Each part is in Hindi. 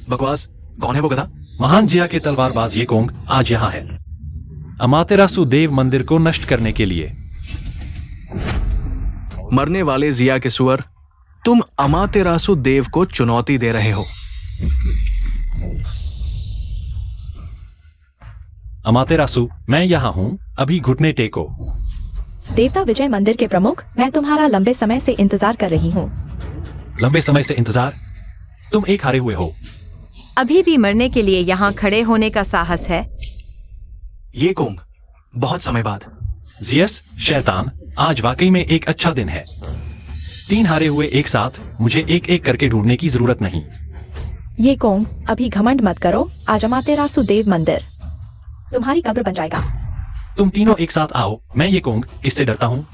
बकवास। कौन है वो गधा? महान जिया के तलवारबाज ये कोंग आज यहाँ है अमातेरासु देव मंदिर को नष्ट करने के लिए। मरने वाले जिया के सुअर, तुम अमातेरासु देव को चुनौती दे रहे हो। अमातेरासु, मैं यहाँ हूँ, अभी घुटने टेको। देवता विजय मंदिर के प्रमुख, मैं तुम्हारा लंबे समय से इंतजार कर रही हूँ। लंबे समय से इंतजार? तुम एक हारे हुए हो। अभी भी मरने के लिए यहाँ खड़े होने का साहस है? ये कोंग, बहुत समय बाद। जियस, शैतान, आज वाकई में एक अच्छा दिन है। 3 हारे हुए एक साथ, मुझे एक एक करके ढूंढने की जरूरत नहीं। ये कोंग, अभी घमंड मत करो। आज अमातेरासु देव मंदिर तुम्हारी कब्र बन जाएगा। तुम तीनों एक साथ आओ। मैं ये कोंग, इससे डरता हूँ।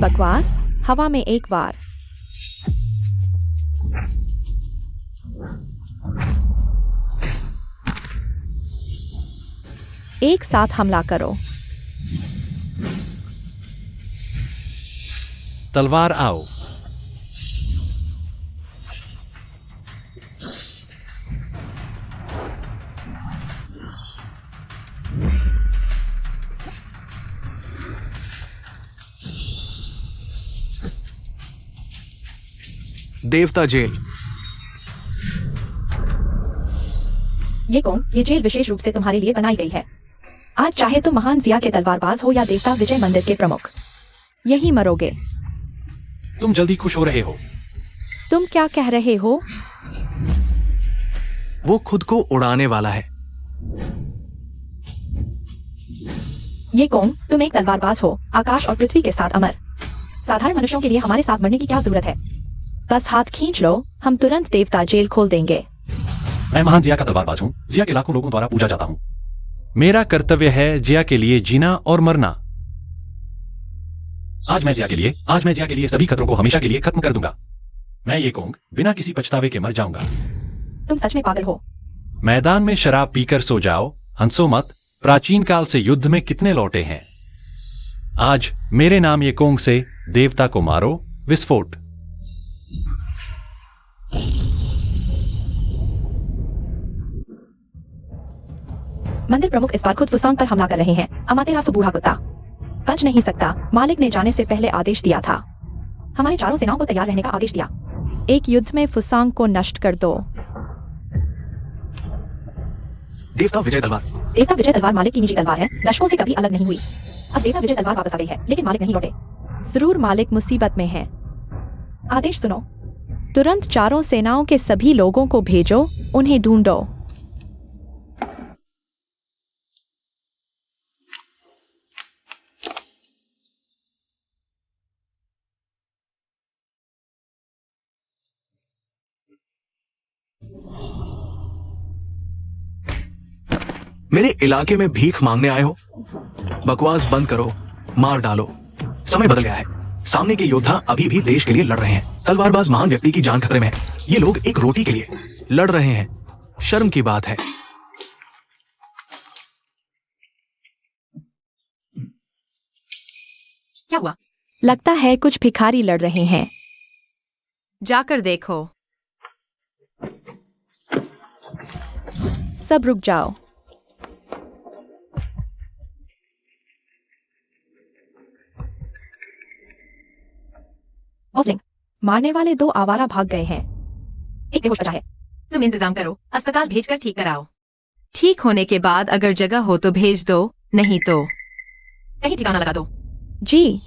बकवास। हवा में एक बार। एक साथ हमला करो। तलवार आओ। देवता जेल। ये कौन? ये जेल विशेष रूप से तुम्हारे लिए बनाई गई है। आज चाहे तुम महान जिया के तलवारबाज हो या देवता विजय मंदिर के प्रमुख, यही मरोगे। तुम जल्दी खुश हो रहे हो। तुम क्या कह रहे हो? वो खुद को उड़ाने वाला है। ये कौन? तुम एक तलवारबाज हो, आकाश और पृथ्वी के साथ अमर। साधारण मनुष्यों के लिए हमारे साथ मरने की क्या जरूरत है? बस हाथ खींच लो, हम तुरंत देवता जेल खोल देंगे। मैं महान जिया का तलवारबाज हूँ। जिया के लाखों लोगों द्वारा पूजा जाता हूँ। मेरा कर्तव्य है जिया के लिए जीना और मरना। आज मैं जिया के लिए सभी खतरों को हमेशा के लिए खत्म कर दूंगा। मैं ये कोंग बिना किसी पछतावे के मर जाऊंगा। तुम सच में पागल हो। मैदान में शराब पीकर सो जाओ, हंसो मत। प्राचीन काल से युद्ध में कितने लौटे हैं। आज मेरे नाम ये कोंग से देवता को मारो। विस्फोट। मंदिर प्रमुख इस बार खुद फुसांग पर हमला कर रहे हैं। अमातेरासु बूढ़ा कुत्ता बच नहीं सकता। मालिक ने जाने से पहले आदेश दिया था। हमारे चारों सेनाओं को तैयार रहने का आदेश दिया। एक युद्ध में फुसांग को नष्ट कर दो। देवता विजय तलवार। देवता विजय तलवार मालिक की निजी तलवार है, दशकों से कभी अलग नहीं हुई। अब देवता विजय तलवार वापस आ गई है, लेकिन मालिक नहीं लौटे। जरूर मालिक मुसीबत में है। आदेश सुनो। तुरंत चारों सेनाओं के सभी लोगों को भेजो, उन्हें ढूंढो। मेरे इलाके में भीख मांगने आए हो? बकवास बंद करो, मार डालो। समय बदल गया है। सामने के योद्धा अभी भी देश के लिए लड़ रहे हैं। तलवारबाज महान व्यक्ति की जान खतरे में है। ये लोग एक रोटी के लिए लड़ रहे हैं। शर्म की बात है। क्या हुआ? लगता है कुछ भिखारी लड़ रहे हैं। जाकर देखो। सब रुक जाओ। बॉसलिंग, मारने वाले 2 आवारा भाग गए हैं। एक बेहोश बचा है। तुम इंतजाम करो, अस्पताल भेजकर ठीक कराओ। ठीक होने के बाद अगर जगह हो तो भेज दो, नहीं तो कहीं ठिकाना लगा दो। जी।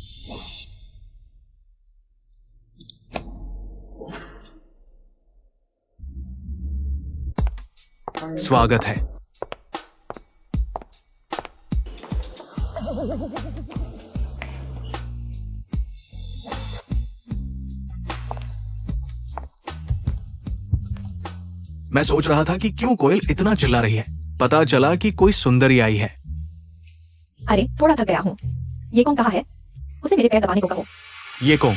स्वागत है। मैं सोच रहा था कि क्यों कोयल इतना चिल्ला रही है। पता चला कि कोई सुंदरी आई है। अरे थोड़ा थक गया हूँ। ये कौन कहाँ है? उसे मेरे पैर दबाने को कहो। ये कौन?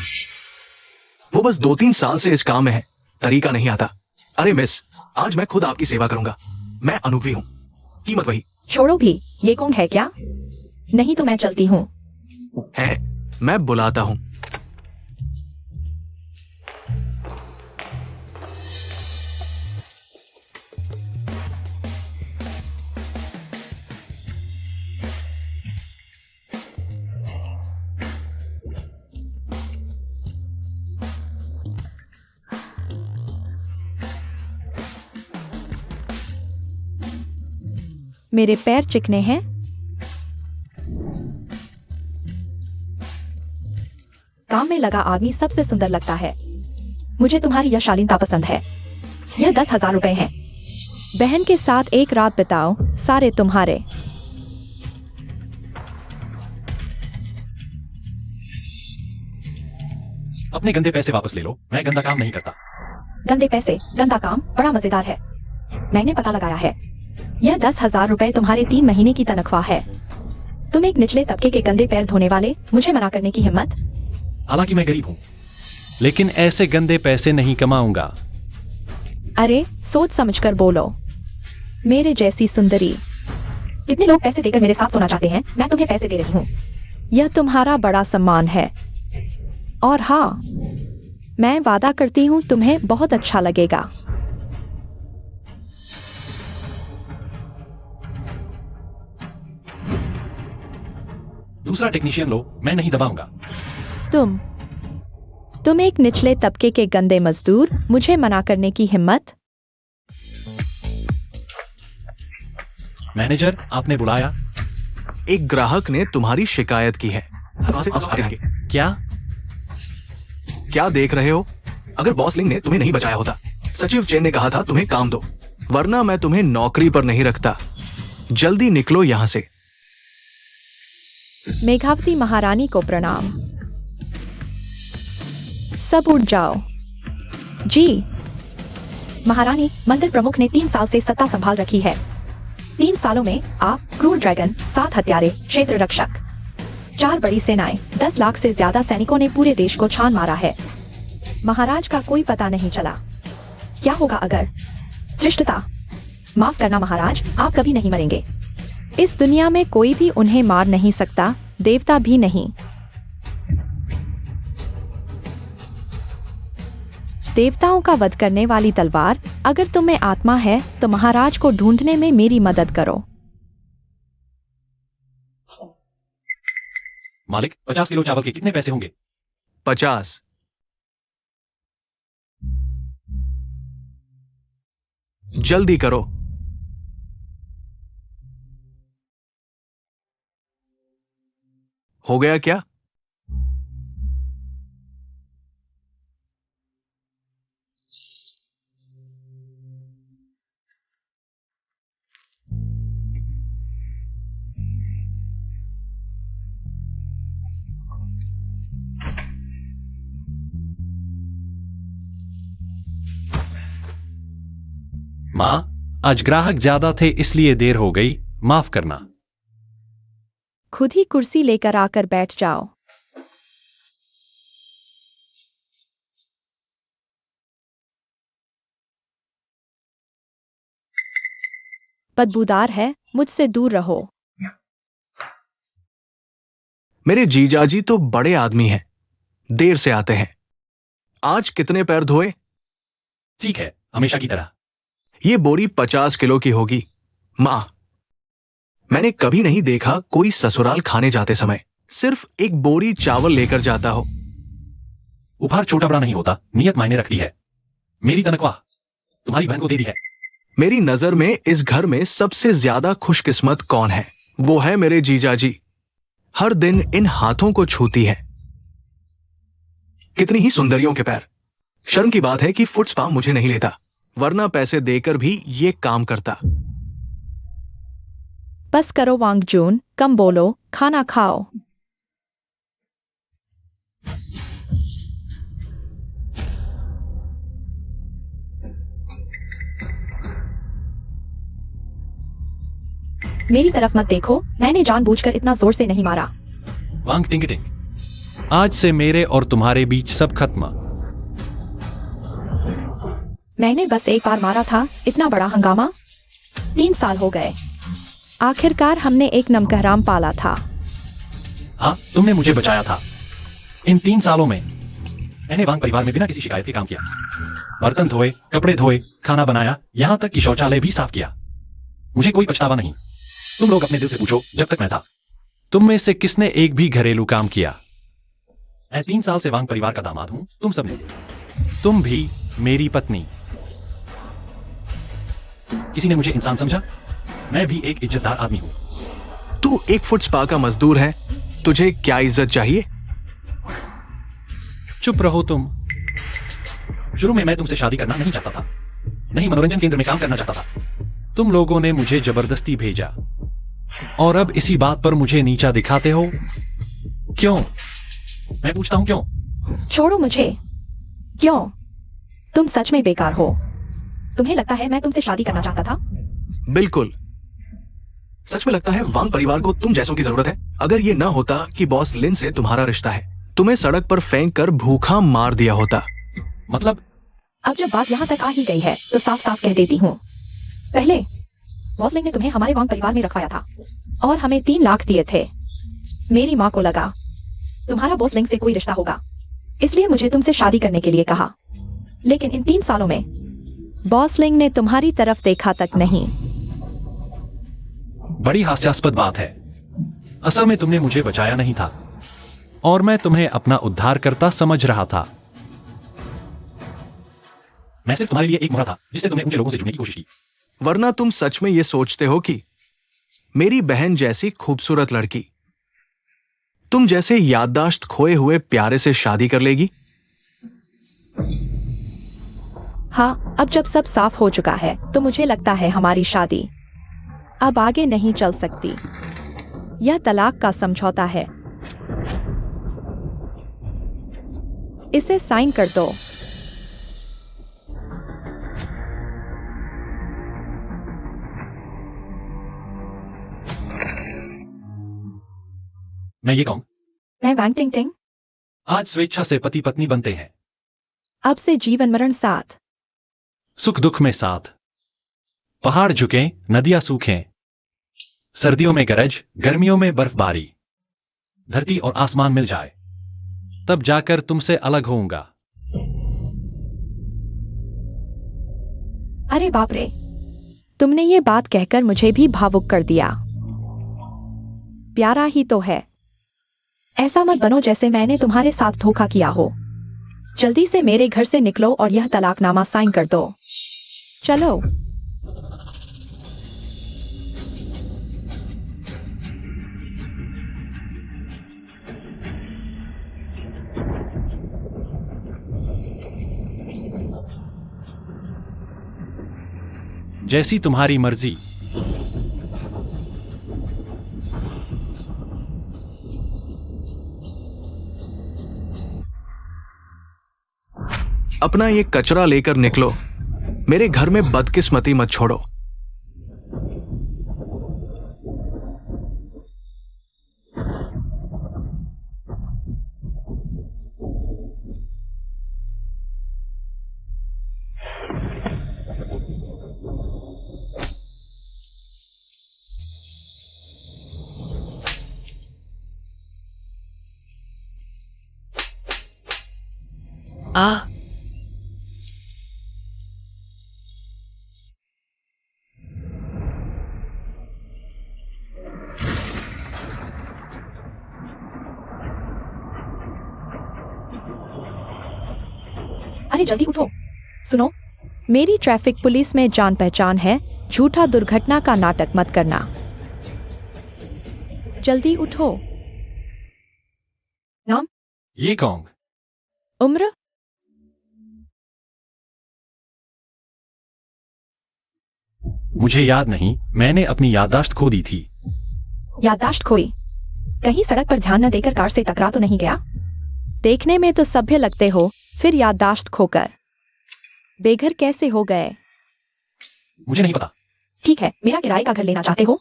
वो बस 2-3 साल से इस काम में है, तरीका नहीं आता। अरे मिस, आज मैं खुद आपकी सेवा करूंगा। मैं अनुभवी हूँ। कीमत वही। छोड़ो भी, ये कौन है क्या? नहीं तो मैं चलती हूँ। है, मैं बुलाता हूँ। मेरे पैर चिकने हैं। काम में लगा आदमी सबसे सुंदर लगता है। मुझे तुम्हारी यह शालीनता पसंद है। यह 10,000 रुपए है। बहन के साथ एक रात बिताओ, सारे तुम्हारे। अपने गंदे पैसे वापस ले लो, मैं गंदा काम नहीं करता। गंदे पैसे, गंदा काम बड़ा मजेदार है। मैंने पता लगाया है। यह 10,000 रुपए तुम्हारे 3 महीने की तनख्वाह है। तुम एक निचले तबके के गंदे पैर धोने वाले, मुझे मना करने की हिम्मत? हालांकि मैं गरीब हूं, लेकिन ऐसे गंदे पैसे नहीं कमाऊंगा। अरे सोच समझकर बोलो। मेरे जैसी सुंदरी। कितने लोग पैसे देकर मेरे साथ सोना चाहते हैं? मैं तुम्हें पैसे दे रही हूँ। यह तुम्हारा बड़ा सम्मान है। और हाँ, मैं वादा करती हूँ तुम्हें बहुत अच्छा लगेगा। दूसरा टेक्नीशियन लो, मैं नहीं दबाऊंगा। तुम एक निचले तबके के गंदे मजदूर, मुझे मना करने की हिम्मत? मैनेजर, आपने बुलाया? एक ग्राहक ने तुम्हारी शिकायत की है। क्या? क्या देख रहे हो? अगर बॉस लिंग ने तुम्हें नहीं बचाया होता, सचिव चेन ने कहा था तुम्हें काम दो, वरना मैं तुम्हें नौकरी पर नहीं रखता। जल्दी निकलो यहां से। मेघावती महारानी को प्रणाम। सब उठ जाओ। जी महारानी, मंदिर प्रमुख ने 3 साल से सत्ता संभाल रखी है। 3 सालों में आप, क्रूर ड्रैगन, 7 हत्यारे, क्षेत्र रक्षक, 4 बड़ी सेनाएं, 10 लाख से ज्यादा सैनिकों ने पूरे देश को छान मारा है। महाराज का कोई पता नहीं चला। क्या होगा अगर? धृष्टता। माफ करना महाराज, आप कभी नहीं मरेंगे। इस दुनिया में कोई भी उन्हें मार नहीं सकता, देवता भी नहीं। देवताओं का वध करने वाली तलवार, अगर तुम में आत्मा है तो महाराज को ढूंढने में मेरी मदद करो। मालिक, 50 किलो चावल के कितने पैसे होंगे? 50। जल्दी करो। हो गया क्या? माँ, आज ग्राहक ज्यादा थे इसलिए देर हो गई, माफ करना। खुद ही कुर्सी लेकर आकर बैठ जाओ। बदबूदार है, मुझसे दूर रहो। मेरे जीजाजी तो बड़े आदमी हैं, देर से आते हैं। आज कितने पैर धोए? ठीक है, हमेशा की तरह। ये बोरी 50 किलो की होगी। मां, मैंने कभी नहीं देखा कोई ससुराल खाने जाते समय सिर्फ एक बोरी चावल लेकर जाता हो। उपहार छोटा बड़ा नहीं होता, नियत मायने रखती है। मेरी तनख्वाह तुम्हारी बहन को दे दी है। मेरी नजर में इस घर में सबसे ज्यादा खुशकिस्मत कौन है? वो है मेरे जीजाजी। हर दिन इन हाथों को छूती है। कितनी ही सुंदरियों के पैर। शर्म की बात है कि फुट स्पा मुझे नहीं लेता, वरना पैसे देकर भी ये काम करता। बस करो वांगजून, कम बोलो, खाना खाओ। मेरी तरफ मत देखो, मैंने जानबूझकर इतना जोर से नहीं मारा। वांग टिंगटिंग, आज से मेरे और तुम्हारे बीच सब खत्म। मैंने बस एक बार मारा था, इतना बड़ा हंगामा। 3 साल हो गए। आखिरकार हमने एक नमकहराम पाला था। हाँ, तुमने मुझे बचाया था। इन 3 सालों में मैंने वांग परिवार में बिना किसी शिकायत के काम किया। बर्तन धोए, कपड़े धोए, खाना बनाया, यहाँ तक कि शौचालय भी साफ किया। मुझे कोई पछतावा नहीं। तुम लोग अपने दिल से पूछो, जब तक मैं था, तुम में से किसने एक भी घरेलू काम किया? मैं 3 साल से वांग परिवार का दामाद हूं, तुम सबने। तुम भी मेरी पत्नी। किसी ने मुझे इंसान समझा? मैं भी एक इज्जतदार आदमी हूँ। तू 1 फुट स्पा का मजदूर है, तुझे क्या इज्जत चाहिए? चुप रहो तुम। शुरू में मैं तुमसे शादी करना नहीं चाहता था, नहीं मनोरंजन केंद्र में काम करना चाहता था। तुम लोगों ने मुझे जबरदस्ती भेजा और अब इसी बात पर मुझे नीचा दिखाते हो। क्यों? मैं पूछता हूं क्यों? छोड़ो मुझे। क्यों? तुम सच में बेकार हो। तुम्हें लगता है मैं तुमसे शादी करना चाहता था? बिल्कुल। सच में लगता है वांग परिवार को तुम जैसों की जरूरत है। अगर ये ना होता कि बॉस लिन से तुम्हारा रिश्ता है, तुम्हें सड़क पर फेंक कर भूखा मार दिया होता। मतलब? अब जब बात यहाँ तक आ ही गई है तो साफ साफ कह देती हूँ। पहले बॉस लिन ने तुम्हें हमारे वांग परिवार में रखवाया था और हमें 3 लाख दिए थे। मेरी माँ को लगा तुम्हारा बॉस लिंग से कोई रिश्ता होगा, इसलिए मुझे तुमसे शादी करने के लिए कहा। लेकिन इन 3 सालों में बॉस लिंग ने तुम्हारी तरफ देखा तक नहीं। बड़ी हास्यास्पद बात है। असल में तुमने मुझे बचाया नहीं था और मैं तुम्हें अपना उद्धारकर्ता समझ रहा था। मैं सिर्फ तुम्हारे लिए एक मोहरा था जिससे तुमने ऊंचे लोगों से जुड़ने की कोशिश की। वरना तुम सच में ये सोचते हो कि मेरी बहन जैसी खूबसूरत लड़की तुम जैसे याददाश्त खोए हुए प्यारे से शादी कर लेगी? हाँ, अब जब सब साफ हो चुका है तो मुझे लगता है हमारी शादी अब आगे नहीं चल सकती। यह तलाक का समझौता है। इसे साइन कर दो। मैं ये कहूं, मैं वांग टिंग टिंग आज स्वेच्छा से पति पत्नी बनते हैं। अब से जीवन मरण साथ, सुख दुख में साथ। पहाड़ झुकें, नदियां सूखें, सर्दियों में गरज, गर्मियों में बर्फबारी, धरती और आसमान मिल जाए, तब जाकर तुमसे अलग होऊंगा। अरे बाप रे, तुमने ये बात कहकर मुझे भी भावुक कर दिया। प्यारा ही तो है। ऐसा मत बनो जैसे मैंने तुम्हारे साथ धोखा किया हो। जल्दी से मेरे घर से निकलो और यह तलाकनामा साइन कर दो। चलो। जैसी तुम्हारी मर्जी। अपना ये कचरा लेकर निकलो। मेरे घर में बदकिस्मती मत छोड़ो। अरे जल्दी उठो। सुनो, मेरी ट्रैफिक पुलिस में जान पहचान है। झूठा दुर्घटना का नाटक मत करना। जल्दी उठो। नाम? ये कौन? उम्र? मुझे याद नहीं, मैंने अपनी याददाश्त खो दी थी। याददाश्त खोई? कहीं सड़क पर ध्यान न देकर कार से टकरा तो नहीं गया? देखने में तो सभ्य लगते हो, फिर याददाश्त खोकर बेघर कैसे हो गए? मुझे नहीं पता। ठीक है, मेरा किराए का घर लेना चाहते हो?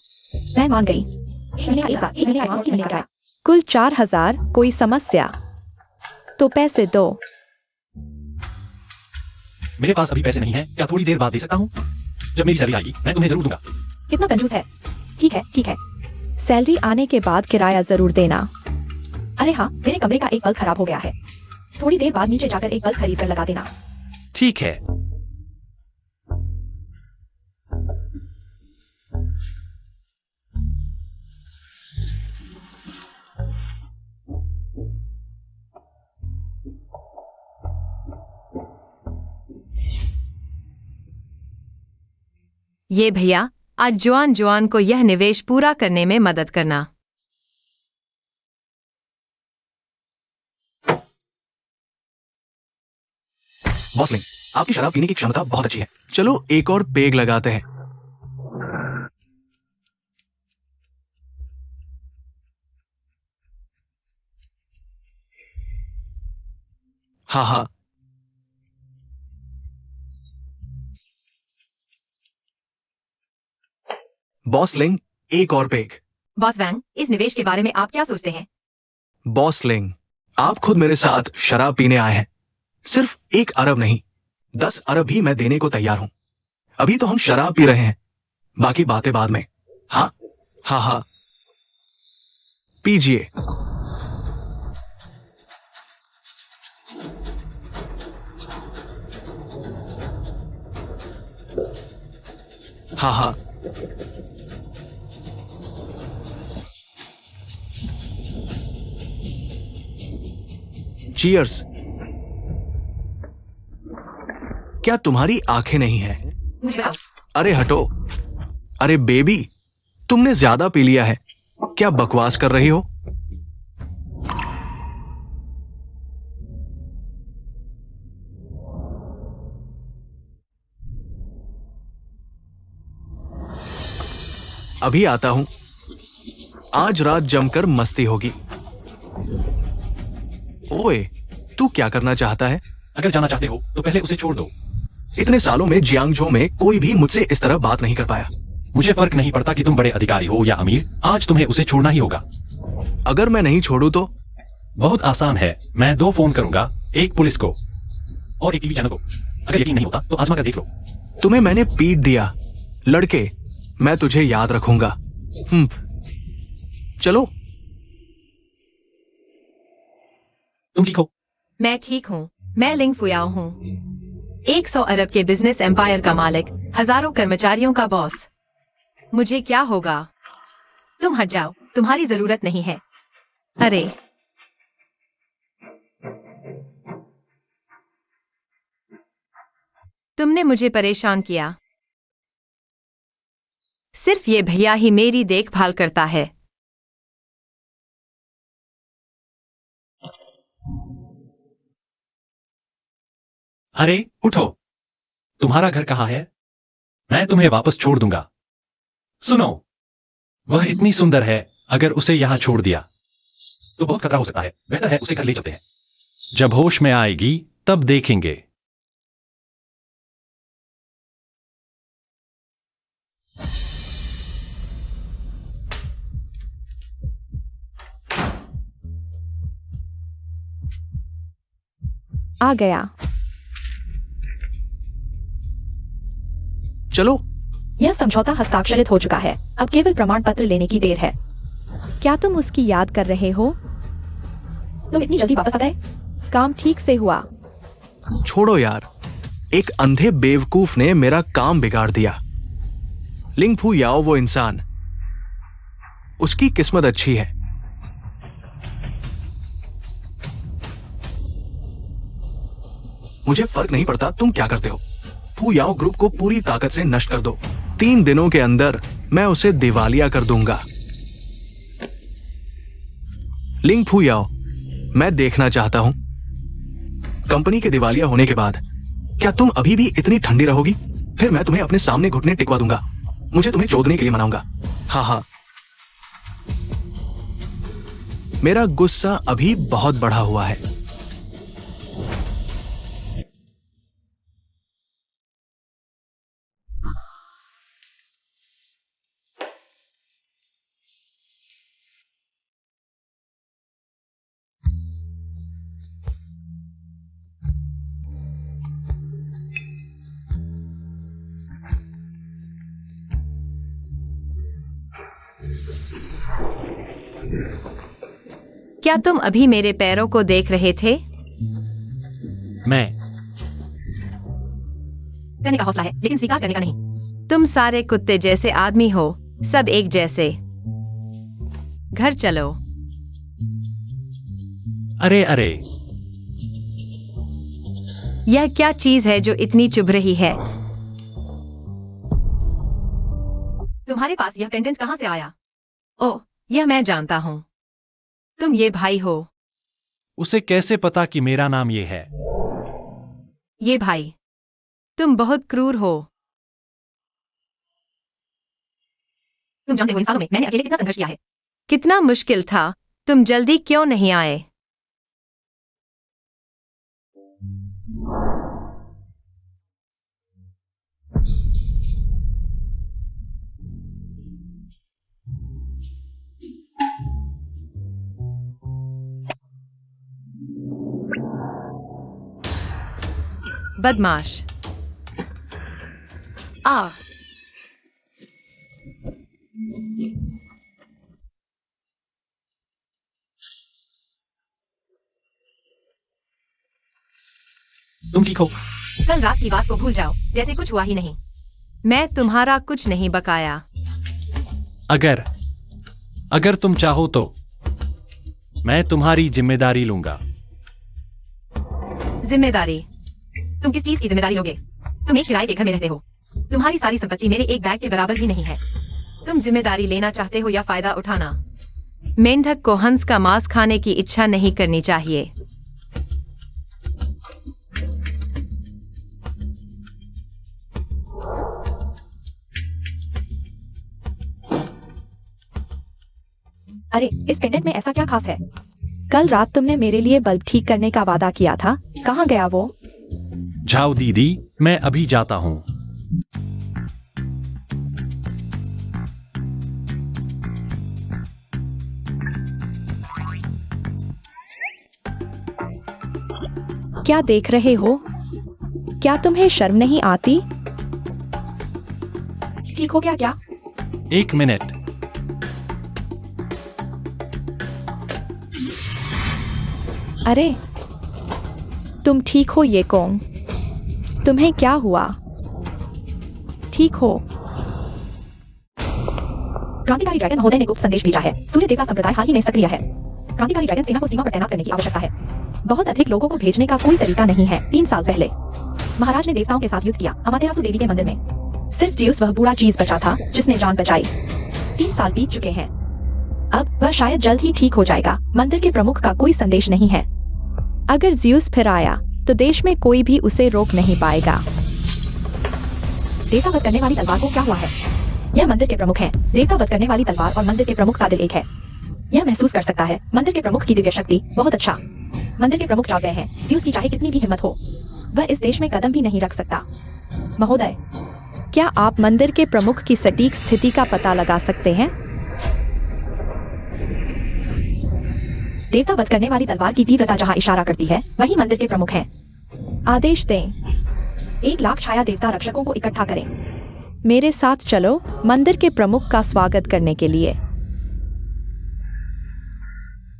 मैं मान गई। एक महीने एडवांस की किराया। कुल 4000। कोई समस्या? तो पैसे दो। मेरे पास अभी पैसे नहीं हैं, क्या थोड़ी देर बाद दे सकता हूँ? जब मेरी सैलरी आएगी मैं तुम्हें जरूर दूंगा। कितना कंजूस है। ठीक है, ठीक है। सैलरी आने के बाद किराया जरूर देना। अरे हाँ, मेरे कमरे का एक बल्ब खराब हो गया है। थोड़ी देर बाद नीचे जाकर एक बल्ब खरीद कर लगा देना। ठीक है। ये भैया आज जुआन को यह निवेश पूरा करने में मदद करना। बॉसलिंग, आपकी शराब पीने की क्षमता बहुत अच्छी है। चलो एक और पेग लगाते हैं। हाँ हाँ, बॉसलिंग, एक और पेग। बॉस वैंग, इस निवेश के बारे में आप क्या सोचते हैं? बॉसलिंग, आप खुद मेरे साथ शराब पीने आए हैं। सिर्फ 1 अरब नहीं, 10 अरब भी मैं देने को तैयार हूं। अभी तो हम शराब पी रहे हैं, बाकी बातें बाद में। हाँ हाँ हाँ, पीजिए। हाँ हाँ, चीयर्स। क्या तुम्हारी आंखें नहीं है? मुझे बताओ। अरे हटो। अरे बेबी, तुमने ज्यादा पी लिया है। क्या बकवास कर रही हो? अभी आता हूं। आज रात जमकर मस्ती होगी। ओए, तू क्या करना चाहता है? अगर जाना चाहते हो तो पहले उसे छोड़ दो। इतने सालों में जियांगजो में कोई भी मुझसे इस तरह बात नहीं कर पाया। मुझे फर्क नहीं पड़ता कि तुम बड़े अधिकारी हो या अमीर, आज तुम्हें उसे छोड़ना ही होगा। अगर मैं नहीं छोड़ू तो? बहुत आसान है, मैं 2 फोन करूंगा, एक पुलिस को और एक टीवी चैनल को। अगर यकीन नहीं होता तो आजमा कर देख लो। तुम्हें मैंने पीट दिया। लड़के, मैं तुझे याद रखूंगा। चलो। तुम ठीक हो? मैं ठीक हूँ। मैं लिंग फुयाओ हूँ, 100 अरब के बिजनेस एम्पायर का मालिक, हजारों कर्मचारियों का बॉस। मुझे क्या होगा? तुम हट जाओ, तुम्हारी जरूरत नहीं है। अरे तुमने मुझे परेशान किया। सिर्फ ये भैया ही मेरी देखभाल करता है। अरे उठो, तुम्हारा घर कहाँ है? मैं तुम्हें वापस छोड़ दूंगा। सुनो, वह इतनी सुंदर है, अगर उसे यहां छोड़ दिया तो बहुत खतरा हो सकता है। बेहतर है उसे घर ले चलते हैं। जब होश में आएगी तब देखेंगे। आ गया। चलो। यह समझौता हस्ताक्षरित हो चुका है। अब केवल प्रमाण पत्र लेने की देर है। क्या तुम उसकी याद कर रहे हो? तुम इतनी जल्दी वापस आ गए? काम ठीक से हुआ। छोड़ो यार, एक अंधे बेवकूफ ने मेरा काम बिगाड़ दिया। लिंग फू याओ वो इंसान, उसकी किस्मत अच्छी है। मुझे फर्क नहीं पड़ता तुम क्या करते हो। फू याओ ग्रुप को पूरी ताकत से नष्ट कर दो। 3 दिनों के अंदर मैं उसे दिवालिया कर दूंगा। लिंग फू याओ, मैं देखना चाहता हूं, कंपनी के दिवालिया होने के बाद क्या तुम अभी भी इतनी ठंडी रहोगी? फिर मैं तुम्हें अपने सामने घुटने टिकवा दूंगा। मुझे तुम्हें चोदने के लिए मनाऊंगा। हाँ हाँ, मेरा गुस्सा अभी बहुत बढ़ा हुआ है। क्या तुम अभी मेरे पैरों को देख रहे थे? मैं करने का हौसला है, लेकिन स्वीकार करने का नहीं। तुम सारे कुत्ते जैसे आदमी हो, सब एक जैसे। घर चलो। अरे अरे, यह क्या चीज है जो इतनी चुभ रही है? तुम्हारे पास यह पेंडेंट कहाँ से आया? ओह, यह मैं जानता हूँ। तुम ये भाई हो। उसे कैसे पता कि मेरा नाम ये है? ये भाई, तुम बहुत क्रूर हो। तुम जानते हो इन सालों में मैंने अकेले कितना संघर्ष किया है। कितना मुश्किल था। तुम जल्दी क्यों नहीं आए? बदमाश। आ तुम ठीक हो? कल रात की बात को भूल जाओ, जैसे कुछ हुआ ही नहीं। मैं तुम्हारा कुछ नहीं बकाया। अगर अगर तुम चाहो तो मैं तुम्हारी जिम्मेदारी लूंगा। जिम्मेदारी? तुम किस चीज की जिम्मेदारी लोगे? तुम एक किराए के घर में रहते हो। तुम्हारी सारी संपत्ति मेरे एक बैग के बराबर भी नहीं है। तुम जिम्मेदारी लेना चाहते हो या फायदा उठाना? मेंढक को हंस का मांस खाने की इच्छा नहीं करनी चाहिए। अरे, इस पेंडेंट में ऐसा क्या खास है? कल रात तुमने मेरे लिए बल्ब ठीक करने का वादा किया था, कहाँ गया वो? जाओ दीदी, मैं अभी जाता हूँ। क्या देख रहे हो? क्या तुम्हें शर्म नहीं आती? ठीक हो गया क्या? एक मिनट। अरे, तुम ठीक हो ये कौन? तुम्हें क्या हुआ? ठीक हो? क्रांतिकारी ड्रैगन महोदय ने गुप्त संदेश भेजा है। सूर्य देवता संप्रदाय हाल ही में सक्रिय है। क्रांतिकारी ड्रैगन सेना को सीमा पर तैनात करने की आवश्यकता है। बहुत अधिक लोगों को भेजने का कोई तरीका नहीं है। 3 साल पहले महाराज ने देवताओं के साथ युद्ध किया अमातेरासु देवी के मंदिर में। सिर्फ जियुस वह बूढ़ा चीज बचा था जिसने जान बचाई। 3 साल बीत चुके हैं। अब वह शायद जल्द ही ठीक हो जाएगा। मंदिर के प्रमुख का कोई संदेश नहीं है। अगर जियुस फिर आया तो देश में कोई भी उसे रोक नहीं पाएगा। देवता वध करने वाली तलवार को क्या हुआ है? यह मंदिर के प्रमुख हैं। देवता वध करने वाली तलवार और मंदिर के प्रमुख का दिल एक है। यह महसूस कर सकता है। मंदिर के प्रमुख की दिव्य शक्ति। बहुत अच्छा। मंदिर के प्रमुख जाग गए हैं। जियुस की चाहे कितनी भी हिम्मत हो, वह इस देश में कदम भी नहीं रख सकता। महोदय, क्या आप मंदिर के प्रमुख की सटीक स्थिति का पता लगा सकते हैं? देवता वध करने वाली तलवार की तीव्रता जहां इशारा करती है, वही मंदिर के प्रमुख हैं। आदेश दें। 1 लाख छाया देवता रक्षकों को इकट्ठा करें। मेरे साथ चलो मंदिर के प्रमुख का स्वागत करने के लिए।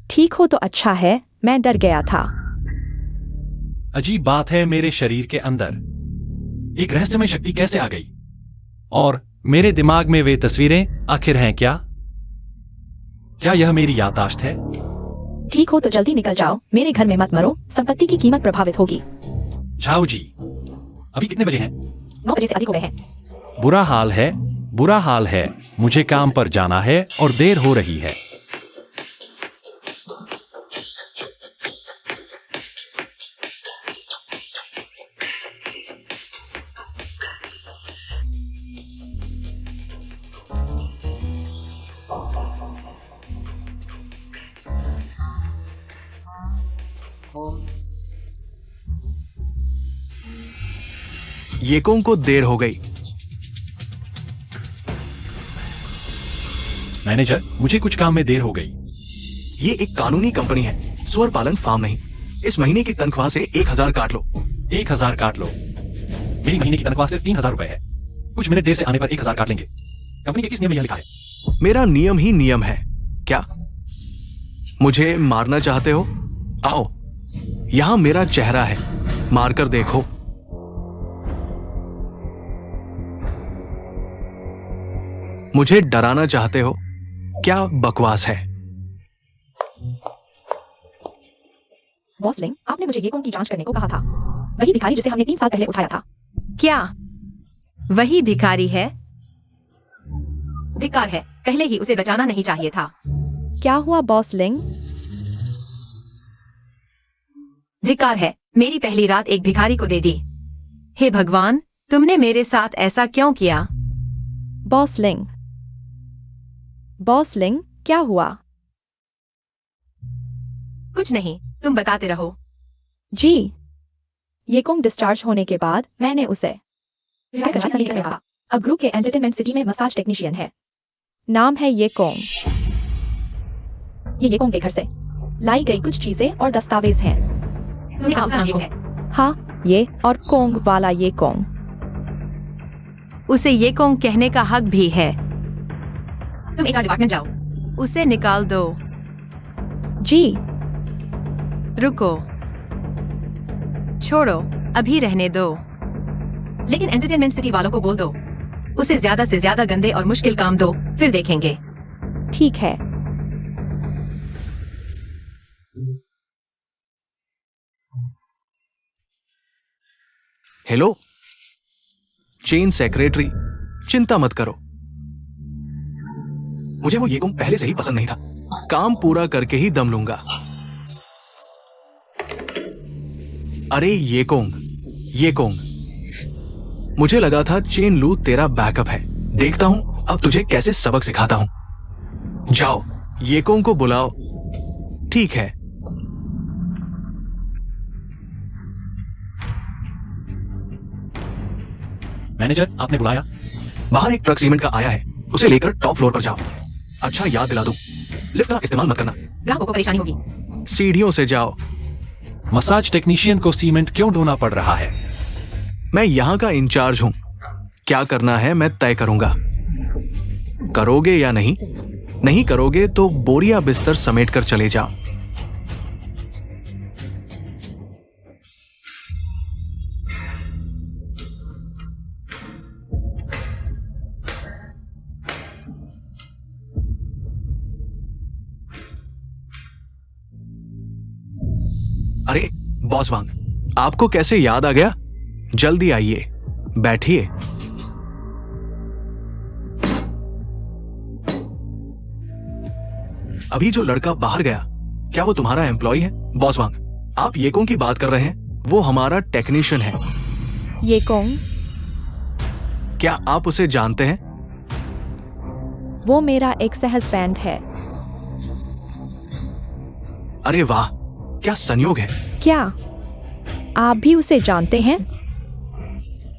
ठीक हो तो अच्छा है, मैं डर गया था। अजीब बात है, मेरे शरीर के अंदर एक रहस्यमय शक्ति कैसे आ गई? और मेरे दिमाग में वे तस्वीरें आखिर हैं क्या? क्या यह मेरी याददाश्त है? ठीक हो तो जल्दी निकल जाओ। मेरे घर में मत मरो, संपत्ति की कीमत प्रभावित होगी। झाऊ जी, अभी कितने बजे हैं? 9 बजे से अधिक हो गए हैं। बुरा हाल है, बुरा हाल है। मुझे काम पर जाना है और देर हो रही है। येकोंग को देर हो गई। मैनेजर, मुझे कुछ काम में देर हो गई। ये एक कानूनी कंपनी है, सुअर पालन फार्म नहीं। इस महीने की तनख्वाह से 1000 काट लो। 1000 काट लो। मेरी महीने की तनख्वाह सिर्फ 3000 रुपए है। कुछ मिनट देर से आने पर 1000 काट लेंगे। कंपनी के किस नियम में यह लिखा है? मेरा नियम ही नियम है। क्या मुझे मारना चाहते हो? आओ, यहां मेरा चेहरा है, मारकर देखो। मुझे डराना चाहते हो? क्या बकवास है। बॉसलिंग, आपने मुझे येकोंग की जांच करने को कहा था। वही भिखारी जिसे हमने 3 साल पहले उठाया था। क्या वही भिखारी है? धिक्कार है, पहले ही उसे बचाना नहीं चाहिए था। क्या हुआ बॉस लिंग? धिक्कार है, मेरी पहली रात एक भिखारी को दे दी। हे भगवान, तुमने मेरे साथ ऐसा क्यों किया? बॉस लिंग, बॉस लिंग, क्या हुआ? कुछ नहीं, तुम बताते रहो। जी, ये कोंग डिस्चार्ज होने के बाद मैंने उसे सनी ने कहा, अब ग्रुप के एंटरटेनमेंट सिटी में मसाज टेक्नीशियन है। नाम है ये कोंग। ये कोंग के घर से लाई गई कुछ चीजें और दस्तावेज हैं। तुमने कहा उसका नाम ये है? हाँ, ये और कोंग वाला ये कोंग। उसे ये कोंग कहने का हक भी है। तुम एचआर डिपार्टमेंट जाओ, उसे निकाल दो। जी, रुको, छोड़ो, अभी रहने दो। लेकिन एंटरटेनमेंट सिटी वालों को बोल दो, उसे ज्यादा से ज्यादा गंदे और मुश्किल काम दो, फिर देखेंगे। ठीक है। हेलो चेन सेक्रेटरी, चिंता मत करो। मुझे वो येकोंग पहले से ही पसंद नहीं था। काम पूरा करके ही दम लूंगा। अरे येकोंग, मुझे लगा था चेन लू तेरा बैकअप है। देखता हूं अब तुझे कैसे सबक सिखाता हूं। जाओ, येकोंग को बुलाओ। ठीक है। मैनेजर, आपने बुलाया? बाहर एक ट्रक सीमेंट का आया है, उसे लेकर टॉप फ्लोर पर जाओ। अच्छा याद दिला दूं, लिफ्ट का इस्तेमाल मत करना, ग्राहकों को परेशानी होगी। सीढ़ियों से जाओ। मसाज टेक्नीशियन को सीमेंट क्यों ढोना पड़ रहा है? मैं यहां का इंचार्ज हूं। क्या करना है मैं तय करूंगा। करोगे या नहीं? नहीं करोगे तो बोरिया बिस्तर समेट कर चले जाओ। अरे बॉस वांग, आपको कैसे याद आ गया? जल्दी आइए, बैठिए। अभी जो लड़का बाहर गया, क्या वो तुम्हारा एम्प्लॉय है? बॉस वांग, आप येकोंग की बात कर रहे हैं? वो हमारा टेक्नीशियन है। ये कोंग, क्या आप उसे जानते हैं? वो मेरा एक सहस्बैंड है। अरे वाह, क्या संयोग है। क्या आप भी उसे जानते हैं?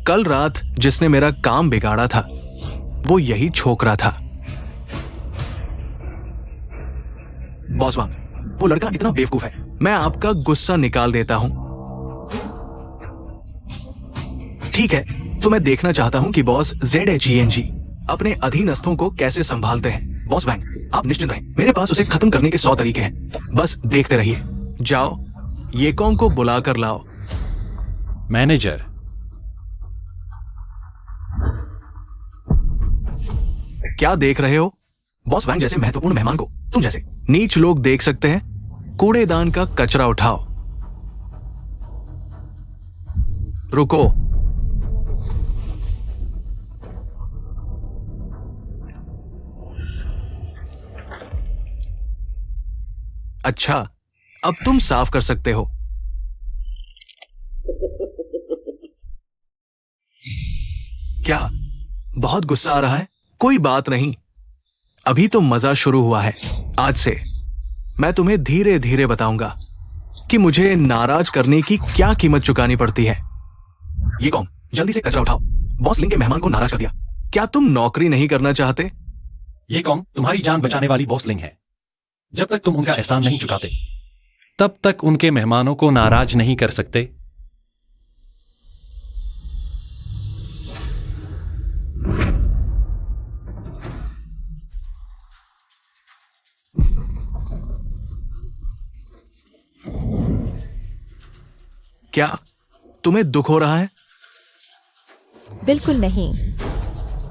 कल रात जिसने मेरा काम बिगाड़ा था, वो यही छोकरा था। बॉस वांग, वो लड़का इतना बेवकूफ है। मैं आपका गुस्सा निकाल देता हूं। ठीक है, तो मैं देखना चाहता हूं कि बॉस ZHENG अपने अधीनस्थों को कैसे संभालते हैं। बॉस वांग, आप निश्चिंत रहें, मेरे पास उसे खत्म करने के 100 तरीके हैं। बस देखते रहिए। जाओ, येकोंग को बुला कर लाओ। मैनेजर, क्या देख रहे हो? बॉस वांग जैसे महत्वपूर्ण मेहमान को तुम जैसे नीच लोग देख सकते हैं? कूड़ेदान का कचरा उठाओ। रुको। अच्छा, अब तुम साफ कर सकते हो। क्या बहुत गुस्सा आ रहा है? कोई बात नहीं, अभी तो मजा शुरू हुआ है। आज से मैं तुम्हें धीरे धीरे बताऊंगा कि मुझे नाराज करने की क्या कीमत चुकानी पड़ती है। ये कौन? जल्दी से कचरा उठाओ। बॉस लिंग के मेहमान को नाराज कर दिया। क्या तुम नौकरी नहीं करना चाहते? ये कौन तुम्हारी जान बचाने वाली बॉस लिंग है। जब तक तुम उनका एहसान नहीं चुकाते, तब तक उनके मेहमानों को नाराज नहीं कर सकते। क्या तुम्हें दुख हो रहा है? बिल्कुल नहीं,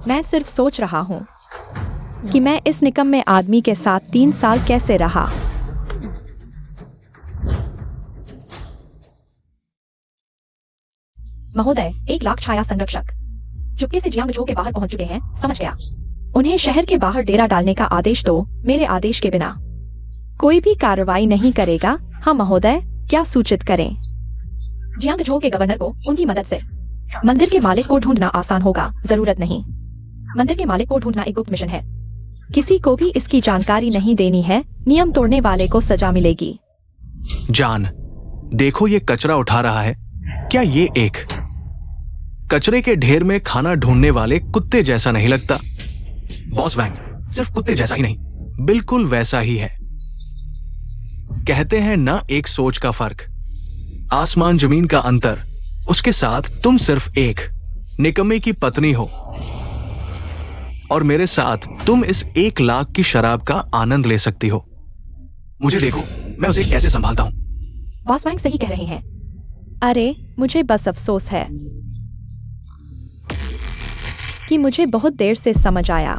मैं सिर्फ सोच रहा हूं कि मैं इस निकम्मे आदमी के साथ 3 साल कैसे रहा। महोदय, 1 लाख छाया संरक्षक चुपके से जियांगजो के बाहर पहुंच चुके हैं, समझ गया। उन्हें शहर के बाहर डेरा डालने का आदेश दो, मेरे आदेश के बिना कोई भी कार्रवाई नहीं करेगा। हाँ महोदय, क्या सूचित करें? जियांगझो के गवर्नर को उनकी मदद से मंदिर के मालिक को ढूंढना आसान होगा। जरूरत नहीं, मंदिर के मालिक को ढूंढना एक गुप्त मिशन है। किसी को भी इसकी जानकारी नहीं देनी है। नियम तोड़ने वाले को सजा मिलेगी। जान, देखो ये कचरा उठा रहा है। क्या ये एक कचरे के ढेर में खाना ढूंढने वाले कुत्ते जैसा नहीं लगता? बॉस वैंग सिर्फ कुत्ते जैसा ही नहीं, बिल्कुल वैसा ही है। कहते हैं ना, एक सोच का फर्क, आसमान जमीन का अंतर। उसके साथ तुम सिर्फ एक निकम्मे की पत्नी हो, और मेरे साथ तुम इस 1 लाख की शराब का आनंद ले सकती हो। मुझे देखो, मैं उसे कैसे संभालता हूं। बॉस वैंग सही कह रहे हैं। अरे, मुझे बस अफसोस है कि मुझे बहुत देर से समझ आया।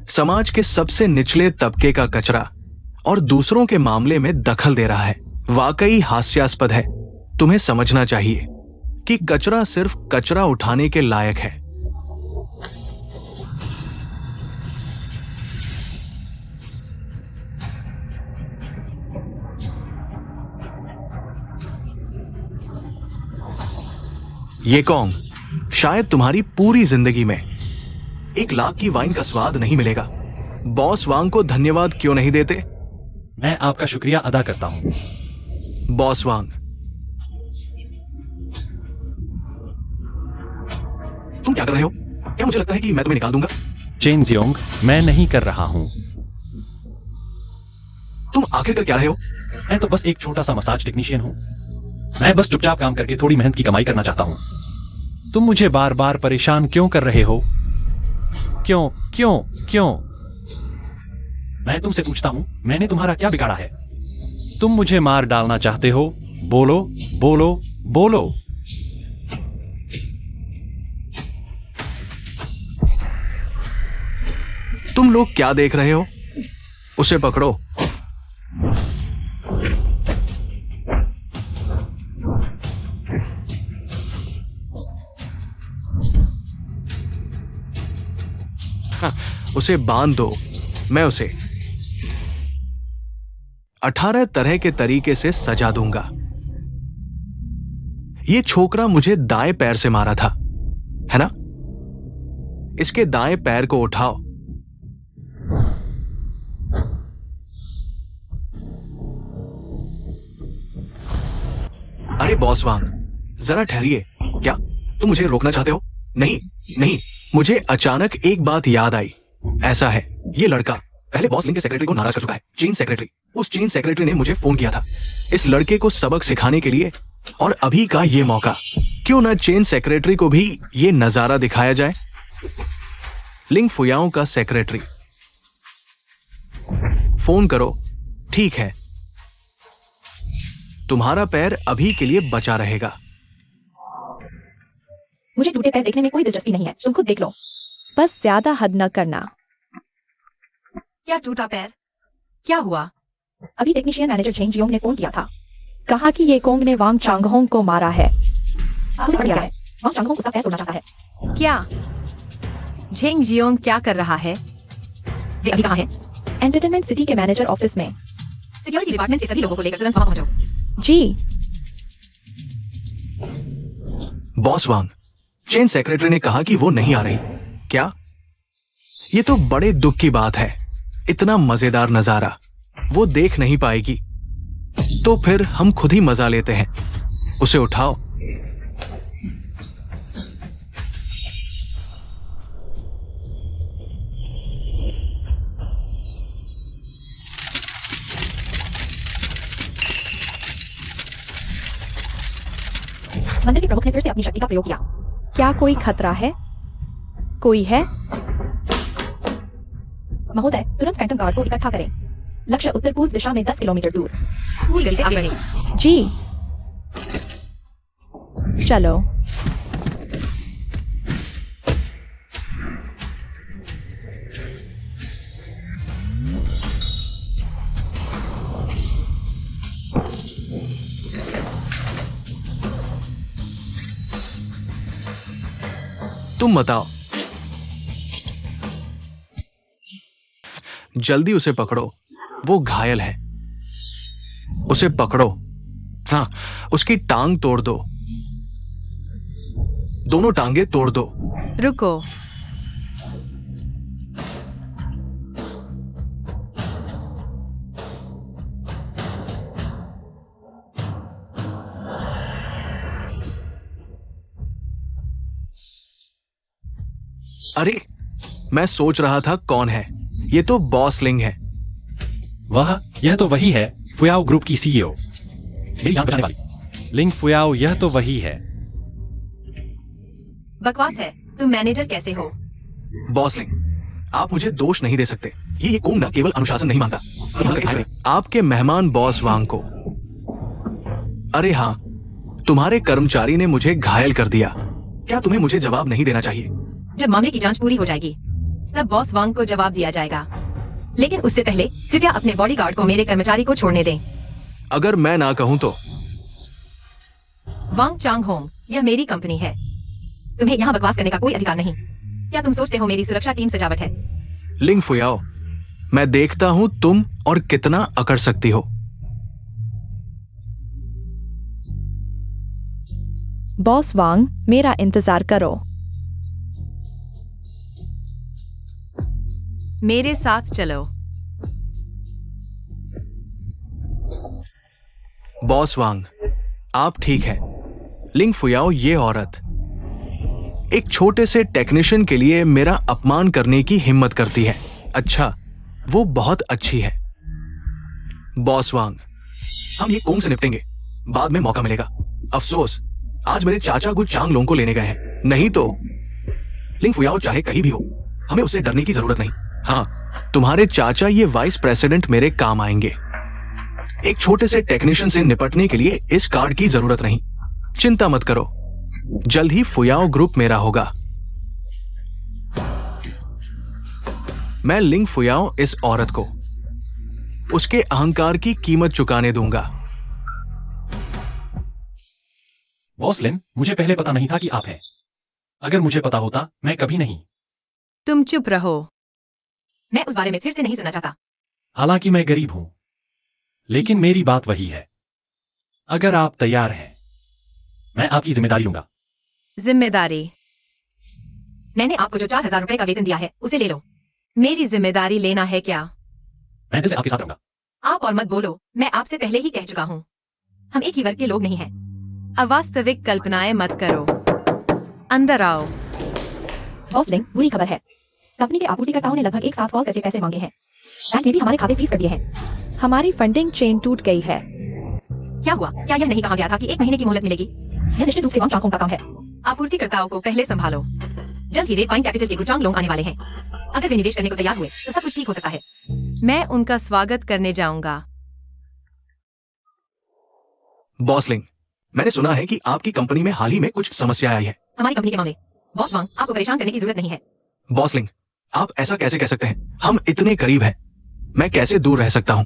समाज के सबसे निचले तबके का कचरा और दूसरों के मामले में दखल दे रहा है। वाकई हास्यास्पद है। तुम्हें समझना चाहिए कि कचरा सिर्फ कचरा उठाने के लायक है। ये कॉन्ग शायद तुम्हारी पूरी जिंदगी में 1 लाख की वाइन का स्वाद नहीं मिलेगा। बॉस वांग को धन्यवाद क्यों नहीं देते? मैं आपका शुक्रिया अदा करता हूं। बॉस वांग, तुम क्या कर रहे हो? क्या मुझे लगता है कि मैं तुम्हें निकाल दूंगा? चेन जियोंग, मैं नहीं कर रहा हूं। तुम आखिर कर क्या रहे हो? मैं तो बस एक छोटा सा मसाज टेक्नीशियन हूं। मैं बस चुपचाप काम करके थोड़ी मेहनत की कमाई करना चाहता हूं। तुम मुझे बार बार परेशान क्यों कर रहे हो? क्यों क्यों क्यों? मैं तुमसे पूछता हूं, मैंने तुम्हारा क्या बिगाड़ा है? तुम मुझे मार डालना चाहते हो? बोलो बोलो बोलो। तुम लोग क्या देख रहे हो? उसे पकड़ो। उसे बांध दो। मैं उसे 18 तरह के तरीके से सजा दूंगा। ये छोकरा मुझे दाएं पैर से मारा था, है ना? इसके दाएं पैर को उठाओ। अरे बॉस वांग, जरा ठहरिए। क्या तुम मुझे रोकना चाहते हो? नहीं नहीं, मुझे अचानक एक बात याद आई। ऐसा है, ये लड़का पहले बॉस लिंग के सेक्रेटरी को नाराज कर चुका है। चीन सेक्रेटरी, उस चीन सेक्रेटरी ने मुझे फोन किया था इस लड़के को सबक सिखाने के लिए, और अभी का ये मौका, क्यों ना चीन सेक्रेटरी को भी ये नजारा दिखाया जाए। लिंग फुयाओं का सेक्रेटरी, फोन करो। ठीक है, तुम्हारा पैर अभी के लिए बचा रहेगा। मुझे टूटे पैर देखने में कोई दिलचस्पी नहीं है, तुम खुद देख लो। बस ज्यादा हद न करना। क्या टूटा पैर? क्या हुआ? अभी टेक्नीशियन मैनेजर झेंग जियोंग ने फोन किया था, कहा कि ये कोंग ने वांग चांगहोंग को मारा है। आपसे क्या है? वांग चांगहोंग उसका पैर तोड़ना चाहता है। क्या झेंग जियोंग क्या कर रहा है? वे अभी कहाँ है? एंटरटेनमेंट सिटी के मैनेजर ऑफिस में। सिक्योरिटी डिपार्टमेंट के सभी लोगों को लेकर तुरंत वहां पहुंचो। जी। बॉस वांग, चेन सेक्रेटरी ने कहा कि वो नहीं आ रही। क्या? ये तो बड़े दुख की बात है। इतना मजेदार नजारा वो देख नहीं पाएगी, तो फिर हम खुद ही मजा लेते हैं। उसे उठाओ। मंदिर के प्रमुख ने फिर से अपनी शक्ति का प्रयोग किया। क्या कोई खतरा है? कोई है? महोदय, तुरंत फैंटम गार्ड को इकट्ठा करें। लक्ष्य उत्तर पूर्व दिशा में 10 किलोमीटर दूर। पूरी गली से आगे बढ़े। जी। चलो। तुम बताओ। जल्दी उसे पकड़ो, वो घायल है। उसे पकड़ो। हाँ, उसकी टांग तोड़ दो, दोनों टांगे तोड़ दो। रुको। अरे, मैं सोच रहा था कौन है। ये तो बॉस लिंग है। यह तो वही है, फुयाओ ग्रुप की सीईओ, मेरी जान बचाने वाली लिंग फुयाओ। यह तो वही है। बकवास है। तुम मैनेजर कैसे हो? बॉस लिंग, आप मुझे दोष नहीं दे सकते। ये कुंग न केवल अनुशासन नहीं मानता, आपके मेहमान बॉस वांग को। अरे हाँ, तुम्हारे कर्मचारी ने मुझे घायल कर दिया। क्या तुम्हें मुझे जवाब नहीं देना चाहिए? जब मामले की जांच पूरी हो जाएगी तब बॉस वांग को जवाब दिया जाएगा, लेकिन उससे पहले कृपया अपने बॉडीगार्ड को मेरे कर्मचारी को छोड़ने दें। अगर मैं ना कहूं तो? वांग चांग होंग, यह मेरी कंपनी है। तुम्हें यहाँ बकवास करने का कोई अधिकार नहीं। क्या तुम सोचते हो मेरी सुरक्षा टीम सजावट है? लिंग फुयाओ, मैं देखता हूं तुम और कितना अकड़ सकती हो। बॉस वांग, मेरा इंतजार करो। मेरे साथ चलो। बॉस वांग, आप ठीक है। लिंग फुयाओ, ये औरत एक छोटे से टेक्नीशियन के लिए मेरा अपमान करने की हिम्मत करती है। अच्छा, वो बहुत अच्छी है। बॉस वांग, हम ये कुंग से निपटेंगे, बाद में मौका मिलेगा। अफसोस, आज मेरे चाचा कुछ चांग लोगों को लेने गए हैं। नहीं तो लिंग फुयाओ चाहे कहीं भी हो, हमें उससे डरने की जरूरत नहीं। हाँ, तुम्हारे चाचा ये वाइस प्रेसिडेंट मेरे काम आएंगे। एक छोटे से टेक्नीशियन से निपटने के लिए इस कार्ड की जरूरत नहीं। चिंता मत करो, जल्द ही फुयाओ ग्रुप मेरा होगा। मैं लिंग फुयाओ इस औरत को उसके अहंकार की कीमत चुकाने दूंगा। बॉस लिन, मुझे पहले पता नहीं था कि आप हैं। अगर मुझे पता होता मैं कभी नहीं। तुम चुप रहो। मैं उस बारे में फिर से नहीं सुनना चाहता। हालांकि मैं गरीब हूं, लेकिन मेरी बात वही है। अगर आप तैयार हैं, मैं आपकी जिम्मेदारी लूंगा। जिम्मेदारी? मैंने आपको जो 4,000 रुपए का वेतन दिया है उसे ले लो। मेरी जिम्मेदारी लेना है क्या? मैं दिल से आपके साथ रहूंगा। आप और मत बोलो, मैं आपसे पहले ही कह चुका हूँ, हम एक ही वर्ग के लोग नहीं हैं। अवास्तविक कल्पनाएं मत करो। अंदर आओ। बॉस लिंग, बुरी खबर है। कंपनी के आपूर्तिकर्ताओं ने लगभग एक साथ कॉल करके पैसे मांगे हैं। बैंक ने भी हमारे खाते फ्रीज कर दिए हैं। हमारी फंडिंग चेन टूट गई है। क्या हुआ? क्या यह नहीं कहा गया था कि 1 महीने की मोहलत मिलेगी? यह निश्चित रूप से वांग चांग होंग का काम है। आपूर्तिकर्ताओं को पहले संभालो। जल्द ही रेड पाइन कैपिटल के गुचांग लोग आने वाले हैं। अगर वे निवेश करने को तैयार हुए तो सब कुछ ठीक हो सकता है। मैं उनका स्वागत करने जाऊंगा। बॉस लिंग, मैंने सुना है कि आपकी कंपनी में हाल ही में कुछ समस्या आई है। हमारी कंपनी के मामले? बॉस वांग, आपको परेशान करने की जरूरत नहीं है। बॉस लिंग, आप ऐसा कैसे कह सकते हैं? हम इतने करीब हैं, मैं कैसे दूर रह सकता हूं?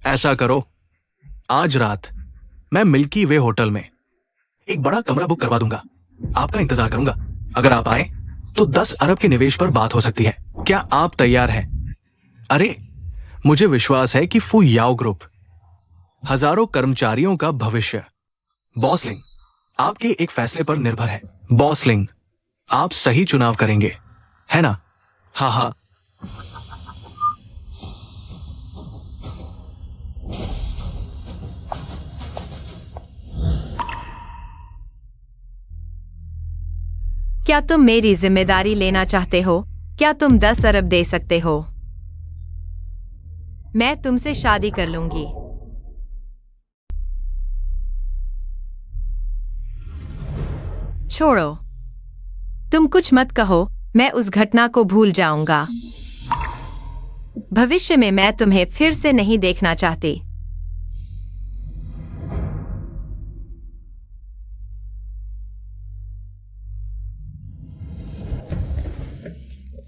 ऐसा करो, आज रात मैं मिल्की वे होटल में एक बड़ा कमरा बुक करवा दूंगा। आपका इंतजार करूंगा। अगर आप आए तो 10 अरब के निवेश पर बात हो सकती है। क्या आप तैयार हैं? अरे, मुझे विश्वास है कि फुयाओ ग्रुप हजारों कर्मचारियों का भविष्य बॉस लिंग आपके एक फैसले पर निर्भर है। बॉस लिंग, आप सही चुनाव करेंगे, है ना? हाँ हाँ। क्या तुम मेरी जिम्मेदारी लेना चाहते हो? क्या तुम 10 अरब दे सकते हो? मैं तुमसे शादी कर लूंगी। छोड़ो, तुम कुछ मत कहो, मैं उस घटना को भूल जाऊंगा। भविष्य में मैं तुम्हें फिर से नहीं देखना चाहती।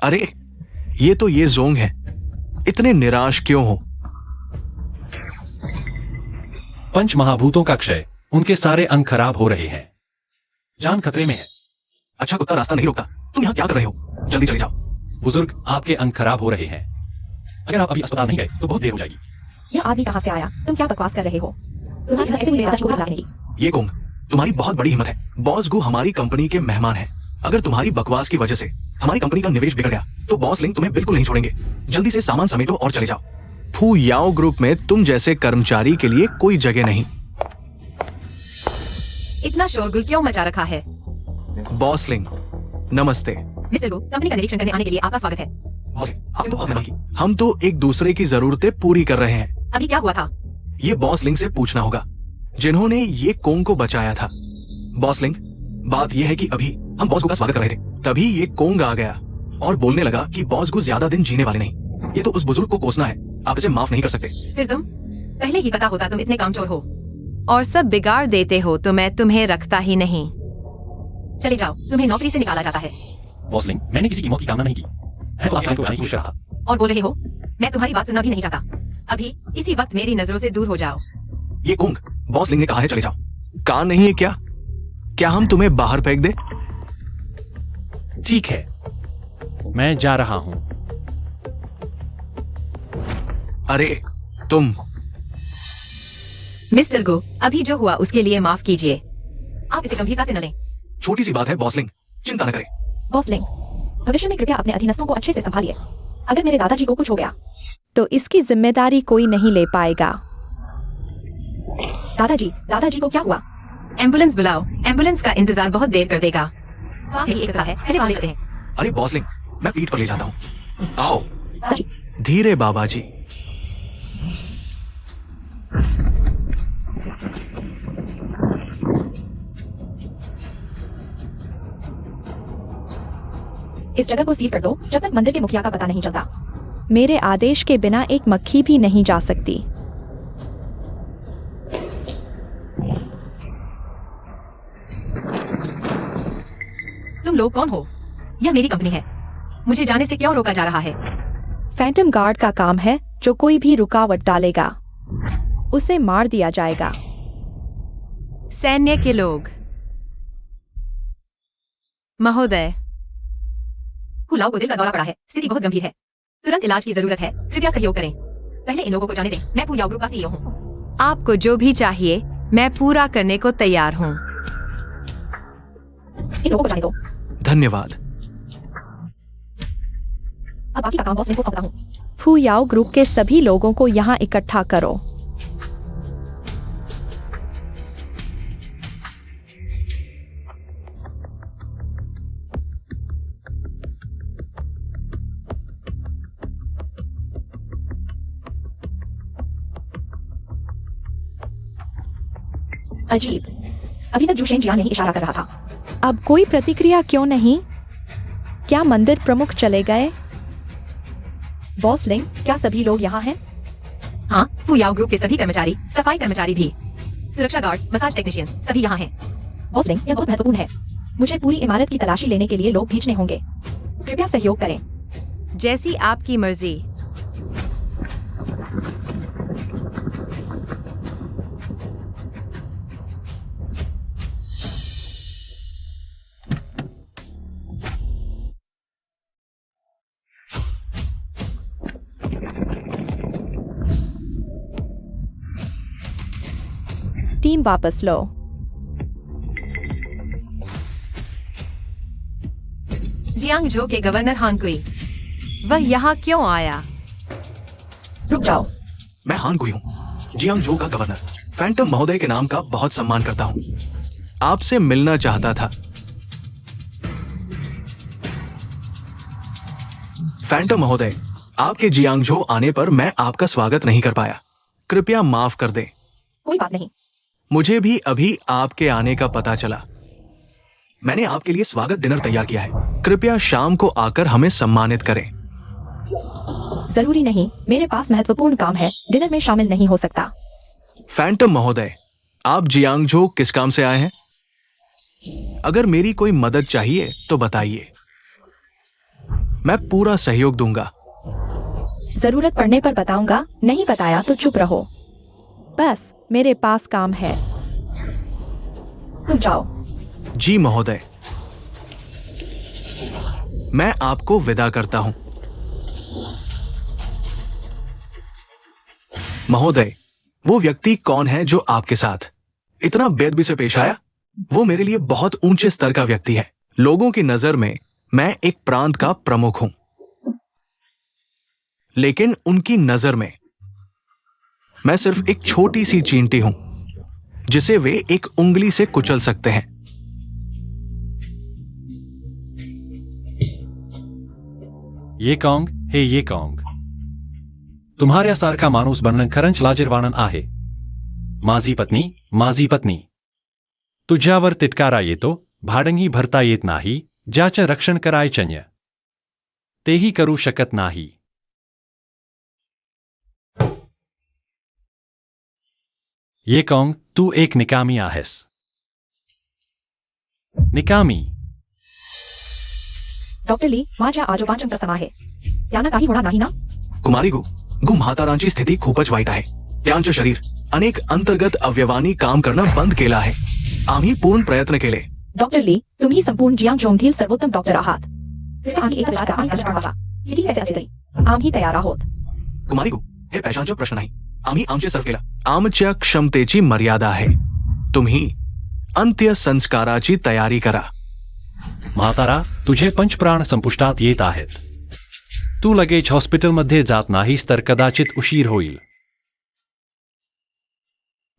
अरे, ये तो ये जोंग है। इतने निराश क्यों हो? पंच महाभूतों का क्षय, उनके सारे अंग खराब हो रहे हैं। जान खतरे में है। अच्छा कुत्ता रास्ता नहीं रोकता। तुम यहाँ क्या कर रहे हो? जल्दी चले जाओ। बुजुर्ग, आपके अंग खराब हो रहे हैं। अगर आप अभी अस्पताल नहीं गए तो बहुत देर हो जाएगी। यह आदमी कहाँ से आया? तुम क्या बकवास कर रहे हो? तुम्हारे यहाँ ऐसे हुए दादाजी को बुला लेंगी। ये कोंग, तुम्हारी बहुत बड़ी हिम्मत है। बॉस गु हमारी कंपनी के मेहमान हैं। अगर तुम्हारी बकवास की वजह से हमारी कंपनी का निवेश बिगड़ गया तो बॉस लिंग तुम्हें बिल्कुल नहीं छोड़ेंगे। जल्दी से सामान समेटो और चले जाओ। फू याओ ग्रुप में तुम जैसे कर्मचारी के लिए कोई जगह नहीं। इतना शोरगुल क्यों मचा रखा है? बॉस लिंग, नमस्ते। मिस्टर गो, कंपनी का निरीक्षण करने आने के लिए आपका स्वागत है। बॉस लिंग, आपने तो बहुत मेहनत की। हम तो एक दूसरे की जरूरतें पूरी कर रहे हैं। अभी क्या हुआ था? ये बॉस लिंग से पूछना होगा, जिन्होंने ये कोंग को बचाया था। बॉस लिंग, बात यह है कि अभी हम बॉस गु का स्वागत कर रहे थे, तभी ये कोंग आ गया और बोलने लगा कि बॉस गु ज्यादा दिन जीने वाले नहीं। ये तो उस बुजुर्ग को कोसना है, आप इसे माफ नहीं कर सकते। फिर तुम पहले ही पता होता तुम इतने कामचोर हो और सब बिगाड़ देते हो तो मैं तुम्हें रखता ही नहीं। चले जाओ, तुम्हें नौकरी से निकाला जाता है। बॉस लिंग, मैंने किसी की मौत की कामना नहीं की। मैं तो आपके काम को बचाने की कोशिश कर रहा था। और बोल रहे हो? मैं तुम्हारी बात सुनना भी नहीं चाहता। अभी इसी वक्त मेरी नजरों से दूर हो जाओ। ये कोंग, बॉस लिंग ने कहा है चले जाओ। कान नहीं है क्या? क्या हम तुम्हें बाहर फेंक दे? ठीक है, मैं जा रहा हूं। अरे तुम। मिस्टर गो, अभी जो हुआ उसके लिए माफ कीजिए। आप इसे गंभीरता से न लें। छोटी सी बात है बॉस लिंग, चिंता न करें। बॉस लिंग, भविष्य में कृपया अपने अधीनस्थों को अच्छे से संभालिए। अगर मेरे दादाजी को कुछ हो गया तो इसकी जिम्मेदारी कोई नहीं ले पाएगा। दादाजी को क्या हुआ? एम्बुलेंस बुलाओ। एम्बुलेंस का इंतजार बहुत देर कर देगा। पास ही एक अस्पताल है, पहले वहाँ ले चलते हैं। अरे बॉस लिंग, मैं पीठ पर ले जाता हूँ। आओ। दादाजी, धीरे बाबा जी। इस जगह को सील कर दो जब तक मंदिर के मुखिया का पता नहीं चलता। मेरे आदेश के बिना एक मक्खी भी नहीं जा सकती। तुम लोग कौन हो? यह मेरी कंपनी है, मुझे जाने से क्यों रोका जा रहा है? फैंटम गार्ड का काम है, जो कोई भी रुकावट डालेगा उसे मार दिया जाएगा। सैन्य के लोग। महोदय, कुलाओ को दिल का दौरा पड़ा है, स्थिति बहुत गंभीर है, तुरंत इलाज की जरूरत है, कृपया सहयोग करें। पहले इन लोगों को जाने दें। मैं फू याओ ग्रुप का सीईओ हूँ। आपको जो भी चाहिए मैं पूरा करने को तैयार हूँ। इन लोगों को जाने दो। धन्यवाद। अब बाकी का काम बॉस लिंग को सौंपता हूँ। फू याओ ग्रुप के सभी लोगों को यहाँ इकट्ठा करो। अजीब, अभी तक जुशेन जियान नहीं इशारा कर रहा था। अब कोई प्रतिक्रिया क्यों नहीं? क्या मंदिर प्रमुख चले गए? बॉस लिंग, क्या सभी लोग यहाँ हैं? हाँ, फू याओ ग्रुप के सभी कर्मचारी, सफाई कर्मचारी भी, सुरक्षा गार्ड, मसाज टेक्नीशियन, सभी यहाँ हैं। बॉस लिंग, यह बहुत महत्वपूर्ण है। मुझे पूरी इमारत की तलाशी लेने के लिए लोग भेजने होंगे। कृपया सहयोग करें। जैसी आपकी मर्जी। टीम वापस लो। जियांग जो के गवर्नर हान कुई, वह यहाँ क्यों आया? रुक जाओ। मैं हान कुई हूँ, जियांग जो का गवर्नर। फैंटम महोदय के नाम का बहुत सम्मान करता हूँ। आपसे मिलना चाहता था। फैंटम महोदय, आपके जियांग जो आने पर मैं आपका स्वागत नहीं कर पाया, कृपया माफ कर दें। कोई बात नहीं। मुझे भी अभी आपके आने का पता चला। मैंने आपके लिए स्वागत डिनर तैयार किया है, कृपया शाम को आकर हमें सम्मानित करें। जरूरी नहीं, मेरे पास महत्वपूर्ण काम है, डिनर में शामिल नहीं हो सकता। फैंटम महोदय, आप जियांगजो किस काम से आए हैं? अगर मेरी कोई मदद चाहिए तो बताइए, मैं पूरा सहयोग दूंगा। जरूरत पड़ने पर बताऊंगा, नहीं बताया तो चुप रहो। बस मेरे पास काम है, तुम जाओ। जी महोदय। मैं आपको विदा करता हूं। महोदय, वो व्यक्ति कौन है जो आपके साथ इतना बेअदबी से पेश आया? वो मेरे लिए बहुत ऊंचे स्तर का व्यक्ति है। लोगों की नजर में मैं एक प्रांत का प्रमुख हूं, लेकिन उनकी नजर में मैं सिर्फ एक छोटी सी चींटी हूं जिसे वे एक उंगली से कुचल सकते हैं। ये कॉन्ग हे ये कॉन्ग तुम्हाऱ्यासारखा माणूस बनणं खरंच लाजिरवाणं आहे। माझी पत्नी तुझ्यावर तिटकारा येतो, भाडंही भरता येत नाही, ज्याचं रक्षण करायचंय तेही करू शकत नाही। ये कॉन्ग तू एक निकामी आहेस। निकामी। डॉक्टर ली, माझ्या आजोबांचं प्रसंग आहे, त्यांना काही होणार नाही ना? कुमारी गु म्हातारांची स्थिती खूपच वाईट आहे। त्यांचं शरीर अनेक अंतर्गत अवयवांनी काम करणं बंद केलं आहे। आम्ही पूर्ण प्रयत्न केले। डॉक्टर ली, तुम्ही संपूर्ण जियांगजोंगमधील सर्वोत्तम डॉक्टर आहात। कृपया आम्ही एक विचार करा आणि कल्पना करा, किती पैसे असले तरी आम्ही तयार आहोत। कुमारी गु, हे पैशांचा प्रश्न नाही, आम्ही आमचे सर्व केलं। आमच्या क्षमतेची मर्यादा आहे। तुम्ही अंत्य संस्काराची तयारी करा। म्हातारा, तुझे पंचप्राण संपुष्टात येत आहेत। तू लगेच हॉस्पिटलमध्ये जात नाहीस तर कदाचित उशीर होईल।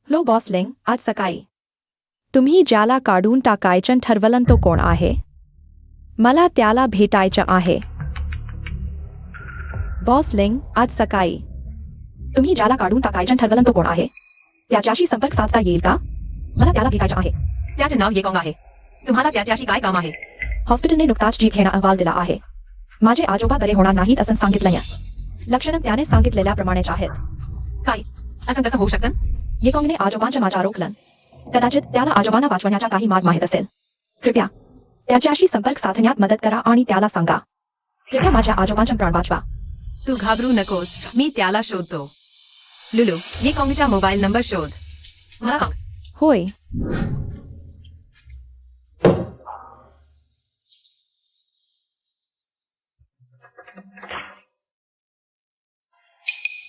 लो बॉसलिंग, आज सकाळी तुम्ही ज्याला काढून टाकायचं ठरवलं तो कोण आहे? मला त्याला भेटायचं आहे। बॉसलिंग, आज सकाळी तुम्ही ज्याला काढून टाकायचं ठरवलं तो कोण आहे? त्याच्याशी संपर्क साधता येईल का? मला त्याला भेटायचं आहे। त्याचे नाव ये कॉन्ग आहे। तुम्हाला त्याच्याशी काय काम आहे? हॉस्पिटलने नुकताच जीभ घेणं अहवाल दिला आहे। माझे आजोबा बरे होणार नाहीत असं सांगितलंय। लक्षणं त्याने सांगितलेल्याप्रमाणेच आहेत। काय असं कसं होऊ शकतं? ये कॉंगने आजोबांच्या माझ्या रोखलं। कदाचित त्याला आजोबांना वाचवण्याचा काही मार्ग माहीत असेल। कृपया त्याच्याशी संपर्क साधण्यात मदत करा आणि त्याला सांगा, कृपया माझ्या आजोबांचा प्राण वाचवा। तू घाबरू नकोस, मी त्याला शोधतो। लुलू, ये कॉंगचा मोबाईल नंबर शोध। मला सांग। होय,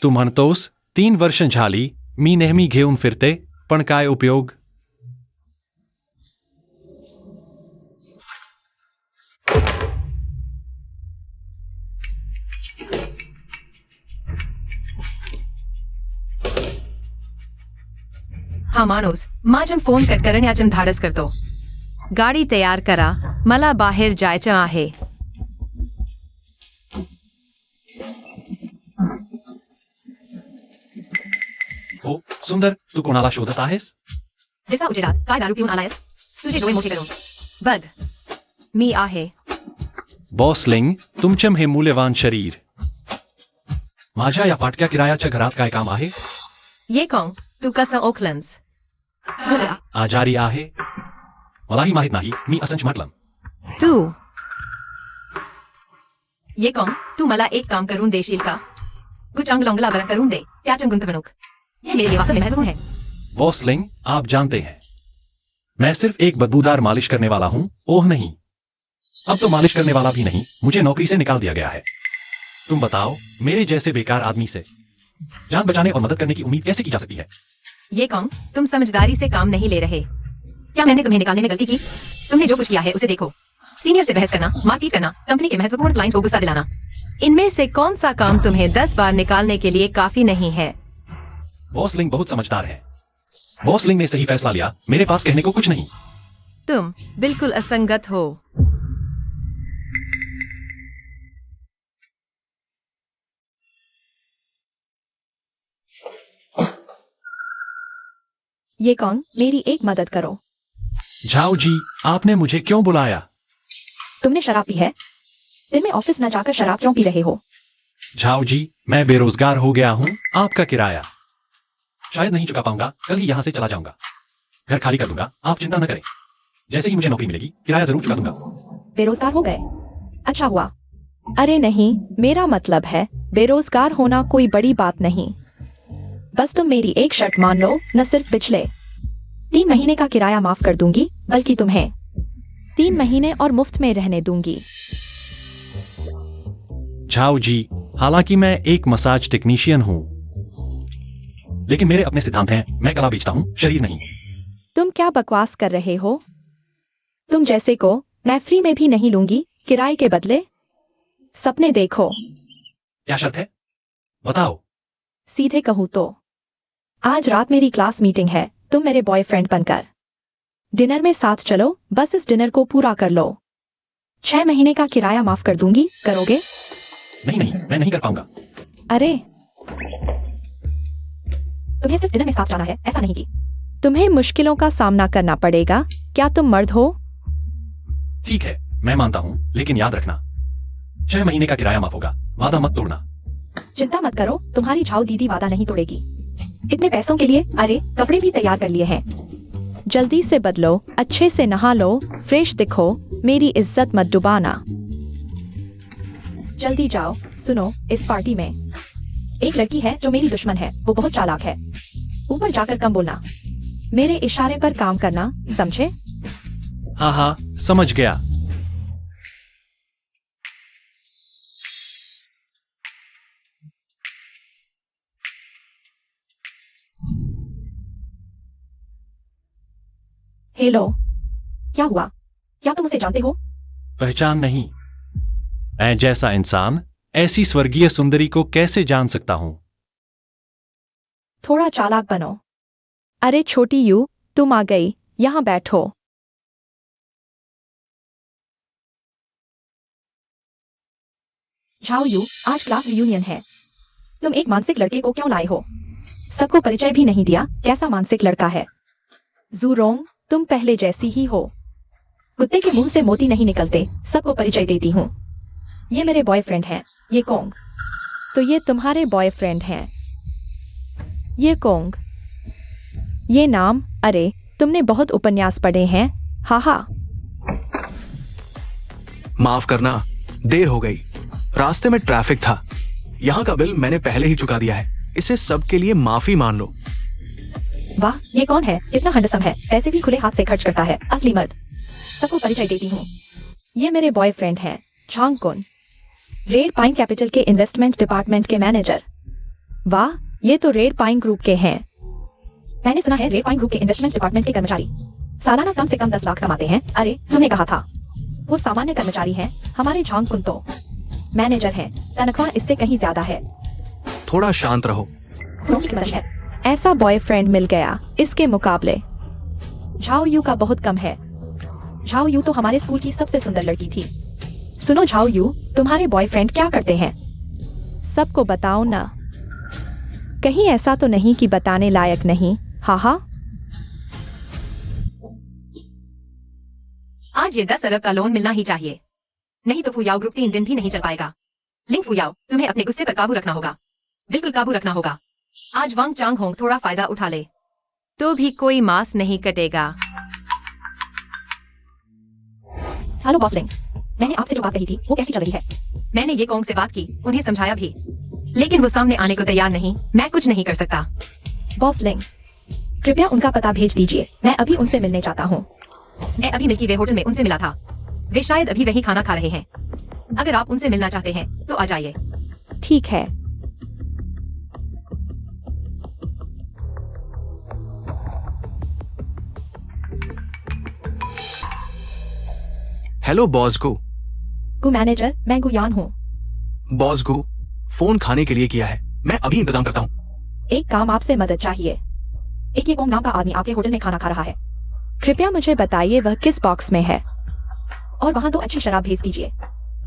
तू म्हणतोस 3 वर्ष झाली मी नेहमी घेऊन फिरते, पण काय उपयोग? हा माणूस माझा फोन कट करण्याचं धाडस करतो। गाडी तयार करा, मला बाहेर जायचं आहे। हो सुंदर, तू कोणाला शोधत आहेस? दिसा उजेडात काय दारू पिऊन आलायस? तुझे डोळे मोठे करून बघ, मी आहे। बॉसलिंग, तुमचं हे मूल्यवान शरीर माझ्या या फाटक्या किरायाच्या घरात काय काम आहे? ये कॉंग, तू कसं ओळखलंस? आजारी आहे? मलाही माहित नाही, मी असंच म्हटलं। तू ये कॉंग, तू मला एक काम करून देशील का? गुचांग लोंगला बरा करून दे, त्याचं गुंतवणूक ये मेरे लिए वास्तव में महत्वपूर्ण है। बॉसलिंग, आप जानते हैं मैं सिर्फ एक बदबूदार मालिश करने वाला हूं। ओह नहीं, अब तो मालिश करने वाला भी नहीं, मुझे नौकरी से निकाल दिया गया है। तुम बताओ, मेरे जैसे बेकार आदमी से जान बचाने और मदद करने की उम्मीद कैसे की जा सकती है? ये कॉंग, तुम समझदारी से काम नहीं ले रहे। क्या मैंने तुम्हें निकालने में गलती की? तुमने जो कुछ किया है उसे देखो। सीनियर से बहस करना, मारपीट करना, कंपनी के महत्वपूर्ण क्लाइंट को गुस्सा दिलाना, इनमें से कौन सा काम तुम्हें 10 बार निकालने के लिए काफी नहीं है? बॉसलिंग बहुत समझदार है। बॉसलिंग ने सही फैसला लिया, मेरे पास कहने को कुछ नहीं। तुम बिल्कुल असंगत हो। ये कॉंग, मेरी एक मदद करो। झाओ जी, आपने मुझे क्यों बुलाया? तुमने शराब पी है? दिन में ऑफिस न जाकर शराब क्यों पी रहे हो? झाओ जी, मैं बेरोजगार हो गया हूं, आपका किराया शायद नहीं चुका पाऊंगा, कल ही यहां से चला जाऊंगा। घर खाली कर दूंगा, आप चिंता न करें। जैसे ही मुझे नौकरी मिलेगी, किराया जरूर चुका दूंगा। बेरोजगार हो गए? अच्छा हुआ। अरे नहीं, मेरा मतलब है बेरोजगार होना कोई बड़ी बात नहीं। बस तुम मेरी एक शर्त मान लो, न सिर्फ पिछले 3 महीने का किराया माफ कर दूंगी, बल्कि तुम्हें 3 महीने और मुफ्त में रहने दूंगी। झाओ जी, हालांकि मैं एक मसाज टेक्नीशियन हूं, लेकिन मेरे अपने सिद्धांत हैं। मैं कला बेचता हूं, शरीर नहीं। तुम क्या बकवास कर रहे हो? तुम जैसे को मैं फ्री में भी नहीं लूंगी, किराए के बदले। सपने देखो। क्या शर्त है? बताओ। सीधे कहूँ तो आज रात मेरी क्लास मीटिंग है, तुम मेरे बॉयफ्रेंड बनकर डिनर में साथ चलो, बस इस डिनर को पूरा कर लो। 6 महीने का किराया माफ कर दूंगी, करोगे? नहीं नहीं, मैं नहीं कर पाऊंगा। अरे तुम्हें सिर्फ डिनर में साथ जाना है, ऐसा नहीं कि तुम्हें मुश्किलों का सामना करना पड़ेगा। क्या तुम मर्द हो? ठीक है, मैं मानता हूं, लेकिन याद रखना 6 महीने का किराया माफ होगा। वादा मत तोड़ना। चिंता मत करो, तुम्हारी झाऊ दीदी वादा नहीं तोड़ेगी। इतने पैसों के लिए अरे कपड़े भी तैयार कर लिए हैं। जल्दी से बदलो, अच्छे से नहा लो, फ्रेश दिखो, मेरी इज्जत मत डुबाना। जल्दी जाओ। सुनो, इस पार्टी में एक लड़की है जो मेरी दुश्मन है, वो बहुत चालाक है। ऊपर जाकर कम बोलना, मेरे इशारे पर काम करना, समझे? हाँ हाँ, समझ गया। हेलो, क्या हुआ? क्या तुम उसे जानते हो? पहचान नहीं। मैं जैसा इंसान ऐसी स्वर्गीय सुंदरी को कैसे जान सकता हूं? थोड़ा चालाक बनो। अरे छोटी यू, तुम आ गई, यहां बैठो। झाओ यू, आज क्लास रियूनियन है। तुम एक मानसिक लड़के को क्यों लाए हो? सबको परिचय भी नहीं दिया, कैसा मानसिक लड़का है? जूरोंग, तुम पहले जैसी ही हो। कुत्ते के मुंह से मोती नहीं निकलते, सबको परिचय देती हूँ। ये मेरे बॉयफ्रेंड हैं, ये कोंग। तो ये तुम्हारे बॉयफ्रेंड हैं, ये कोंग। ये नाम, अरे तुमने बहुत उपन्यास पढ़े हैं, हाहा। माफ करना, देर हो गई, रास्ते में ट्रैफिक था। यहाँ का बिल मैंने पहले ही चुका दिया है, इसे सबके लिए माफी मान लो। वाह, ये कौन है? इतना हैंडसम है, पैसे भी खुले हाथ से खर्च करता है, असली मर्द। सबको परिचय देती हूँ, ये मेरे बॉयफ्रेंड हैं, झांग कुन, रेड पाइन कैपिटल के इन्वेस्टमेंट डिपार्टमेंट के मैनेजर। वाह, ये तो रेड पाइन ग्रुप के हैं। मैंने सुना है रेड पाइन ग्रुप के इन्वेस्टमेंट डिपार्टमेंट के कर्मचारी सालाना कम से कम 10 लाख कमाते हैं। अरे तुमने कहा था वो सामान्य कर्मचारी हैं, हमारे झांग कुन तो मैनेजर हैं, तनख्वाह इससे कहीं ज्यादा है। थोड़ा शांत रहो। सुनो की कीमत है, ऐसा बॉयफ्रेंड मिल गया, इसके मुकाबले झाओ यू का बहुत कम है। झाओ यू तो हमारे स्कूल की सबसे सुंदर लड़की थी। सुनो झाओ यू, तुम्हारे बॉयफ्रेंड क्या करते हैं? सबको बताओ ना, कहीं ऐसा तो नहीं कि बताने लायक नहीं, हाहा। आज ये 10 अरब का लोन मिलना ही चाहिए, नहीं तो फुयाओ ग्रुप 3 दिन भी नहीं चल पाएगा। लिंग फुयाओ, तुम्हें अपने गुस्से पर काबू रखना होगा, बिल्कुल काबू रखना होगा। आज वांग चांग होंग थोड़ा फायदा उठा ले तो भी कोई मांस नहीं कटेगा। हेलो बॉस लिंग, मैंने आपसे जो बात कही थी वो कैसी चल रही है? मैंने ये कोंग से बात की, उन्हें समझाया भी, लेकिन वो सामने आने को तैयार नहीं। मैं कुछ नहीं कर सकता। बॉस लिंग, कृपया उनका पता भेज दीजिए, मैं अभी उनसे मिलने चाहता हूँ। मैं अभी मिल्की वे होटल में उनसे मिला था, वे शायद अभी वही खाना खा रहे हैं। अगर आप उनसे मिलना चाहते हैं तो आ जाइए। ठीक है। हेलो बॉस गो। गु मैनेजर, मैं गुयान हूँ। बॉस गो, फोन खाने के लिए किया है, मैं अभी इंतजाम करता हूँ। एक काम आपसे मदद चाहिए। एक ये कोंग नाम का आदमी आपके होटल में खाना खा रहा है, कृपया मुझे बताइए वह किस बॉक्स में है, और वहाँ 2 अच्छी शराब भेज दीजिए।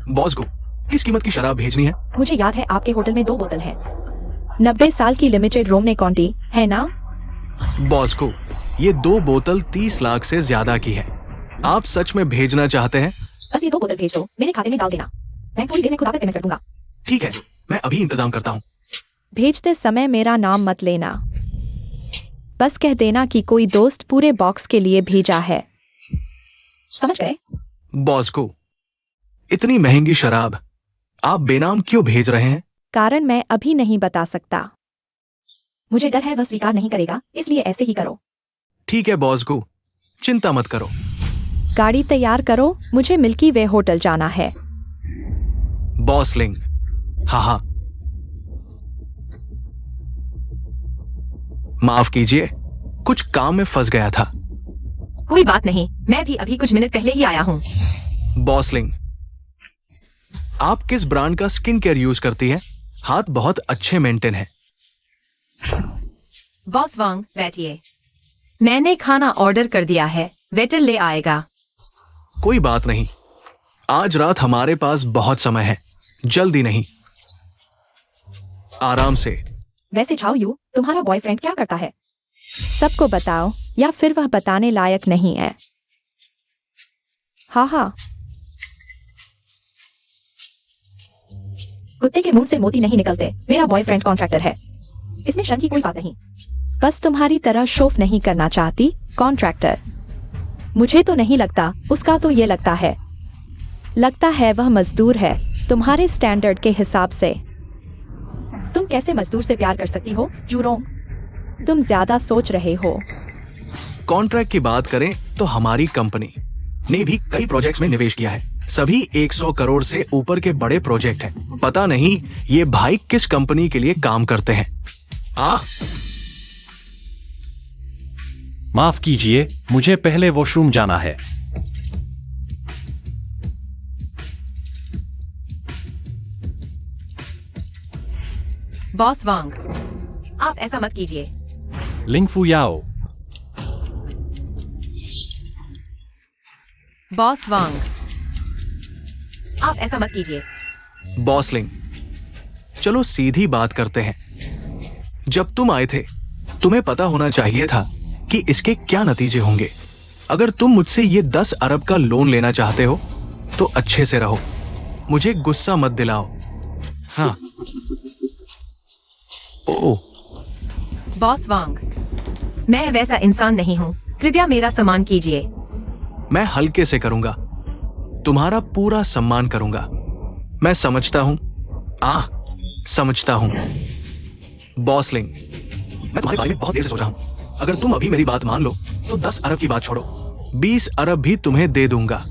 बॉस गो, किस कीमत की शराब भेजनी है? मुझे याद है आपके होटल में 2 बोतल हैं, 90 साल की लिमिटेड रोमने कॉन्टी है ना? बॉस को ये 2 बोतल 30 लाख से ज्यादा की है। आप सच में भेजना चाहते हैं? बस ये 2 बोतल भेज दो, मेरे खाते में डाल देना, मैं थोड़ी देर में खुद आकर पेमेंट कर दूंगा। ठीक है, मैं अभी इंतजाम करता हूँ। भेजते समय मेरा नाम मत लेना, बस कह देना कि कोई दोस्त पूरे बॉक्स के लिए भेजा है, समझ गए? बॉस को इतनी महंगी शराब आप बेनाम क्यों भेज रहे हैं? कारण मैं अभी नहीं बता सकता, मुझे डर है वह स्वीकार नहीं करेगा, इसलिए ऐसे ही करो। ठीक है बॉस को, चिंता मत करो। गाड़ी तैयार करो, मुझे मिल्की वे होटल जाना है। बॉस लिंग, हाँ हाँ, माफ कीजिए, कुछ काम में फंस गया था। कोई बात नहीं, मैं भी अभी कुछ मिनट पहले ही आया हूँ। बॉसलिंग, आप किस ब्रांड का स्किन केयर यूज करती हैं? हाथ बहुत अच्छे मेंटेन हैं। बॉस वांग, बैठिए। मैंने खाना ऑर्डर कर दिया है, वेटर ले आएगा। कोई बात नहीं, आज रात हमारे पास बहुत समय है, जल्दी नहीं, आराम से। वैसे झाओ यू, तुम्हारा बॉयफ्रेंड क्या करता है? सबको बताओ या फिर वह बताने लायक नहीं है। हाँ हाँ, कुत्ते के मुंह से मोती नहीं निकलते। मेरा बॉयफ्रेंड कॉन्ट्रैक्टर है, इसमें शर्म की कोई बात नहीं। बस तुम्हारी तरह शोफ नहीं करना चाहती कॉन्ट्रैक्टर। मुझे तो नहीं लगता, उसका तो ये लगता है वह मजदूर है तुम्हारे स्टैंडर्ड के हिसाब से। तुम कैसे मजदूर से प्यार कर सकती हो जूरोंग? तुम ज्यादा सोच रहे हो। कॉन्ट्रैक्ट की बात करें तो हमारी कंपनी ने भी कई प्रोजेक्ट्स में निवेश किया है, सभी 100 करोड़ से ऊपर के बड़े प्रोजेक्ट हैं। पता नहीं ये भाई किस कंपनी के लिए काम करते हैं। माफ कीजिए, मुझे पहले वॉशरूम जाना है। बॉस वांग, आप ऐसा मत कीजिए। लिंग फू याओ, बॉस वांग, आप ऐसा मत कीजिए। बॉसलिंग, चलो सीधी बात करते हैं। जब तुम आए थे, तुम्हें पता होना चाहिए था कि इसके क्या नतीजे होंगे। अगर तुम मुझसे ये 10 अरब का लोन लेना चाहते हो तो अच्छे से रहो, मुझे गुस्सा मत दिलाओ। हाँ। ओ, बॉस वांग, मैं वैसा इंसान नहीं हूँ, कृपया मेरा सम्मान कीजिए। मैं हल्के से करूंगा, तुम्हारा पूरा सम्मान करूंगा। मैं समझता हूं, समझता हूं। बॉसलिंग, मैं तुम्हारे बारे में बहुत देर से सोच रहा हूं। अगर तुम अभी मेरी बात मान लो तो 10 अरब की बात छोड़ो, 20 अरब भी तुम्हें दे दूंगा।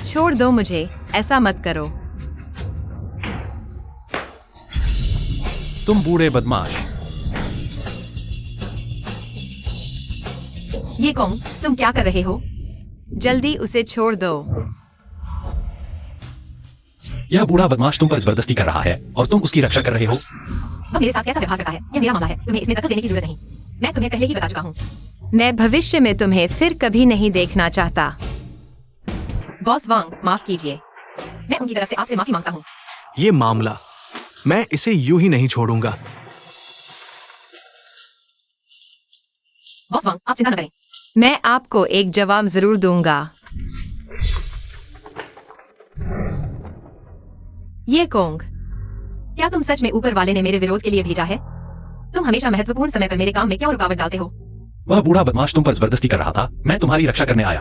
छोड़ दो मुझे, ऐसा मत करो। तुम बूढ़े बदमाश। ये कौन? तुम क्या कर रहे हो? जल्दी उसे छोड़ दो। यह बूढ़ा बदमाश तुम पर जबरदस्ती कर रहा है और तुम उसकी रक्षा कर रहे हो। अब मेरे साथ कैसा व्यवहार करता है? ये मेरा मामला है, तुम्हें इसमें दखल देने की जरूरत नहीं। मैं तुम्हें पहले ही बता चुका हूँ, मैं भविष्य में तुम्हें फिर कभी नहीं देखना चाहता। बॉस वांग, माफ कीजिए, मैं उनकी तरफ से आपसे माफी मांगता हूँ। ये मामला मैं इसे यूं ही नहीं छोड़ूंगा। बॉस वांग, आप चिंता न करें, मैं आपको एक जवाब जरूर दूंगा। ये कोंग, क्या तुम सच में ऊपर वाले ने मेरे विरोध के लिए भेजा है? तुम हमेशा महत्वपूर्ण समय पर मेरे काम में क्यों रुकावट डालते हो? वह बूढ़ा बदमाश तुम पर जबरदस्ती कर रहा था, मैं तुम्हारी रक्षा करने आया।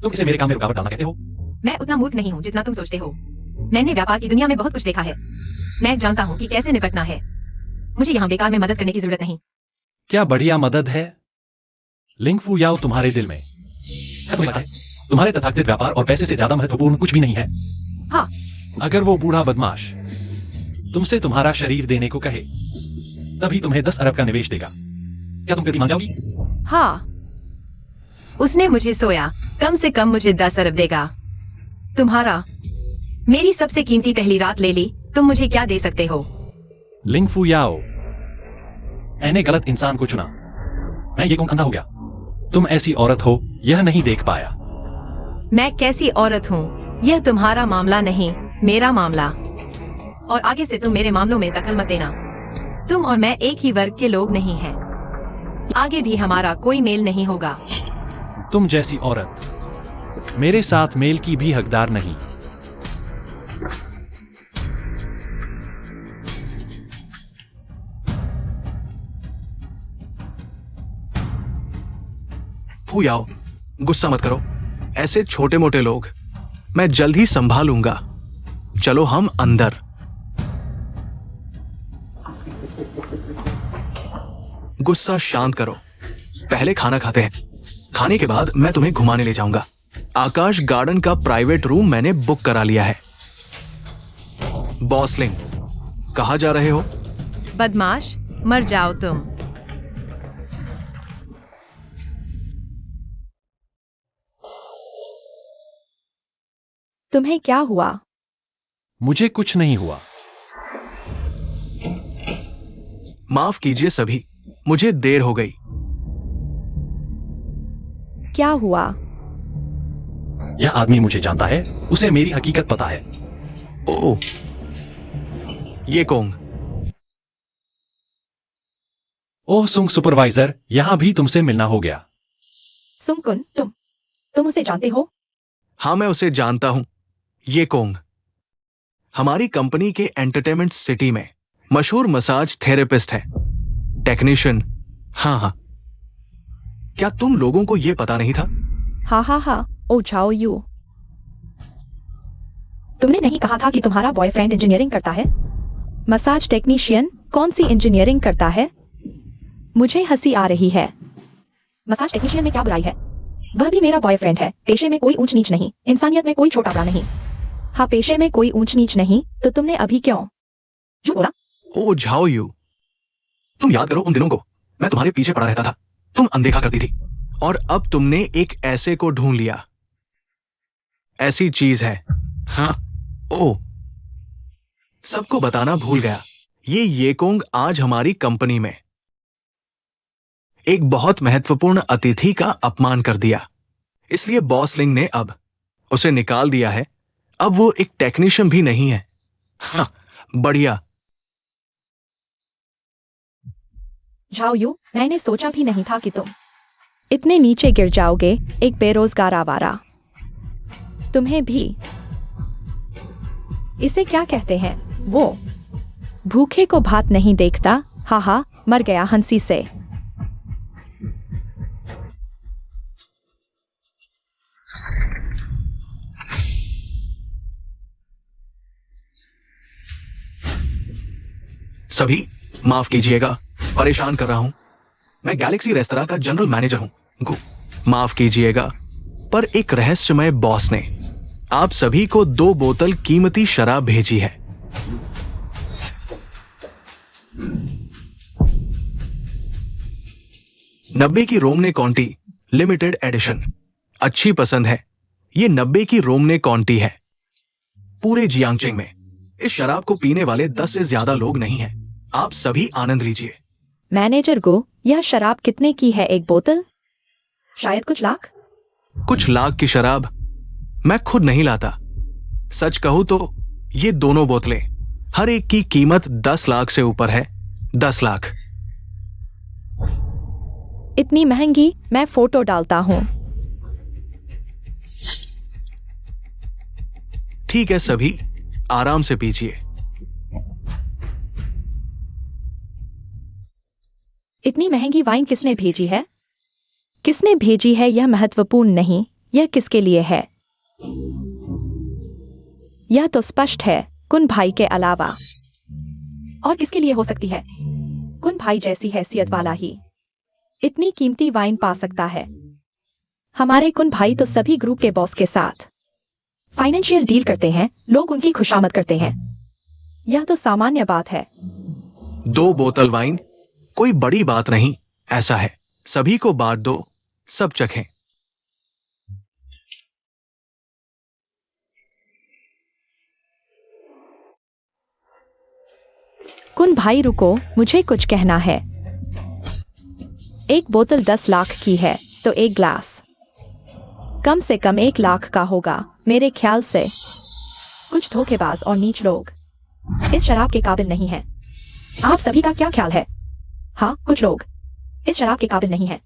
तुम इसे मेरे काम में रुकावट डालना कहते हो? मैं उतना मूर्ख नहीं हूँ जितना तुम सोचते हो। मैंने व्यापार की दुनिया में बहुत कुछ देखा है, मैं जानता हूँ कि कैसे निपटना है। मुझे यहाँ बेकार में मदद करने की जरूरत नहीं। क्या बढ़िया मदद है। लिंग फू याओ तुम्हारे दिल में है, तुम्हें पता है, तुम्हारे तथाकथित व्यापार और पैसे से ज्यादा महत्वपूर्ण कुछ भी नहीं है। हाँ, अगर वो बूढ़ा बदमाश तुमसे तुम्हारा शरीर देने को कहे, तभी तुम्हें 10 अरब का निवेश देगा। क्या तुम कभी मान जाओगी? हाँ, उसने मुझे सोया, कम से कम मुझे 10 अरब देगा। तुम्हारा मेरी सबसे कीमती पहली रात ले ली, तुम मुझे क्या दे सकते हो? लिंग फू याओ, मैंने गलत इंसान को चुना। मैं ये कौन अंधा हो गया? तुम ऐसी औरत हो, यह नहीं देख पाया। मैं कैसी औरत हूँ, यह तुम्हारा मामला नहीं, मेरा मामला। और आगे से तुम मेरे मामलों में दखल मत देना। तुम और मैं एक ही वर्ग के लोग नहीं हैं। आगे भी हमारा कोई मेल नहीं होगा। तुम जैसी औरत मेरे साथ मेल की भी हकदार नहीं। फू याओ, गुस्सा मत करो, ऐसे छोटे मोटे लोग मैं जल्द ही संभालूंगा। चलो हम अंदर। गुस्सा शांत करो, पहले खाना खाते हैं। खाने के बाद मैं तुम्हें घुमाने ले जाऊंगा। आकाश गार्डन का प्राइवेट रूम मैंने बुक करा लिया है। बॉसलिंग, कहाँ जा रहे हो? बदमाश, मर जाओ तुम। तुम्हें क्या हुआ? मुझे कुछ नहीं हुआ। माफ कीजिए सभी, मुझे देर हो गई। क्या हुआ? यह आदमी मुझे जानता है, उसे मेरी हकीकत पता है। ओह, ये कोंग। ओह सुंग सुपरवाइजर, यहां भी तुमसे मिलना हो गया। सुंगकुन, तुम उसे जानते हो? हाँ, मैं उसे जानता हूं। ये कोंग हमारी कंपनी के एंटरटेनमेंट सिटी में मशहूर मसाज थेरेपिस्ट है, टेक्नीशियन। हाँ, क्या तुम लोगों को यह पता नहीं था? हाँ, ओ झाओ यू, तुमने नहीं कहा था कि तुम्हारा बॉयफ्रेंड इंजीनियरिंग करता है? मसाज टेक्नीशियन कौन सी इंजीनियरिंग करता है? मुझे हंसी आ रही है। मसाज टेक्नीशियन में क्या बुराई है? वह भी मेरा बॉयफ्रेंड है। पेशे में कोई ऊंच नीच नहीं, इंसानियत में कोई छोटा बड़ा नहीं। हाँ, पेशे में कोई ऊंच नीच नहीं, तो तुमने अभी क्यों जो बोला? ओ झाओ यू, तुम याद करो उन दिनों को। मैं तुम्हारे पीछे पड़ा रहता था, तुम अनदेखा करती थी, और अब तुमने एक ऐसे को ढूंढ लिया। ऐसी चीज है। हाँ, ओ, सबको बताना भूल गया। ये येकोंग आज हमारी कंपनी में एक बहुत महत्वपूर्ण अतिथि का अपमान कर दिया, इसलिए बॉस लिंग ने अब उसे निकाल दिया है। अब वो एक टेक्नीशियन भी नहीं है। हाँ, बढ़िया। झाओ यू, मैंने सोचा भी नहीं था कि तुम इतने नीचे गिर जाओगे, एक बेरोजगार आवारा। तुम्हें भी इसे क्या कहते हैं? वो भूखे को भात नहीं देखता। हा, मर गया हंसी से। सभी माफ कीजिएगा, परेशान कर रहा हूं। मैं गैलेक्सी रेस्तरां का जनरल मैनेजर हूं। माफ कीजिएगा, पर एक रहस्यमय बॉस ने आप सभी को 2 बोतल कीमती शराब भेजी है। नब्बे की रोमने कॉन्टी लिमिटेड एडिशन अच्छी पसंद है। ये 90 की रोमने कॉन्टी है। पूरे जियांगचिंग में इस शराब को पीने वाले 10 से ज्यादा लोग नहीं हैं। आप सभी आनंद लीजिए। मैनेजर गो, यह शराब कितने की है एक बोतल? शायद कुछ लाख। कुछ लाख की शराब मैं खुद नहीं लाता। सच कहूं तो ये दोनों बोतलें हर एक की कीमत 10 लाख से ऊपर है। 10 लाख। इतनी महंगी? मैं फोटो डालता हूं। ठीक है सभी, आराम से पीजिए। इतनी महंगी वाइन किसने भेजी है? किसने भेजी है यह महत्वपूर्ण नहीं, यह किसके लिए है यह तो स्पष्ट है, कुन भाई के अलावा। और किसके लिए हो सकती है? कुन भाई जैसी हैसियत वाला ही इतनी कीमती वाइन पा सकता है। हमारे कुन भाई तो सभी ग्रुप के बॉस के साथ फाइनेंशियल डील करते हैं, लोग उनकी खुशामद करते हैं। यह तो सामान्य बात है। 2 बोतल वाइन कोई बड़ी बात नहीं। ऐसा है, सभी को बांट दो, सब चखें। कुन भाई रुको, मुझे कुछ कहना है। एक बोतल 10 लाख की है, तो एक ग्लास कम से कम 1 लाख का होगा मेरे ख्याल से। कुछ धोखेबाज और नीच लोग इस शराब के काबिल नहीं हैं। आप सभी का क्या ख्याल है? हाँ, कुछ लोग इस शराब के काबिल नहीं हैं।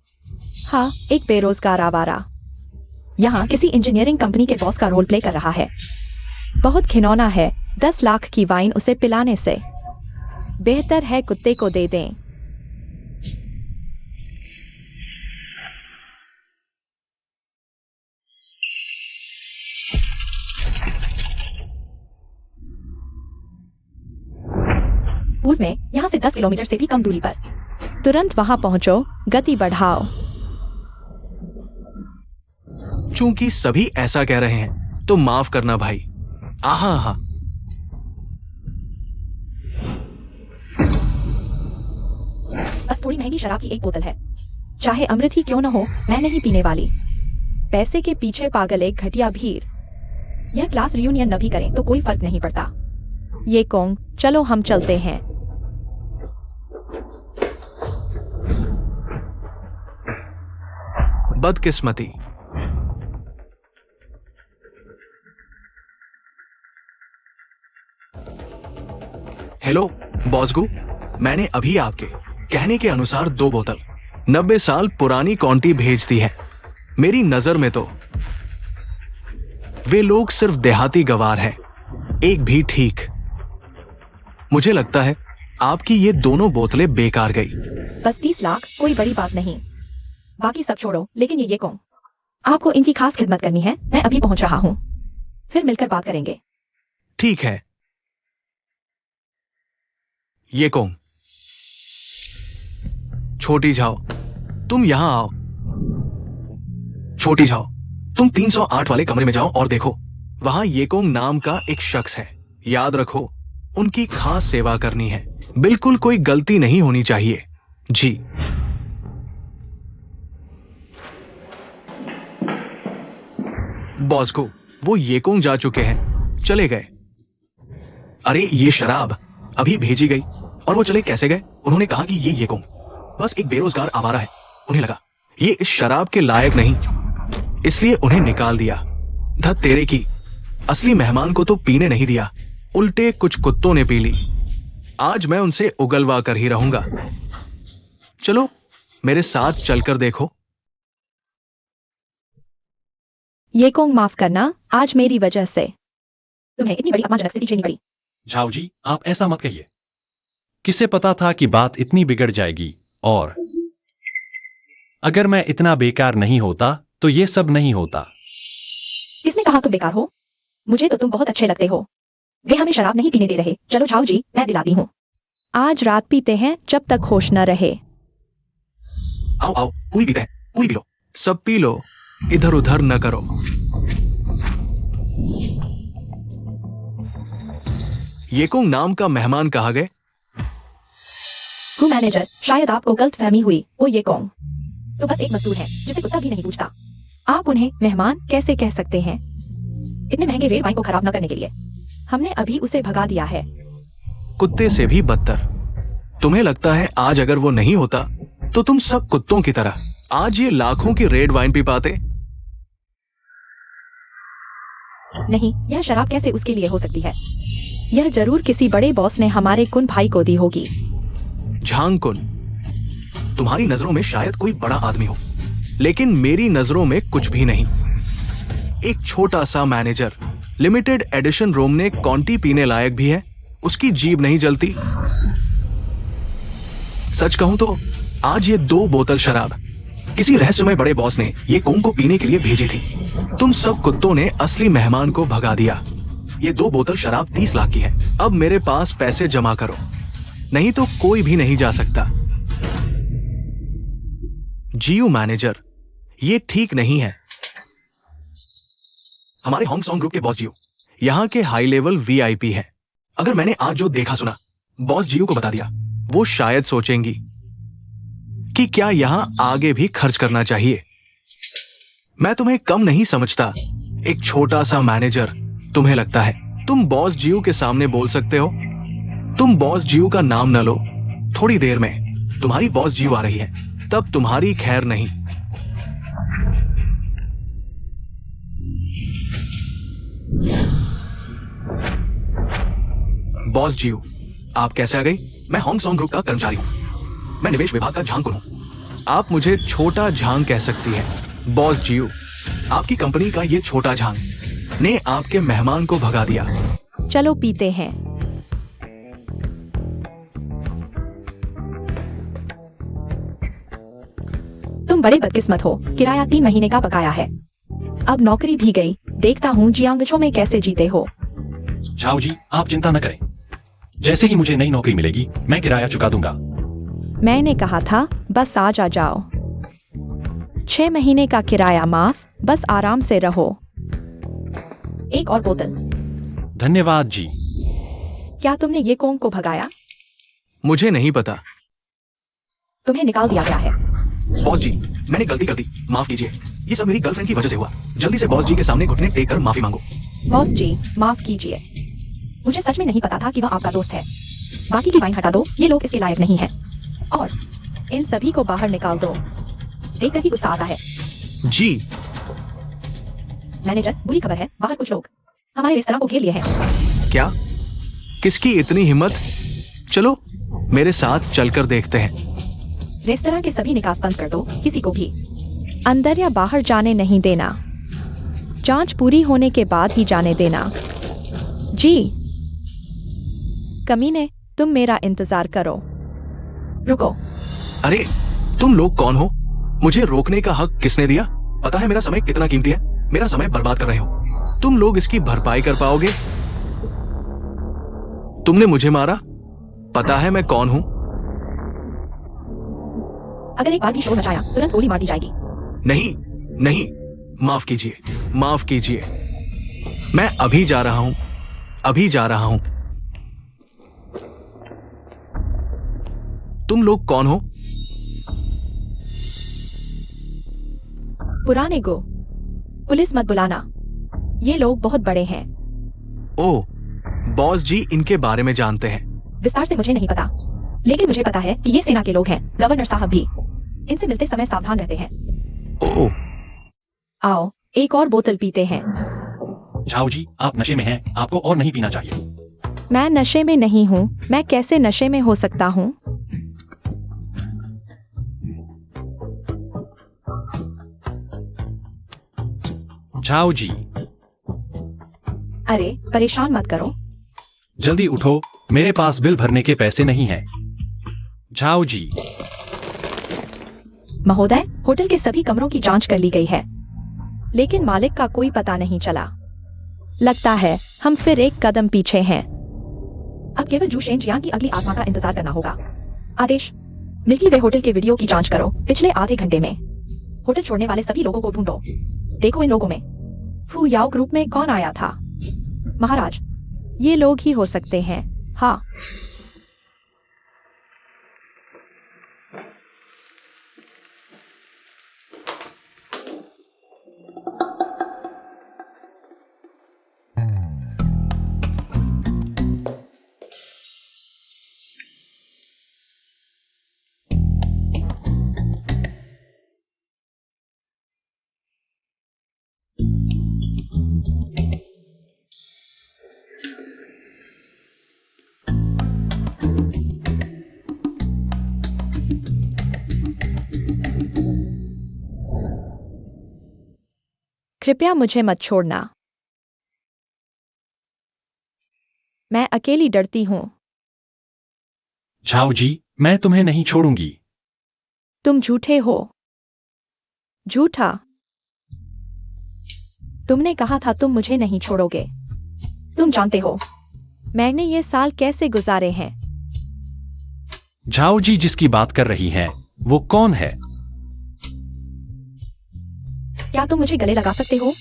हाँ, एक बेरोजगार आवारा यहाँ किसी इंजीनियरिंग कंपनी के बॉस का रोल प्ले कर रहा है। बहुत घिनौना है। 10 लाख की वाइन उसे पिलाने से बेहतर है कुत्ते को दे दें। पूर्व में यहाँ से 10 किलोमीटर से भी कम दूरी पर। तुरंत वहां पहुंचो, गति बढ़ाओ। चूंकि सभी ऐसा कह रहे हैं तो माफ करना भाई। आहा, बड़ी महंगी शराब की एक बोतल है। चाहे अमृत ही क्यों न हो, मैं नहीं पीने वाली। पैसे के पीछे पागल एक घटिया भीड़। यह क्लास रियूनियन न भी करें तो कोई फर्क नहीं पड़ता। ये कौन, चलो हम चलते हैं। बदकिस्मती। हेलो बॉसगू, मैंने अभी आपके कहने के अनुसार 2 बोतल 90 साल पुरानी कॉन्टी भेज दी है। मेरी नजर में तो वे लोग सिर्फ देहाती गवार हैं, एक भी ठीक। मुझे लगता है आपकी ये दोनों बोतलें बेकार गई। बस 30 लाख कोई बड़ी बात नहीं। बाकी सब छोड़ो, लेकिन ये कौन? आपको इनकी खास खिदमत करनी है। मैं अभी पहुंच रहा हूं, फिर मिलकर बात करेंगे। ठीक है। ये कौन? छोटी झाओ, तुम यहां आओ। छोटी झाओ, तुम 308 वाले कमरे में जाओ और देखो, वहां येकोंग नाम का एक शख्स है। याद रखो, उनकी खास सेवा करनी है। बिल्कुल कोई गलती नहीं होनी चाहिए। जी। बॉस को वो येकोंग जा चुके हैं, चले गए। अरे ये शराब अभी भेजी गई और वो चले कैसे गए? उन्होंने कहा कि ये येकोंग बस एक बेरोजगार आवारा है। उन्हें लगा ये इस शराब के लायक नहीं, इसलिए उन्हें निकाल दिया। धत तेरे की, असली मेहमान को तो पीने नहीं दिया, उल्टे कुछ कुत्तों ने पी ली। आज मैं उनसे उगलवा कर ही रहूंगा। चलो मेरे साथ चलकर देखो। ये कौन, माफ करना, आज मेरी वजह से तुम्हें इतनी बड़ी अपमानजनक स्थिति झेलनी पड़ी। झाओ जी, आप ऐसा मत कहिए। किसे पता था कि बात इतनी बिगड़ जाएगी, और अगर मैं इतना बेकार नहीं होता तो ये सब नहीं होता। किसने कहा तुम बेकार हो? मुझे तो तुम बहुत अच्छे लगते हो। वे हमें शराब नहीं पीने दे रहे। चलो झाओ जी, मैं दिलाती हूँ। आज रात पीते हैं जब तक होश न रहे। आओ आओ, पूरी पीते हैं, पूरी पी लो। सब पी लो, इधर उधर न करो। येकोंग नाम का मेहमान कहाँ गए? मैनेजर, शायद आपको गलतफहमी हुई। वो ये कौन तो बस एक मजदूर है जिसे कुत्ता भी नहीं पूछता। आप उन्हें मेहमान कैसे कह सकते हैं? इतने महंगे रेड वाइन को खराब न करने के लिए हमने अभी उसे भगा दिया है। कुत्ते से भी बदतर। तुम्हें लगता है आज अगर वो नहीं होता तो तुम सब कुत्तों की तरह आज ये लाखों की रेड वाइन पी पाते? नहीं, यह शराब कैसे उसके लिए हो सकती है? यह जरूर किसी बड़े बॉस ने हमारे कुन भाई को दी होगी। झांग कुन, तुम्हारी नजरों में शायद कोई बड़ा आदमी हो, लेकिन मेरी नजरों में कुछ भी नहीं। एक छोटा सा मैनेजर, लिमिटेड एडिशन रोम ने कॉन्टी पीने लायक भी है, उसकी जीभ नहीं जलती। सच कहूं तो आज ये 2 बोतल शराब किसी रहस्यमय बड़े बॉस ने ये कोंग को पीने के लिए भेजी थी। तुम सब कुत्तों ने असली मेहमान को भगा दिया। ये 2 बोतल शराब 30 लाख की है। अब मेरे पास पैसे जमा करो, नहीं तो कोई भी नहीं जा सकता। जीयू मैनेजर, ये ठीक नहीं है। हमारे होंगसोंग ग्रुप के बॉस जीयू यहाँ के हाई लेवल वीआईपी है। अगर मैंने आज जो देखा सुना बॉस जीयू को बता दिया, वो शायद सोचेंगी कि क्या यहां आगे भी खर्च करना चाहिए। मैं तुम्हें कम नहीं समझता, एक छोटा सा मैनेजर। तुम्हें लगता है तुम बॉस जीयू के सामने बोल सकते हो? तुम बॉस जीयू का नाम न लो। थोड़ी देर में तुम्हारी बॉस जीयू आ रही है, तब तुम्हारी खैर नहीं। बॉस जीयू, आप कैसे आ गई? मैं होंगसोंग ग्रुप का कर्मचारी हूं। मैं निवेश विभाग का झांग कुन हूं। आप मुझे छोटा झांग कह सकती हैं। बॉस जीयू, आपकी कंपनी का ये छोटा झांग ने आपके मेहमान को भगा दिया। चलो पीते हैं। तुम बड़े बदकिस्मत हो, किराया 3 महीने का बकाया है। अब नौकरी भी गई। देखता हूँ जियांगचो में कैसे जीते हो। झाओ जी, आप चिंता न करें। जैसे ही मुझे नई नौकरी मिलेगी मैं किराया चुका दूंगा। मैंने कहा था बस आज आ जाओ। 6 महीने का किराया माफ, बस आराम से रहो। एक और बोतल। धन्यवाद जी। क्या तुमने ये कोंग को भगाया? मुझे नहीं पता। तुम्हें निकाल दिया गया है। बॉस जी, मैंने गलती कर दी, माफ कीजिए। ये सब मेरी गर्लफ्रेंड की वजह से हुआ। जल्दी से बॉस जी के सामने घुटने टेक कर माफी मांगो। बॉस जी, माफ कीजिए। मुझे सच में नहीं पता था कि वह आपका दोस्त है। बाकी की वाइन हटा दो, ये लोग इसके लायक नहीं है। और इन सभी को बाहर निकाल दो। देखकर ही गुस्सा आता है। जी। मैनेजर, बुरी खबर है, बाहर कुछ लोग हमारे रेस्तरां को घेर लिए हैं। क्या? किसकी इतनी हिम्मत? चलो मेरे साथ चलकर देखते हैं। रेस्तरां के सभी निकास बंद कर दो, किसी को भी अंदर या बाहर जाने नहीं देना। जांच पूरी होने के बाद ही जाने देना। जी। कमीने, तुम मेरा इंतजार करो। रुको। अरे तुम लोग कौन हो? मुझे रोकने का हक किसने दिया? पता है मेरा समय कितना कीमती है? मेरा समय बर्बाद कर रहे हो। तुम लोग इसकी भरपाई कर पाओगे? तुमने मुझे मारा, पता है मैं कौन हूं? अगर एक बार भी शोर मचाया तुरंत गोली मार दी जाएगी। नहीं नहीं, माफ कीजिए, माफ कीजिए। मैं अभी जा रहा हूं, अभी जा रहा हूं। तुम लोग कौन हो? पुराने गो, पुलिस मत बुलाना। ये लोग बहुत बड़े हैं। ओह, बॉस जी इनके बारे में जानते हैं। विस्तार से मुझे नहीं पता, लेकिन मुझे पता है कि ये सेना के लोग हैं। गवर्नर साहब भी। इनसे मिलते समय सावधान रहते हैं। ओह, आओ एक और बोतल पीते हैं। झाओ जी, आप नशे में हैं, आपको और नहीं पीना चाहिए। मैं नशे में नहीं हूँ। मैं कैसे नशे में हो सकता हूँ? झाओ जी, अरे परेशान मत करो। जल्दी उठो, मेरे पास बिल भरने के पैसे नहीं हैं। झाओ जी। महोदय, होटल के सभी कमरों की जांच कर ली गई है, लेकिन मालिक का कोई पता नहीं चला। लगता है हम फिर एक कदम पीछे हैं। अब केवल जू शेंजियांग की अगली आत्मा का इंतजार करना होगा। आदेश, मिल्की वे होटल के वीडियो की जांच करो पिछले आधे घंटे में। होटल छोड़ने वाले सभी लोगों को ढूंढो। देखो इन लोगों में फू याओ ग्रुप में कौन आया था? महाराज, ये लोग ही हो सकते हैं। हाँ। कृपया मुझे मत छोड़ना। मैं अकेली डरती हूँ। झाओ जी, मैं तुम्हें नहीं छोड़ूंगी। तुम झूठे हो। झूठा। तुमने कहा था तुम मुझे नहीं छोड़ोगे। तुम जानते हो मैंने ये साल कैसे गुजारे हैं। झाओ जी, जिसकी बात कर रही हैं, वो कौन है? क्या तुम मुझे गले लगा सकते हो?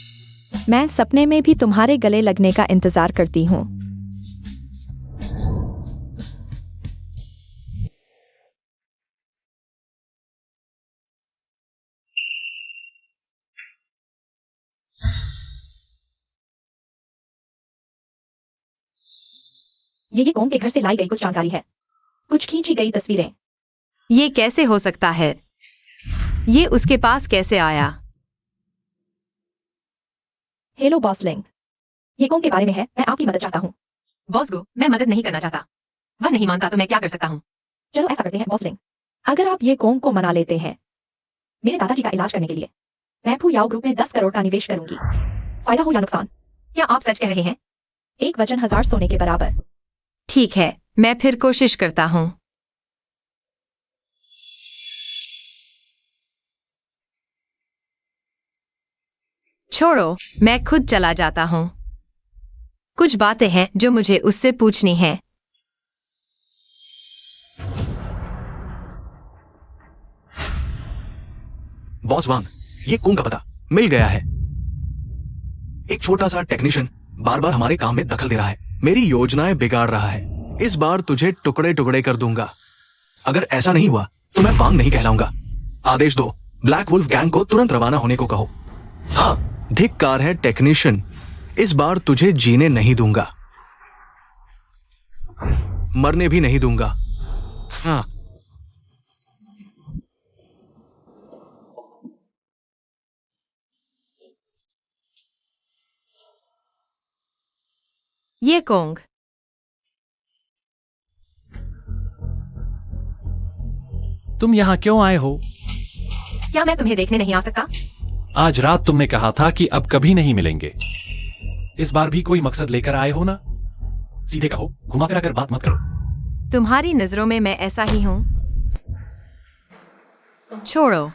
मैं सपने में भी तुम्हारे गले लगने का इंतजार करती हूँ। ये कोम के घर से लाई गई कुछ जानकारी है, कुछ खींची गई तस्वीरें। ये कैसे हो सकता है? ये उसके पास कैसे आया? हेलो बॉस लिंग, ये कोम के बारे में है। मैं आपकी मदद चाहता हूँ। बॉस गो, मैं मदद नहीं करना चाहता। वह नहीं मानता तो मैं क्या कर सकता हूँ? चलो ऐसा करते हैं बॉस लिंग, अगर आप ये कोम को मना लेते हैं मेरे दादाजी का इलाज करने के लिए, मैं फू याओ ग्रुप में 10 करोड़ का निवेश करूंगी। फायदा हो या नुकसान? क्या आप सच कह रहे हैं? एक वजन 1000 सोने के बराबर। ठीक है, मैं फिर कोशिश करता हूँ। छोड़ो, मैं खुद चला जाता हूँ। कुछ बातें हैं जो मुझे उससे पूछनी है। बॉस वांग, ये कोम का पता मिल गया है। एक छोटा सा टेक्नीशियन बार बार हमारे काम में दखल दे रहा है, मेरी योजनाएं बिगाड़ रहा है। इस बार तुझे टुकड़े टुकड़े कर दूंगा। अगर ऐसा नहीं हुआ तो मैं वांग नहीं कहलाऊंगा। आदेश दो, ब्लैक वुल्फ गैंग को तुरंत रवाना होने को कहो। हाँ, धिक्कार है टेक्नीशियन, इस बार तुझे जीने नहीं दूंगा, मरने भी नहीं दूंगा। हाँ, ये कोंग, तुम यहाँ क्यों आए हो? क्या मैं तुम्हें देखने नहीं आ सकता? आज रात तुमने कहा था कि अब कभी नहीं मिलेंगे। इस बार भी कोई मकसद लेकर आए हो ना? सीधे कहो, घुमा फिरा कर बात मत करो। तुम्हारी नजरों में मैं ऐसा ही हूं? छोड़ो,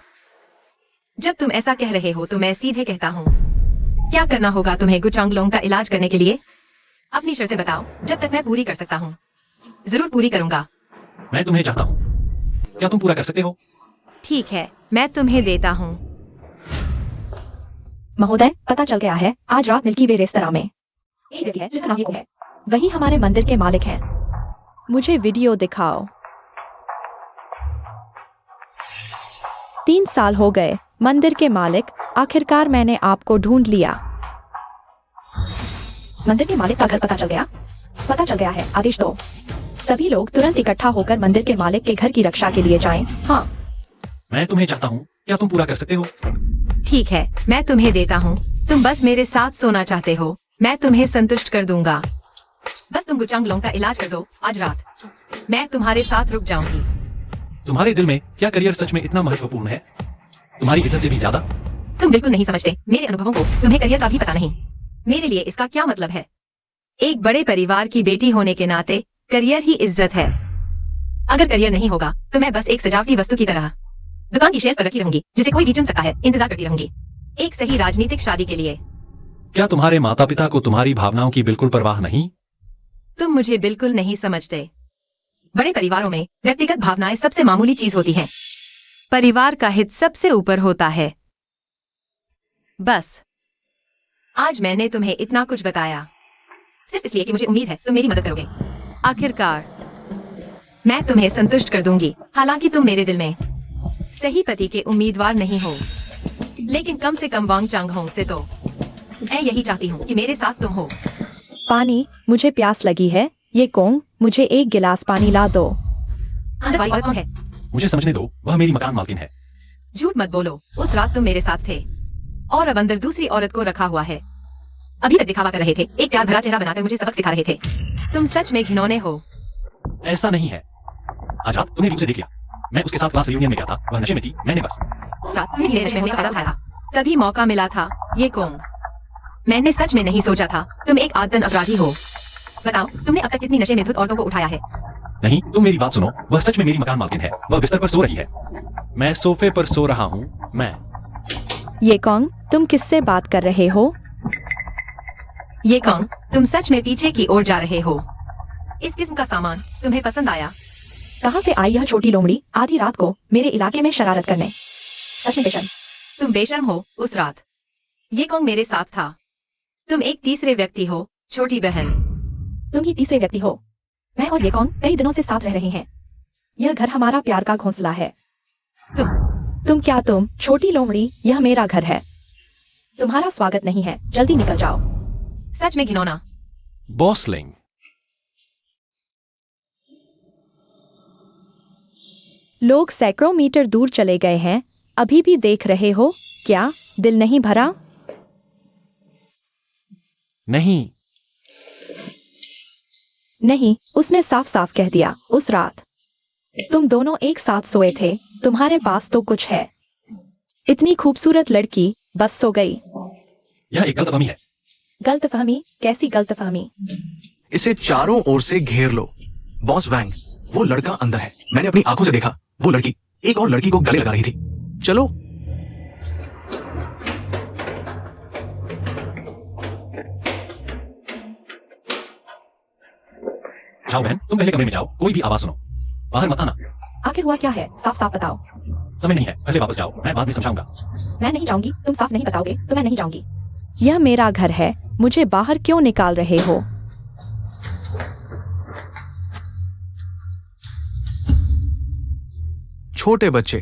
जब तुम ऐसा कह रहे हो तो मैं सीधे कहता हूं। क्या करना होगा तुम्हें गुचांग लोंग का इलाज करने के लिए? अपनी शर्तें बताओ, जब तक मैं पूरी कर सकता हूं। जरूर पूरी करूंगा। मैं तुम्हें चाहता हूँ, क्या तुम पूरा कर सकते हो? ठीक है, मैं तुम्हें देता हूं। महोदय, पता चल गया है, आज रात मिल्की वे रेस्तरां में एक व्यक्ति है जिसका नाम ये कोंग है। वही हमारे मंदिर के मालिक हैं। मुझे वीडियो दिखाओ। 3 साल हो गए, मंदिर के मालिक, आखिरकार मैंने आपको ढूंढ लिया। मंदिर के मालिक का घर पता चल गया? पता चल गया है, आदेश दो, सभी लोग तुरंत इकट्ठा होकर मंदिर के मालिक के घर की रक्षा के लिए जाएं। हाँ, मैं तुम्हें चाहता हूँ, क्या तुम पूरा कर सकते हो? ठीक है, मैं तुम्हें देता हूं। तुम बस मेरे साथ सोना चाहते हो, मैं तुम्हें संतुष्ट कर दूंगा। बस तुम गुचांग लोंग का इलाज कर दो आज रात, मैं तुम्हारे साथ रुक जाऊंगी। तुम्हारे दिल में क्या करियर सच में इतना महत्वपूर्ण है? तुम्हारी इज्जत से भी ज्यादा? तुम बिल्कुल नहीं समझते मेरे अनुभवों को, तुम्हें करियर का भी पता नहीं। मेरे लिए इसका क्या मतलब है? एक बड़े परिवार की बेटी होने के नाते करियर ही इज्जत है। अगर करियर नहीं होगा तो मैं बस एक सजावटी वस्तु की तरह दुकान की शेल्फ पर रखी रहूंगी, जिसे कोई भी चुन सकता है। इंतजार करती रहूंगी एक सही राजनीतिक शादी के लिए। क्या तुम्हारे माता पिता को तुम्हारी भावनाओं की बिल्कुल परवाह नहीं? तुम मुझे बिल्कुल नहीं समझते। बड़े परिवारों में व्यक्तिगत भावनाएं सबसे मामूली चीज होती हैं। परिवार का हित सबसे ऊपर होता है। बस आज मैंने तुम्हें इतना कुछ बताया सिर्फ इसलिए कि मुझे उम्मीद है तुम मेरी मदद करोगे। आखिरकार मैं तुम्हें संतुष्ट कर दूंगी, हालांकि तुम मेरे दिल में सही पति के उम्मीदवार नहीं हो, लेकिन कम से कम वांग चांग होंग से तो मैं यही चाहती हूँ कि मेरे साथ तुम हो। पानी, मुझे प्यास लगी है। ये कोंग, मुझे एक गिलास पानी ला दो। अंदर वाली औरत कौन है? मुझे समझने दो, वह मेरी मकान मालकिन है। झूठ मत बोलो, उस रात तुम मेरे साथ थे और अब अंदर दूसरी औरत को रखा हुआ है। अभी तक दिखावा कर रहे थे, एक प्यार भरा चेहरा बनाकर मुझे सबक सिखा रहे थे। तुम सच में घिनौने हो। ऐसा नहीं है। आज रात तुमने उसे देख लिया। मैं उसके साथ क्लास रियूनियन में गया था, वह नशे में थी, मैंने बस। साथ तुमने हीरे नशे में होने का फायदा उठाया था, तभी मौका मिला था। ये कौन? मैंने सच में नहीं सोचा था तुम एक आदतन अपराधी हो। बताओ, तुमने अब तक कितनी नशे में धुत औरतों को उठाया है? नहीं, तुम मेरी बात सुनो, वह सच में मेरी मकान मालकिन है। वह बिस्तर पर सो रही है, मैं सोफे पर सो रहा हूँ। मैं ये कोंग, तुम किससे बात कर रहे हो? ये कौन? तुम सच में पीछे की ओर जा रहे हो। इस किस्म का सामान तुम्हें पसंद आया? कहाँ से आई यह छोटी लोमड़ी आधी रात को मेरे इलाके में शरारत करने? सच में बेशर्म। तुम बेशर्म हो। उस रात ये कौन मेरे साथ था? तुम एक तीसरे व्यक्ति हो, छोटी बहन। तुम ही तीसरे व्यक्ति हो। मैं और ये कौन कई दिनों से साथ रह रहे हैं। यह घर हमारा प्यार का घोंसला है। तुम छोटी लोमड़ी, यह मेरा घर है। तुम्हारा स्वागत नहीं है, जल्दी निकल जाओ। सच में घिनौना। बॉसलिंग। लोग सैकड़ों मीटर दूर चले गए हैं, अभी भी देख रहे हो क्या? दिल नहीं भरा? नहीं, नहीं, उसने साफ साफ कह दिया। उस रात तुम दोनों एक साथ सोए थे, तुम्हारे पास तो कुछ है। इतनी खूबसूरत लड़की बस सो गई। यह एक गलतफहमी है। गलतफहमी? कैसी गलतफहमी? इसे चारों ओर से घेर लो। बॉस वैंग, वो लड़का अंदर है, मैंने अपनी आंखों से देखा। वो लड़की एक और लड़की को गले लगा रही थी। चलो। जाओ बहन, तुम पहले कमरे में जाओ, कोई भी आवाज सुनो, बाहर मत आना। आखिर हुआ क्या है? साफ साफ बताओ। समय नहीं है, पहले वापस जाओ, मैं बाद में समझाऊंगा। मैं नहीं जाऊंगी, तुम साफ नहीं बताओगे तो मैं नहीं जाऊंगी। यह मेरा घर है, मुझे बाहर क्यों निकाल रहे हो? छोटे बच्चे,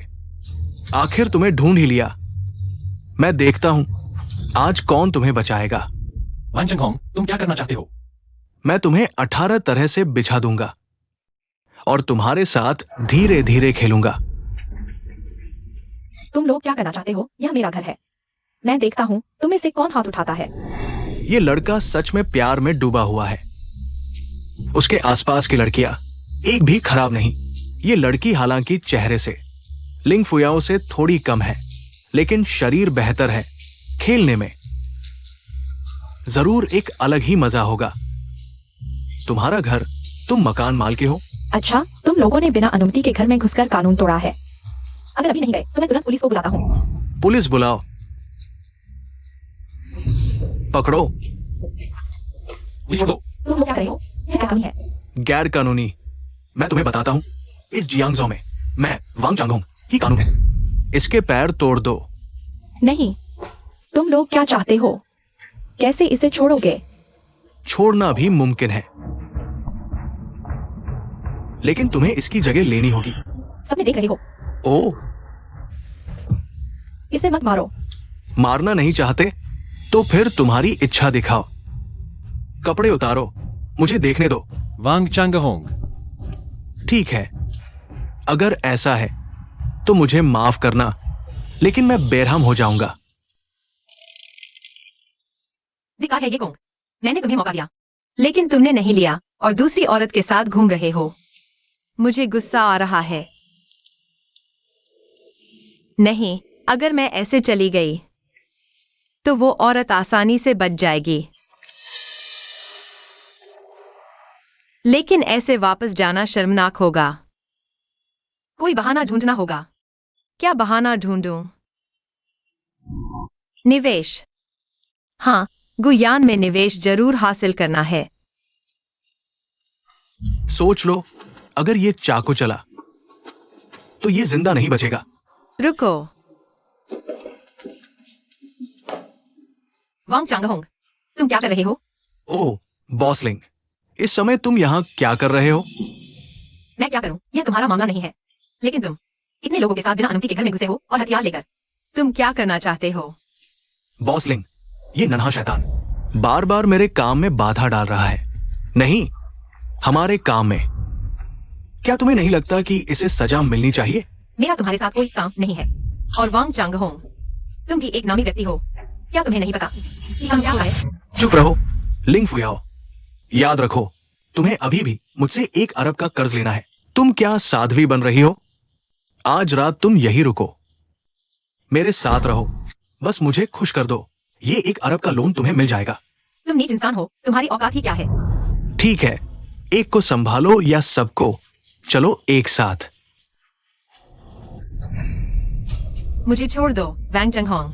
आखिर तुम्हें ढूंढ ही लिया। मैं देखता हूं आज कौन तुम्हें बचाएगा। वांग चंगहोंग, तुम क्या करना चाहते हो? मैं तुम्हें 18 तरह से बिछा दूंगा और तुम्हारे साथ धीरे धीरे खेलूंगा। तुम लोग क्या करना चाहते हो? यह मेरा घर है। मैं देखता हूँ तुम में से कौन हाथ उठाता है। ये लड़का सच में प्यार में डूबा हुआ है। उसके आसपास की लड़कियां एक भी खराब नहीं। ये लड़की हालांकि चेहरे से लिंग फुयाओ से थोड़ी कम है, लेकिन शरीर बेहतर है। खेलने में जरूर एक अलग ही मजा होगा। तुम्हारा घर, तुम मकान मालिक हो। अच्छा, तुम लोगों ने बिना अनुमति के घर में घुसकर कानून तोड़ा है। अगर अभी नहीं गए तो मैं तुरंत पुलिस को बुलाता हूँ। पुलिस बुलाओ। पकड़ो। मुझे छोड़ो। तुम लोग क्या कर रहे हो? यह क्या कानून है? गैर कानूनी। मैं तुम्हें बताता हूं, इस जियांगजो में मैं वांग चांगहोंग ही कानून है। इसके पैर तोड़ दो। नहीं, तुम लोग क्या चाहते हो? कैसे इसे छोड़ोगे? छोड़ना भी मुमकिन है, लेकिन तुम्हें इसकी जगह लेनी होगी। सबने देख रहे हो। ओ, इसे मत मारो। मारना नहीं चाहते तो फिर तुम्हारी इच्छा दिखाओ। कपड़े उतारो, मुझे देखने दो। वांग चंगहोंग, ठीक है, अगर ऐसा है तो मुझे माफ करना, लेकिन मैं बेरहम हो जाऊंगा। धिक्कार है ये कोंग। मैंने तुम्हें मौका दिया, लेकिन तुमने नहीं लिया और दूसरी औरत के साथ घूम रहे हो। मुझे गुस्सा आ रहा है। नहीं, अगर मैं ऐसे चली गई तो वो औरत आसानी से बच जाएगी, लेकिन ऐसे वापस जाना शर्मनाक होगा। कोई बहाना ढूंढना होगा। क्या बहाना ढूंढूं? निवेश। हाँ, गुयान में निवेश जरूर हासिल करना है। सोच लो, अगर ये चाकू चला तो ये जिंदा नहीं बचेगा। रुको। वांग चांगहोंग, तुम क्या कर रहे हो? ओ, बॉसलिंग, इस समय तुम यहां क्या कर रहे हो? मैं क्या करूं? यह तुम्हारा मामला नहीं है, लेकिन तुम इतने लोगों के साथ बिना अनुमति के घर में घुसे हो और हथियार लेकर। तुम क्या करना चाहते हो? बॉसलिंग, ये नन्हा शैतान बार बार मेरे काम में बाधा डाल रहा है। नहीं, हमारे काम में। क्या तुम्हें नहीं लगता कि इसे सजा मिलनी चाहिए? मेरा तुम्हारे साथ कोई काम नहीं है। और वांग चांगहोंग, तुम भी एक नामी व्यक्ति हो। क्या तुम्हें नहीं पता कि हम क्या है? चुप रहो, लिंग फुयाओ। याद रखो, तुम्हें अभी भी मुझसे 1 अरब का कर्ज लेना है। तुम क्या साध्वी बन रही हो? आज रात तुम यही रुको, मेरे साथ रहो, बस मुझे खुश कर दो। ये 1 अरब का लोन तुम्हें मिल जाएगा। तुम नीच इंसान हो, तुम्हारी औकात ही क्या है? ठीक है, एक को संभालो या सबको। चलो एक साथ। मुझे छोड़ दो, वांग चांगहोंग।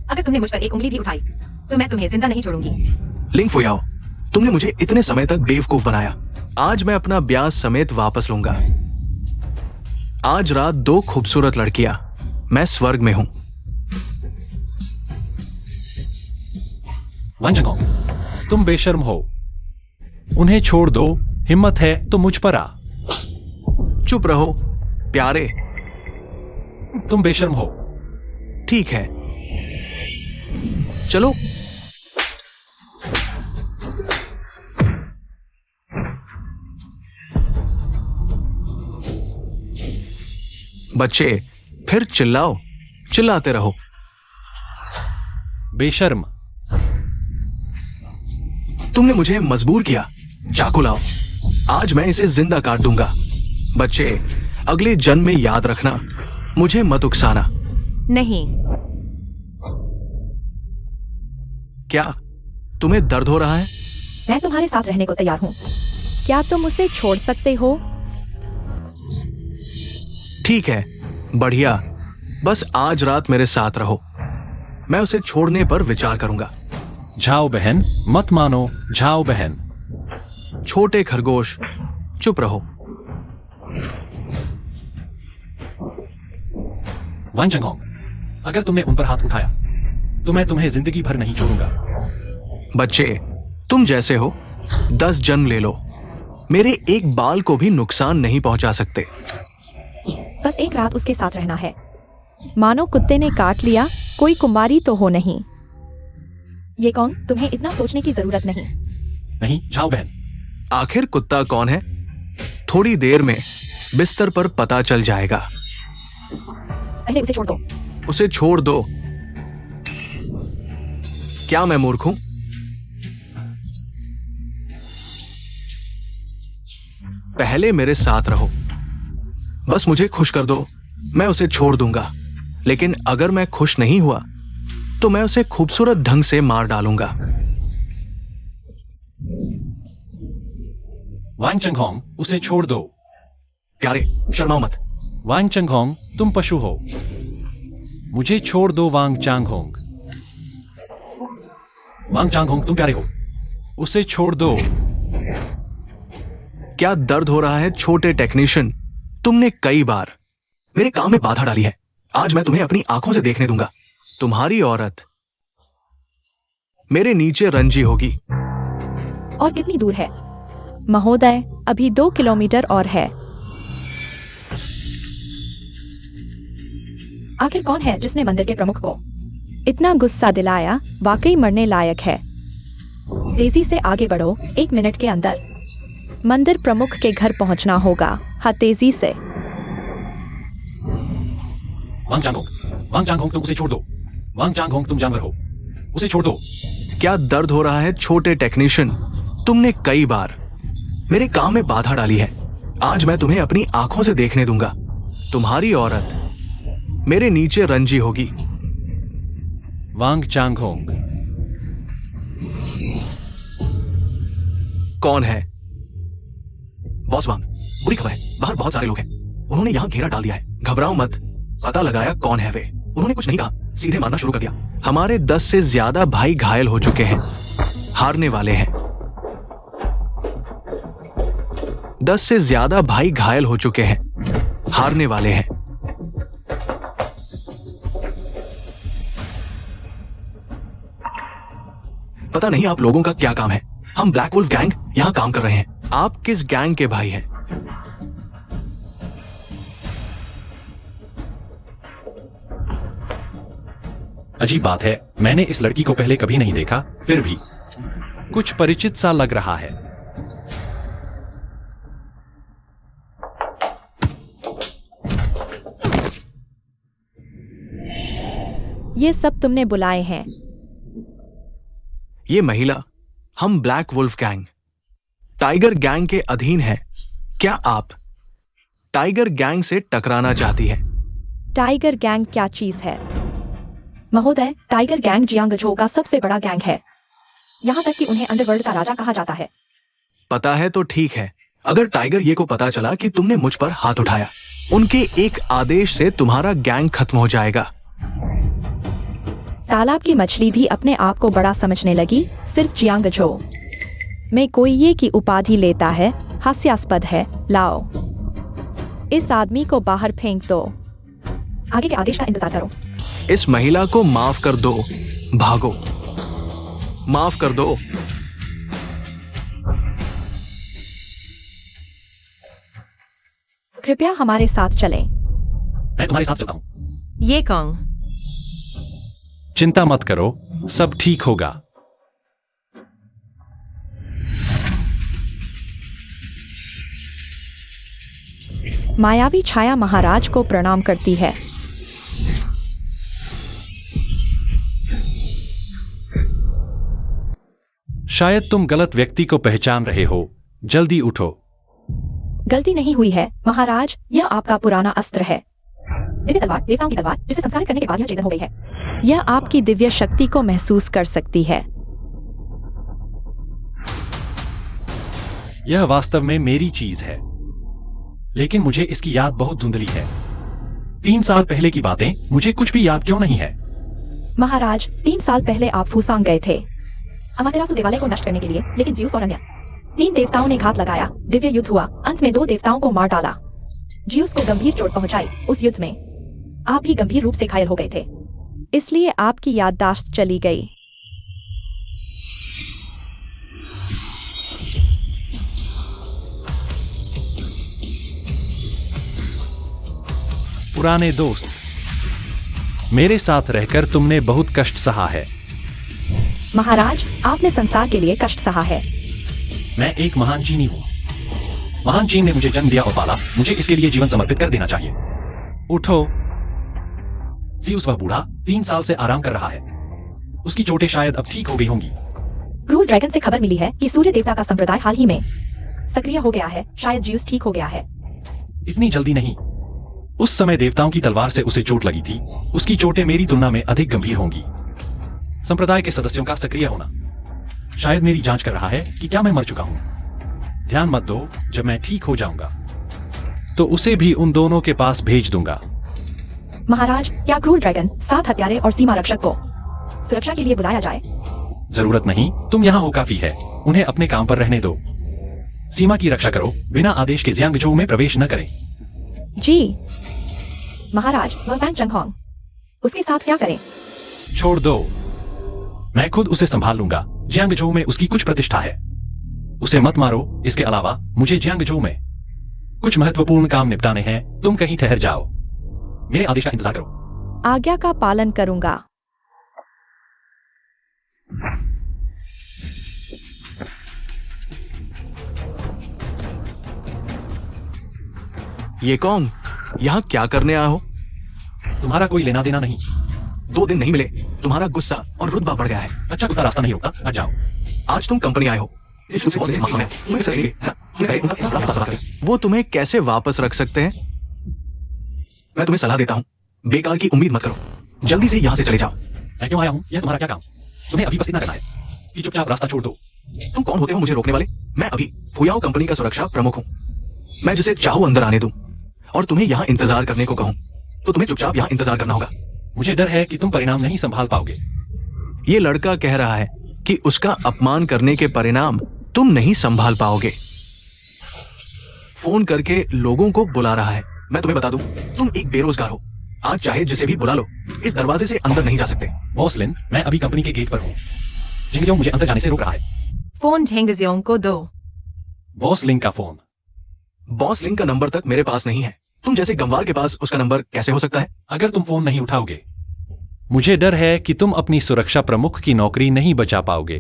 अगर तुमने मुझ पर एक उंगली भी उठाई तो मैं तुम्हें जिंदा नहीं छोड़ूंगी। लिंग फुयाओ, तुमने मुझे इतने समय तक बेवकूफ बनाया। आज मैं अपना ब्याज समेत वापस लूंगा। आज रात 2 खूबसूरत लड़कियां, मैं स्वर्ग में हूं। वांग चंगहोंग, तुम बेशर्म हो। उन्हें छोड़ दो। हिम्मत है तो मुझ पर आ। चुप रहो प्यारे। तुम बेशर्म हो। ठीक है, चलो। बच्चे, फिर चिल्लाओ, चिल्लाते रहो। बेशर्म। तुमने मुझे मजबूर किया। चाकू लाओ, आज मैं इसे जिंदा काट दूंगा। बच्चे, अगले जन्म में याद रखना, मुझे मत उकसाना। नहीं। क्या तुम्हें दर्द हो रहा है? मैं तुम्हारे साथ रहने को तैयार हूँ। क्या तुम उसे छोड़ सकते हो? ठीक है, बढ़िया। बस आज रात मेरे साथ रहो, मैं उसे छोड़ने पर विचार करूंगा। जाओ बहन, मत मानो। जाओ बहन। छोटे खरगोश, चुप रहो। वांग चंगहोंग, अगर तुमने उन पर हाथ उठाया तो मैं तुम्हें जिंदगी भर नहीं छोड़ूंगा। बच्चे, तुम जैसे हो 10 जन्म ले लो, मेरे एक बाल को भी नुकसान नहीं पहुंचा सकते। बस एक रात उसके साथ रहना है। मानो कुत्ते ने काट लिया, कोई कुमारी तो हो नहीं। ये कौन? तुम्हें इतना सोचने की जरूरत नहीं। नहीं, जाओ बहन। आखिर कुत्ता कौन है? थोड़ी देर में बिस्तर पर पता चल जाएगा। पहले उसे छोड़ दो। उसे छोड़ दो। क्या मैं मूर्ख हूं? पहले मेरे साथ रहो, बस मुझे खुश कर दो, मैं उसे छोड़ दूंगा। लेकिन अगर मैं खुश नहीं हुआ तो मैं उसे खूबसूरत ढंग से मार डालूंगा। वांग चंगहोंग, उसे छोड़ दो। प्यारे, शर्माओ मत। वांग चंगहोंग, तुम पशु हो। मुझे छोड़ दो वांग चांगहोंग। वांग चांगहोंग, तुम प्यारे हो। उसे छोड़ दो। क्या दर्द हो रहा है छोटे टेक्नीशियन? तुमने कई बार मेरे काम में बाधा डाली है। आज मैं तुम्हें अपनी आंखों से देखने दूंगा। तुम्हारी औरत मेरे नीचे रंजी होगी। और कितनी दूर है? महोदय, अभी 2 किलोमीटर और है। आखिर कौन है जिसने मंदिर के प्रमुख को इतना गुस्सा दिलाया? वाकई मरने लायक है। तेजी से आगे बढ़ो, 1 मिनट के अंदर मंदिर प्रमुख के घर पहुंचना होगा। हाँ, तेजी से। वांग चांगहोंग, तुम उसे छोड़ दो। वांग चांगहोंग, तुम जानवर हो। उसे छोड़ दो। क्या दर्द हो रहा है छोटे टेक्नीशियन? तुमने कई बार मेरे काम में बाधा डाली है। आज मैं तुम्हें अपनी आंखों से देखने दूंगा। तुम्हारी औरत मेरे नीचे रंजी होगी। वांग चांगहोंग। कौन है? बॉस वांग, बुरी खबर है, बाहर बहुत सारे लोग हैं। उन्होंने यहां घेरा डाल दिया है। घबराओ मत, पता लगाया कौन है वे। उन्होंने कुछ नहीं कहा, सीधे मारना शुरू कर दिया। हमारे 10 से ज्यादा भाई घायल हो चुके हैं, हारने वाले हैं। 10 से ज्यादा भाई घायल हो चुके हैं, हारने वाले हैं। पता नहीं आप लोगों का क्या काम है। हम ब्लैक वुल्फ गैंग यहां काम कर रहे हैं। आप किस गैंग के भाई हैं? अजीब बात है, मैंने इस लड़की को पहले कभी नहीं देखा, फिर भी कुछ परिचित सा लग रहा है। ये सब तुमने बुलाए हैं? ये महिला, हम black wolf gang tiger gang के अधीन है। क्या आप टाइगर गैंग से टकराना चाहती है? टाइगर गैंग क्या चीज है? महोदय, टाइगर गैंग जियांगझो का सबसे बड़ा गैंग है। यहाँ तक कि उन्हें अंडरवर्ल्ड का राजा कहा जाता है। पता है तो ठीक है। अगर टाइगर ये को पता चला कि तुमने मुझ पर हाथ उठाया, उनके एक आदेश से तुम्हारा गैंग खत्म हो जाएगा। तालाब की मछली भी अपने आप को बड़ा समझने लगी। सिर्फ जियांगझो में कोई ये की उपाधि लेता है, हास्यास्पद है। लाओ, इस आदमी को बाहर फेंक दो। आगे के आदेश का इंतजार करो। इस महिला को माफ कर दो। भागो, माफ कर दो। कृपया हमारे साथ चलें। मैं तुम्हारे साथ चलता हूं। ये कौन? चिंता मत करो, सब ठीक होगा। मायावी छाया महाराज को प्रणाम करती है। शायद तुम गलत व्यक्ति को पहचान रहे हो, जल्दी उठो। गलती नहीं हुई है महाराज, यह आपका पुराना अस्त्र है। दिव्य तलवार, देवताओं की तलवार, जिसे संस्कारित करने के बाद यह चेतन हो गई है। यह आपकी दिव्य शक्ति को महसूस कर सकती है। यह वास्तव में मेरी चीज है, लेकिन मुझे इसकी याद बहुत धुंधली है। 3 साल पहले की बातें मुझे कुछ भी याद क्यों नहीं है? महाराज, 3 साल पहले आप फूसांग गए थे अमातेरासु देवालय को नष्ट करने के लिए, लेकिन जियूस और अन्य 3 देवताओं ने घात लगाया। दिव्य युद्ध हुआ, अंत में 2 देवताओं को मार डाला। जियूस को गंभीर चोट पहुंचाई। उस युद्ध में आप भी गंभीर रूप से घायल हो गए थे, इसलिए आपकी याददाश्त चली गई। पुराने दोस्त, मेरे साथ रहकर तुमने बहुत कष्ट सहा है। महाराज, आपने संसार के लिए कष्ट सहा है। मैं एक महान चीनी हूँ। महान चीन ने मुझे जन्म दिया और पाला, मुझे इसके लिए जीवन समर्पित कर देना चाहिए। उठो। ज़ीउस, वह बूढ़ा 3 साल से आराम कर रहा है। उसकी चोटें शायद अब ठीक हो गई होंगी। क्रूर ड्रैगन से खबर मिली है कि सूर्य देवता का संप्रदाय हाल ही में सक्रिय हो गया है। शायद ज्यूस ठीक हो गया है। इतनी जल्दी नहीं। उस समय देवताओं की तलवार से उसे चोट लगी थी। उसकी चोटें मेरी तुलना में अधिक गंभीर होंगी। संप्रदाय के सदस्यों का सक्रिय होना शायद मेरी जांच कर रहा है कि क्या मैं मर चुका हूं। ध्यान मत दो, जब मैं ठीक हो जाऊंगा तो उसे भी उन दोनों के पास भेज दूंगा। महाराज, क्या क्रूर ड्रैगन 7 हत्यारे और सीमा रक्षक को सुरक्षा के लिए बुलाया जाए? जरूरत नहीं, तुम यहाँ हो काफी है। उन्हें अपने काम पर रहने दो। सीमा की रक्षा करो, बिना आदेश के ज़ियांगझोउ में प्रवेश न करें। जी महाराज, वह वैंग चंगहोंग, उसके साथ क्या करें? छोड़ दो, मैं खुद उसे संभाल लूंगा। ज़ियांगझोउ में उसकी कुछ प्रतिष्ठा है। उसे मत मारो। इसके अलावा मुझे ज़ियांगझोउ में कुछ महत्वपूर्ण काम निपटाने हैं। तुम कहीं ठहर जाओ, मेरे आदेश का इंतजार करो। आज्ञा का पालन करूंगा। ये कौन? यहाँ क्या करने आए हो? तुम्हारा कोई लेना देना नहीं। 2 दिन नहीं मिले, तुम्हारा गुस्सा और रुतबा बढ़ गया है। अच्छा कुत्ता रास्ता नहीं होता, हट जाओ। आज तुम कंपनी आए हो। वो तुम्हें कैसे वापस रख सकते हैं? मैं तुम्हें सलाह देता हूँ, बेकार की उम्मीद मत करो। जल्दी से यहाँ से चले जाओ। मैं क्यों आया हूँ? यह तुम्हारा क्या काम? तुम्हें अभी बस इतना करना है कि चुपचाप रास्ता छोड़ दो। तुम कौन होते हो मुझे रोकने वाले? मैं अभी फुयाओ कंपनी का सुरक्षा प्रमुख हूँ। मैं जिसे चाहूँ अंदर आने दूं और तुम्हें यहाँ इंतजार करने को कहूँ तो तुम्हें चुपचाप यहाँ इंतजार करना होगा। मुझे डर है कि तुम परिणाम नहीं संभाल पाओगे। ये लड़का कह रहा है कि उसका अपमान करने के परिणाम तुम नहीं संभाल पाओगे। फोन करके लोगों को बुला रहा है। मैं तुम्हें बता दूं, तुम एक बेरोजगार हो। आज चाहे जिसे भी बुला लो, इस दरवाजे से अंदर नहीं जा सकते। बॉस लिन, मैं अभी कंपनी के गेट पर हूँ। जिंगजोंग मुझे अंदर जाने से रोक रहा है। फोन झेंगजियोंग को दो। बॉस लिन का फोन। बॉस लिंक का नंबर तक मेरे पास नहीं है। तुम जैसे गंवार के पास उसका नंबर कैसे हो सकता है? अगर तुम फोन नहीं उठाओगे, मुझे डर है कि तुम अपनी सुरक्षा प्रमुख की नौकरी नहीं बचा पाओगे।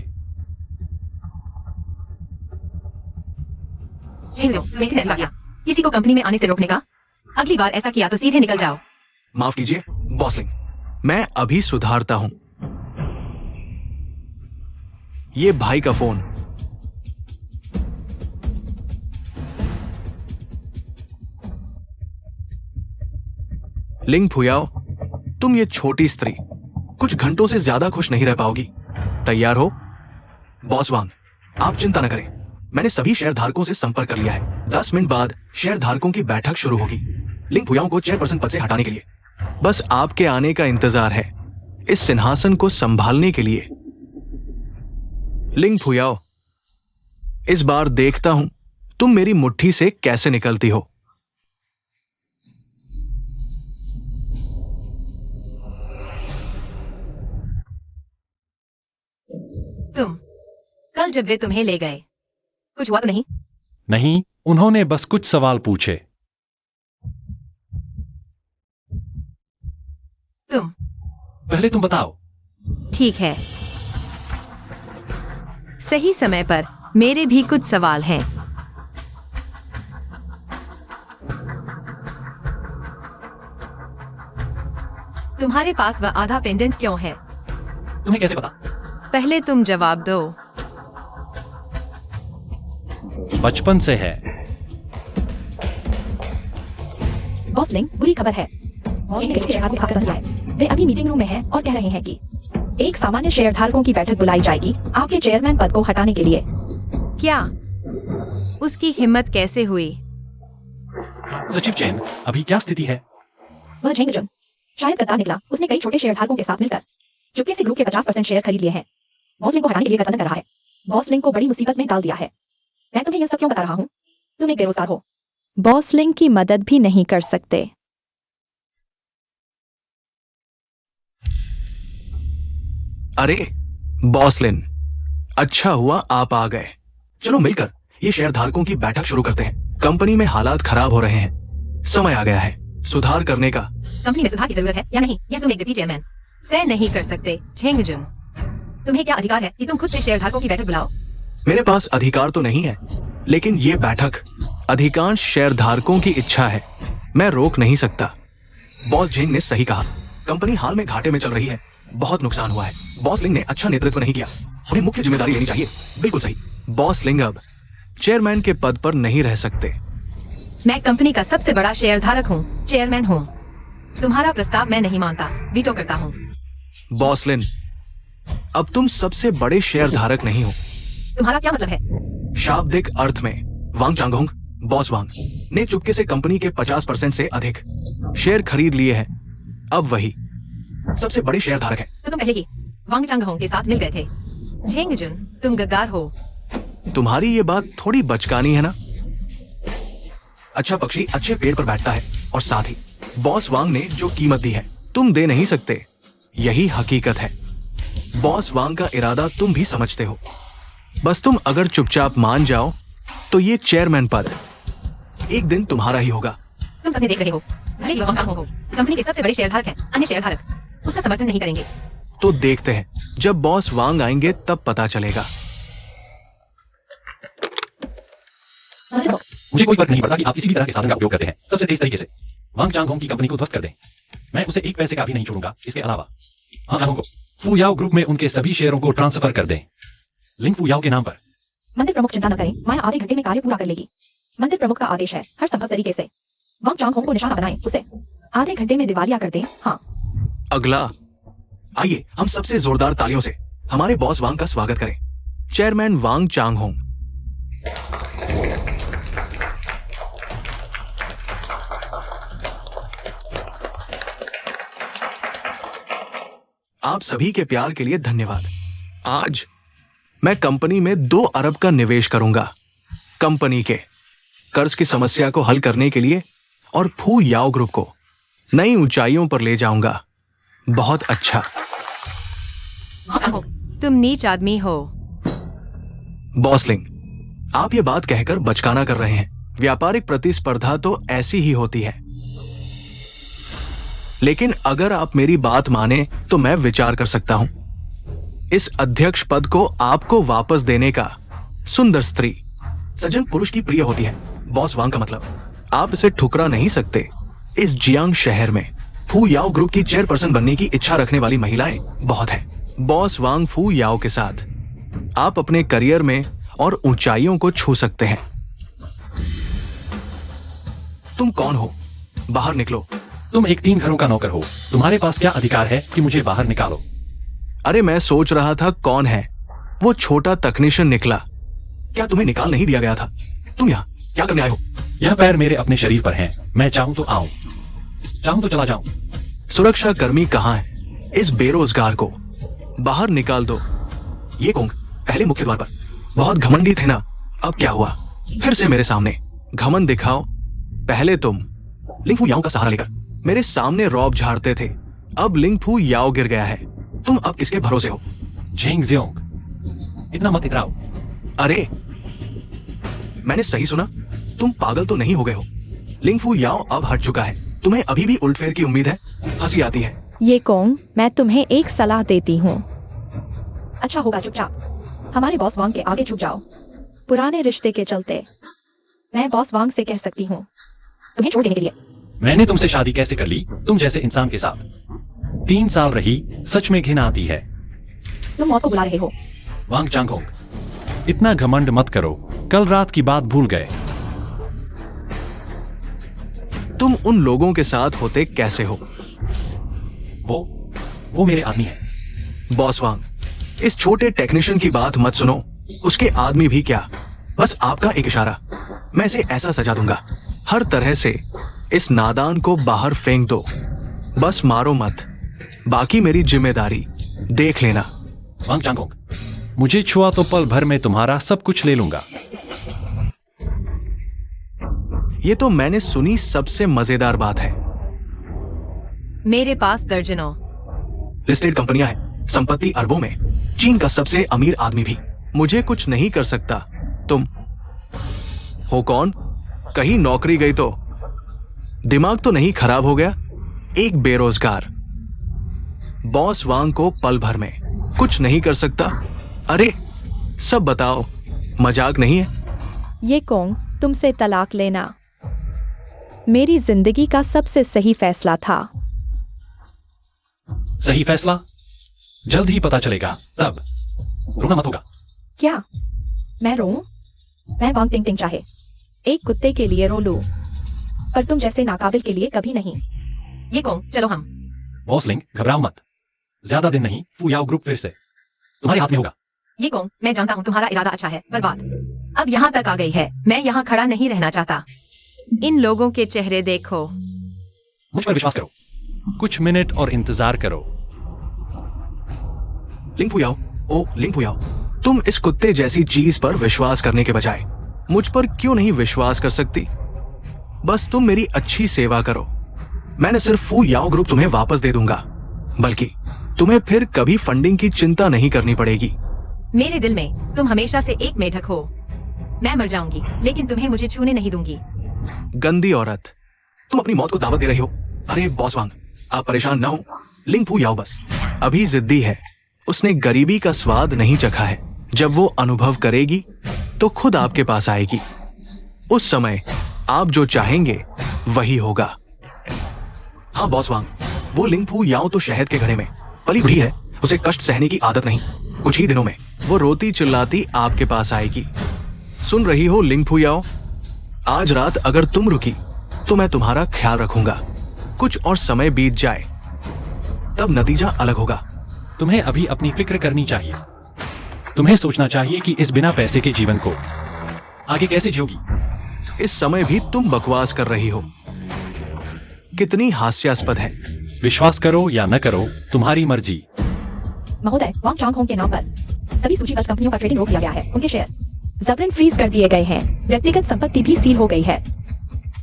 झेंगजियोंग, मैं किसी ने अधिकार दिया किसी को कंपनी में आने से रोकने का? अगली बार ऐसा किया तो सीधे निकल जाओ। माफ कीजिए बॉस लिंक, मैं अभी सुधारता हूं। ये भाई का फोन। लिंग फुयाओ, तुम ये छोटी स्त्री कुछ घंटों से ज्यादा खुश नहीं रह पाओगी। तैयार हो? बॉस वांग, आप चिंता न करें, मैंने सभी शेयर धारकों से संपर्क कर लिया है। 10 मिनट बाद शेयर धारकों की बैठक शुरू होगी लिंग फुयाओ को चेयरपर्सन पद से हटाने के लिए। बस आपके आने का इंतजार है इस सिंहासन को संभालने के लिए। लिंग फुयाओ, इस बार देखता हूं तुम मेरी मुट्ठी से कैसे निकलती हो। तुम कल जब वे तुम्हें ले गए, कुछ हुआ तो नहीं? नहीं, उन्होंने बस कुछ सवाल पूछे। तुम पहले तुम बताओ। ठीक है। सही समय पर मेरे भी कुछ सवाल हैं। तुम्हारे पास वह आधा पेंडेंट क्यों है? तुम्हें कैसे पता? पहले तुम जवाब दो। बचपन से है। बॉस लिंग, बुरी खबर है। बॉस ने शेयरधारकों के साथ गठबंधन किया है। वे अभी मीटिंग रूम में हैं और कह रहे हैं कि एक सामान्य शेयरधारकों की बैठक बुलाई जाएगी आपके चेयरमैन पद को हटाने के लिए। क्या उसकी हिम्मत कैसे हुई? सचिव चेन, अभी क्या स्थिति है? वह झेंगजुन शायद गद्दार निकला। उसने कई छोटे शेयरधारकों के साथ मिलकर चुपके से ग्रुप के 50% शेयर खरीद लिए हैं। बॉस लिंग को हटाने के लिए गठबंधन कर रहा है। बॉस लिंग को बड़ी मुसीबत में डाल दिया है। मैं तुम्हें यह सब क्यों बता रहा हूँ? तुम एक बेरोजगार हो। बॉस लिंग की मदद भी नहीं कर सकते। अरे बॉसलिन, अच्छा हुआ आप आ गए। चलो मिलकर ये शेयरधारकों की बैठक शुरू करते हैं। कंपनी में हालात खराब हो रहे हैं। समय आ गया है सुधार करने का। कंपनी में सुधार की जरूरत है या नहीं, यह तुम एक डिप्टी चेयरमैन तय नहीं कर सकते। झेंगजुन, तुम्हें क्या अधिकार है कि तुम खुद से शेयरधारकों की बैठक बुलाओ? मेरे पास अधिकार तो नहीं है, लेकिन ये बैठक अधिकांश शेयरधारकों की इच्छा है। मैं रोक नहीं सकता। बॉस झेंग ने सही कहा। कंपनी हाल में घाटे में चल रही है, बहुत नुकसान हुआ है। बॉस लिंग ने अच्छा नेतृत्व नहीं किया, उन्हें मुख्य जिम्मेदारी लेनी चाहिए। बिल्कुल सही। बॉस लिंग अब चेयरमैन के पद पर नहीं रह सकते। मैं कंपनी का सबसे बड़ा शेयरधारक हूँ, चेयरमैन हूँ। तुम्हारा प्रस्ताव मैं नहीं मानता, वीटो करता हूँ। बॉस लिन, अब तुम सबसे बड़े शेयरधारक नहीं हो। तुम्हारा क्या मतलब है? शाब्दिक अर्थ में वांग चांगहोंग, बॉस वांग ने चुपके से कंपनी के 50% से अधिक शेयर खरीद लिए हैं। अब वही सबसे बड़े शेयरधारक हैं। तो तुम पहले ही वांग चांगहोंग के साथ मिल गए थे। झेंगजुन, तुम गद्दार हो। तुम्हारी ये बात थोड़ी बचकानी है ना? अच्छा पक्षी अच्छे पेड़ पर बैठता है, और साथ ही बॉस वांग ने जो कीमत दी है तुम दे नहीं सकते। यही हकीकत है। बॉस वांग का इरादा तुम भी समझते हो। बस तुम अगर चुपचाप मान जाओ तो ये चेयरमैन पद एक दिन तुम्हारा ही होगा। तुम सपने देख रहे हो। भले ही वांग चांगहोंग हो, कंपनी के सबसे बड़े शेयरधारक हैं। अन्य शेयरधारक उसका समर्थन नहीं करेंगे। तो देखते हैं, जब बॉस वांग आएंगे तब पता चलेगा। मुझे कोई फर्क नहीं पड़ता कि आप किसी भी तरह के साधन का उपयोग करते हैं, सबसे तेज तरीके से। वांग चांगहोंग की कंपनी को ध्वस्त कर दें, मैं उसे एक पैसे का भी नहीं छोड़ूंगा। इसके अलावा वांग चांगहोंग को फू याओ ग्रुप में उनके सभी शेयरों को ट्रांसफर कर दें, लिंग फू याओ के नाम पर। मंदिर प्रमुख चिंता न करें, माया आधे घंटे में कार्य पूरा कर लेगी। मंदिर प्रमुख का आदेश है, हर संभव तरीके से वांग चांगहोंग को निशाना बनाएं, उसे आधे घंटे में दिवालिया कर दें। हाँ, अगला, आइए हम सबसे जोरदार तालियों से हमारे बॉस वांग का स्वागत करें। चेयरमैन वांग चांगहोंग। आप सभी के प्यार के लिए धन्यवाद। आज मैं कंपनी में 2 अरब का निवेश करूंगा। कंपनी के कर्ज की समस्या को हल करने के लिए और फू याओ ग्रुप को नई ऊंचाइयों पर ले जाऊंगा। बहुत अच्छा। तुम नीच आदमी हो। बॉसलिंग, आप ये बात कहकर बचकाना कर रहे हैं। व्यापारिक प्रतिस्पर्धा तो ऐसी ही होती है, लेकिन अगर आप मेरी बात माने तो मैं विचार कर सकता हूं। इस अध्यक्ष पद को आपको वापस देने का। सुंदर स्त्री सज्जन पुरुष की प्रिय होती है। बॉस वांग का मतलब आप इसे ठुकरा नहीं सकते। इस जियांग शहर में फू याओ ग्रुप की चेयरपर्सन बनने की इच्छा रखने वाली महिलाएं बहुत हैं। बॉस वांग फू याओ के साथ आप अपने करियर में और ऊंचाइयों को छू सकते हैं। तुम कौन हो? बाहर निकलो। तुम एक 3 घरों का नौकर हो, तुम्हारे पास क्या अधिकार है कि मुझे बाहर निकालो? अरे मैं सोच रहा था कौन है वो छोटा तकनीशियन निकला। क्या तुम्हें निकाल नहीं दिया गया था? तुम यहाँ क्या करने आए हो? यह पैर मेरे अपने शरीर पर हैं, मैं चाहूं तो आऊं, चाहूं तो चला जाऊं। सुरक्षा कर्मी कहाँ है? इस बेरोजगार को बाहर निकाल दो। ये कोंग पहले मुख्य द्वार पर बहुत घमंडी थे ना, अब क्या हुआ? फिर से मेरे सामने घमंड दिखाओ। पहले तुम लिंगफू याओ का सहारा लेकर मेरे सामने रौब झाड़ते थे, अब लिंगफू याओ गिर गया है। तुम अब किसके भरोसे हो? झेंगजियोंग, इतना मत इतराओ। अरे मैंने सही सुना? तुम पागल तो नहीं हो गए हो? लिंगफू याओ अब हट चुका है, तुम्हें अभी भी उल्टफेर की उम्मीद है? हंसी आती है। ये कोंग, मैं तुम्हें एक सलाह देती हूँ। अच्छा होगा चुपचाप हमारे बॉस वांग के आगे झुक जाओ। पुराने रिश्ते के चलते मैं बॉस वांग से कह सकती हूँ तुम्हें छोड़ देने के लिए। मैंने तुमसे शादी कैसे कर ली तुम जैसे इंसान के साथ? 3 साल रही, सच में घिन आती है। तुम मौत को बुला रहे हो। वांग चांगहोंग, इतना घमंड मत करो, कल रात की बात भूल गए। तुम उन लोगों के साथ होते कैसे हो? वो मेरे आदमी है। बॉस वांग, इस छोटे टेक्नीशियन की बात मत सुनो। उसके आदमी भी क्या, बस आपका एक इशारा, मैं इसे ऐसा सजा दूंगा। हर तरह से इस नादान को बाहर फेंक दो, बस मारो मत। बाकी मेरी जिम्मेदारी देख लेना। वांग चांगहोंग, मुझे छुआ तो पल भर में तुम्हारा सब कुछ ले लूंगा। ये तो मैंने सुनी सबसे मजेदार बात है। मेरे पास दर्जनों लिस्टेड कंपनियां हैं, संपत्ति अरबों में, चीन का सबसे अमीर आदमी भी मुझे कुछ नहीं कर सकता। तुम हो कौन? कहीं नौकरी गई तो दिमाग तो नहीं खराब हो गया? एक बेरोजगार बॉस वांग को पल भर में कुछ नहीं कर सकता? अरे सब बताओ, मजाक नहीं है। ये कौन तुमसे तलाक लेना मेरी जिंदगी का सबसे सही फैसला था। सही फैसला जल्द ही पता चलेगा, तब रोना मत होगा। क्या मैं रोऊं? मैं वांग टिंग टिंग चाहे एक कुत्ते के लिए रो लूं, पर तुम जैसे नाकाबिल के लिए कभी नहीं। ये कौन, चलो हम। बॉस लिंग, घबराओ मत, ज्यादा दिन नहीं, फुयाओ ग्रुप फिर से तुम्हारे हाथ में होगा। ये कौन, मैं जानता हूँ तुम्हारा इरादा अच्छा है, पर बात अब यहाँ तक आ गई है। मैं यहाँ खड़ा नहीं रहना चाहता। इन लोगों के चेहरे देखो। मुझ पर विश्वास करो, कुछ मिनट और इंतजार करो। लिंग फुयाओ, ओ लिंग फुयाओ, तुम इस कुत्ते जैसी चीज पर विश्वास करने के बजाय मुझ पर क्यों नहीं विश्वास कर सकती? बस तुम मेरी अच्छी सेवा करो। मैंने सिर्फ फू याओ ग्रुप तुम्हें वापस दे दूंगा, बल्कि तुम्हें फिर कभी फंडिंग की चिंता नहीं करनी पड़ेगी। मेरे दिल में तुम हमेशा से एक मेढक हो। मैं मर जाऊंगी, लेकिन तुम्हें मुझे छूने नहीं दूंगी। गंदी औरत, तुम अपनी मौत को दावत दे रही हो। अरे बॉस वांग, आप परेशान ना हो। लिंग फू याओ बस अभी जिद्दी है। उसने गरीबी का स्वाद नहीं चखा है। जब वो अनुभव करेगी तो खुद आपके पास आएगी। उस समय आप जो चाहेंगे वही होगा। हाँ बॉस वांग, वो लिंग फू याओ तो शहद के घड़े में पली बढ़ी है। उसे कष्ट सहने की आदत नहीं। कुछ ही दिनों में वो रोती चिल्लाती आपके पास आएगी। सुन रही हो लिंग फू याओ? आज रात अगर तुम रुकी तो मैं तुम्हारा ख्याल रखूंगा। कुछ और समय बीत जाए तब नतीजा अलग होगा। तुम्हें अभी अपनी फिक्र करनी चाहिए। तुम्हें सोचना चाहिए कि इस बिना पैसे के जीवन को आगे कैसे जियोगी। इस समय भी तुम बकवास कर रही हो। कितनी हास्यास्पद है। विश्वास करो या न करो, तुम्हारी मर्जी। महोदय, वांग चांग होंग के नाम पर सभी सूचीबद्ध कंपनियों का ट्रेडिंग रोक दिया गया है। उनके शेयर जबरन फ्रीज कर दिए गए हैं। व्यक्तिगत संपत्ति भी सील हो गई है।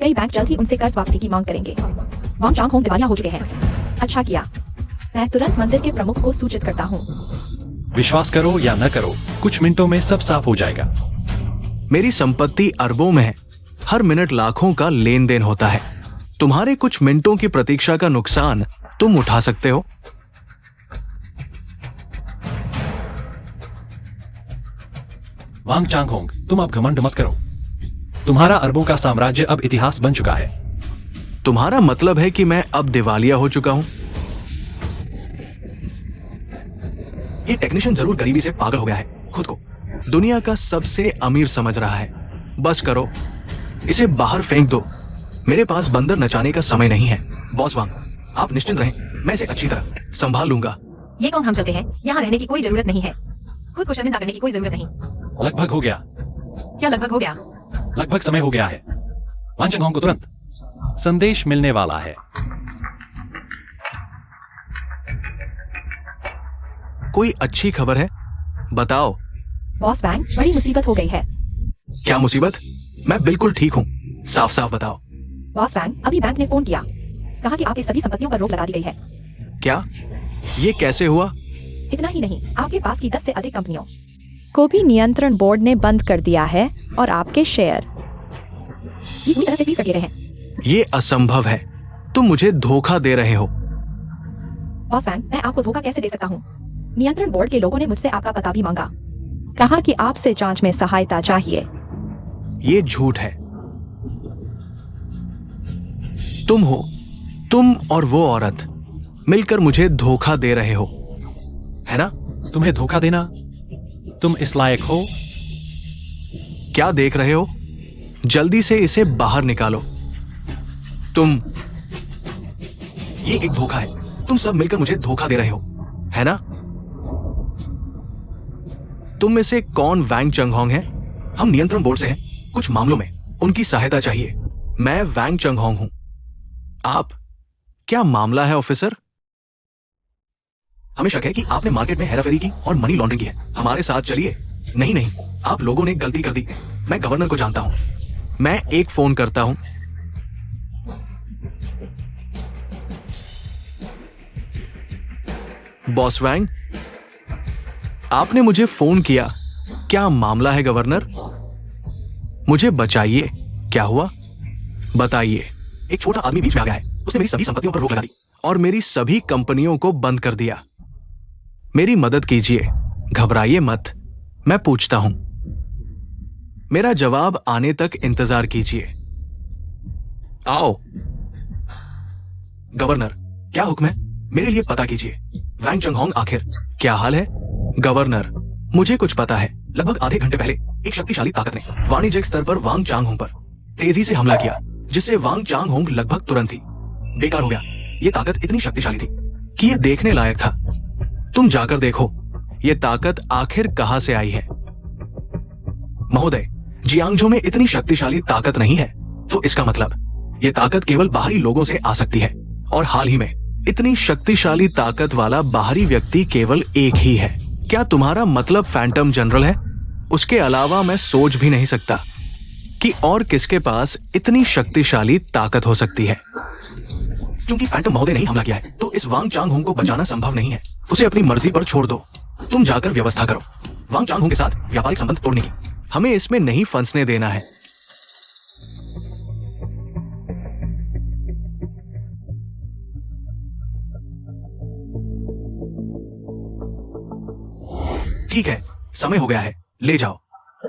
कई बैंक जल्द ही उनसे कर्ज वापसी की मांग करेंगे। वांग चांग होंग दिवालिया हो चुके हैं। अच्छा किया, मैं तुरंत मंदिर के प्रमुख को सूचित करता हूँ। विश्वास करो या न करो, कुछ मिनटों में सब साफ हो जाएगा। मेरी संपत्ति अरबों में है। हर मिनट लाखों का लेन देन होता है। तुम्हारे कुछ मिनटों की प्रतीक्षा का नुकसान तुम उठा सकते हो। वांग चांग होंग, तुम अब घमंड मत करो। तुम्हारा अरबों का साम्राज्य अब इतिहास बन चुका है। तुम्हारा मतलब है कि मैं अब दिवालिया हो चुका हूं? ये टेक्नीशियन जरूर गरीबी से पागल हो गया है। खुद को दुनिया का सबसे अमीर समझ रहा है। बस करो, इसे बाहर फेंक दो। मेरे पास बंदर नचाने का समय नहीं है। बॉस वांग, आप निश्चिंत रहें, मैं इसे अच्छी तरह संभाल लूंगा। ये कौन, हम चलते हैं। यहाँ रहने की कोई जरूरत नहीं है। खुद को शर्मिंदा करने की कोई जरूरत नहीं। लगभग हो गया। क्या लगभग हो गया? लगभग समय हो गया है। वांग चांग होंग को तुरंत संदेश मिलने वाला है। कोई अच्छी खबर है? बताओ। बॉस बैंक, बड़ी मुसीबत हो गई है। क्या मुसीबत? मैं बिल्कुल ठीक हूँ, साफ साफ बताओ। बॉस बैंक, अभी बैंक ने फोन किया, कहा कि आपकी सभी संपत्तियों पर रोक लगा दी गई है। क्या? ये कैसे हुआ? इतना ही नहीं, आपके पास की 10 से अधिक कंपनियों को भी नियंत्रण बोर्ड ने बंद कर दिया है और आपके शेयर ये पूरी तरह से फ्रीज कर दिए गए हैं। ये असंभव है। तुम मुझे धोखा दे रहे हो। बॉस बैंक, मैं आपको धोखा कैसे दे सकता हूँ? नियंत्रण बोर्ड के लोगों ने मुझसे आपका पता भी मांगा, कहा कि आपसे जांच में सहायता चाहिए। ये झूठ है। तुम हो, तुम और वो औरत मिलकर मुझे धोखा दे रहे हो, है ना? तुम्हें धोखा देना? तुम इस लायक हो? क्या देख रहे हो? जल्दी से इसे बाहर निकालो। ये एक धोखा है। तुम सब मिलकर मुझे धोखा दे रहे हो, है ना? तुम में से कौन वैंग चंग होंग है? हम नियंत्रण बोर्ड से हैं। कुछ मामलों में उनकी सहायता चाहिए। मैं वैंग चंग होंग हूं। आप? क्या मामला है ऑफिसर? हमें शक है कि आपने मार्केट में हेराफेरी की और मनी लॉन्ड्रिंग की है। हमारे साथ चलिए। नहीं, आप लोगों ने गलती कर दी। मैं गवर्नर को जानता हूं। मैं एक फोन करता हूं। बॉस वैंग, आपने मुझे फोन किया। क्या मामला है गवर्नर? मुझे बचाइए। क्या हुआ? बताइए। एक छोटा आदमी बीच में आ गया है। उसने मेरी सभी संपत्तियों पर रोक लगा दी और मेरी सभी कंपनियों को बंद कर दिया। मेरी मदद कीजिए, घबराइए मत, मैं पूछता हूं। मेरा जवाब आने तक इंतजार कीजिए। आओ। गवर्नर, क्या हुक्म है? मेरे लिए पता कीजिए। वैंग चंगहोंग आखिर क्या हाल है? गवर्नर, मुझे कुछ पता है। लगभग आधे घंटे पहले एक शक्तिशाली ताकत ने वाणिज्यिक स्तर पर वांग चांगहोंग पर तेजी से हमला किया, जिससे वांग चांगहोंग लगभग तुरंत ही बेकार हो गया। ये ताकत इतनी शक्तिशाली थी कि ये देखने लायक था। तुम जाकर देखो, ये ताकत आखिर कहां से आई है। महोदय, जियांगझो में इतनी शक्तिशाली ताकत नहीं है, तो इसका मतलब ये ताकत केवल बाहरी लोगों से आ सकती है, और हाल ही में इतनी शक्तिशाली ताकत वाला बाहरी व्यक्ति केवल एक ही है। क्या तुम्हारा मतलब फैंटम जनरल है? उसके अलावा मैं सोच भी नहीं सकता कि और किसके पास इतनी शक्तिशाली ताकत हो सकती है। क्योंकि फैंटम महोदय ने ही हमला किया है, तो इस वांग चांगहोंग को बचाना संभव नहीं है। उसे अपनी मर्जी पर छोड़ दो। तुम जाकर व्यवस्था करो वांग चांगहोंग के साथ व्यापारिक संबंध तोड़ने की। हमें इसमें नहीं फंसने देना है। ठीक है, समय हो गया है, ले जाओ।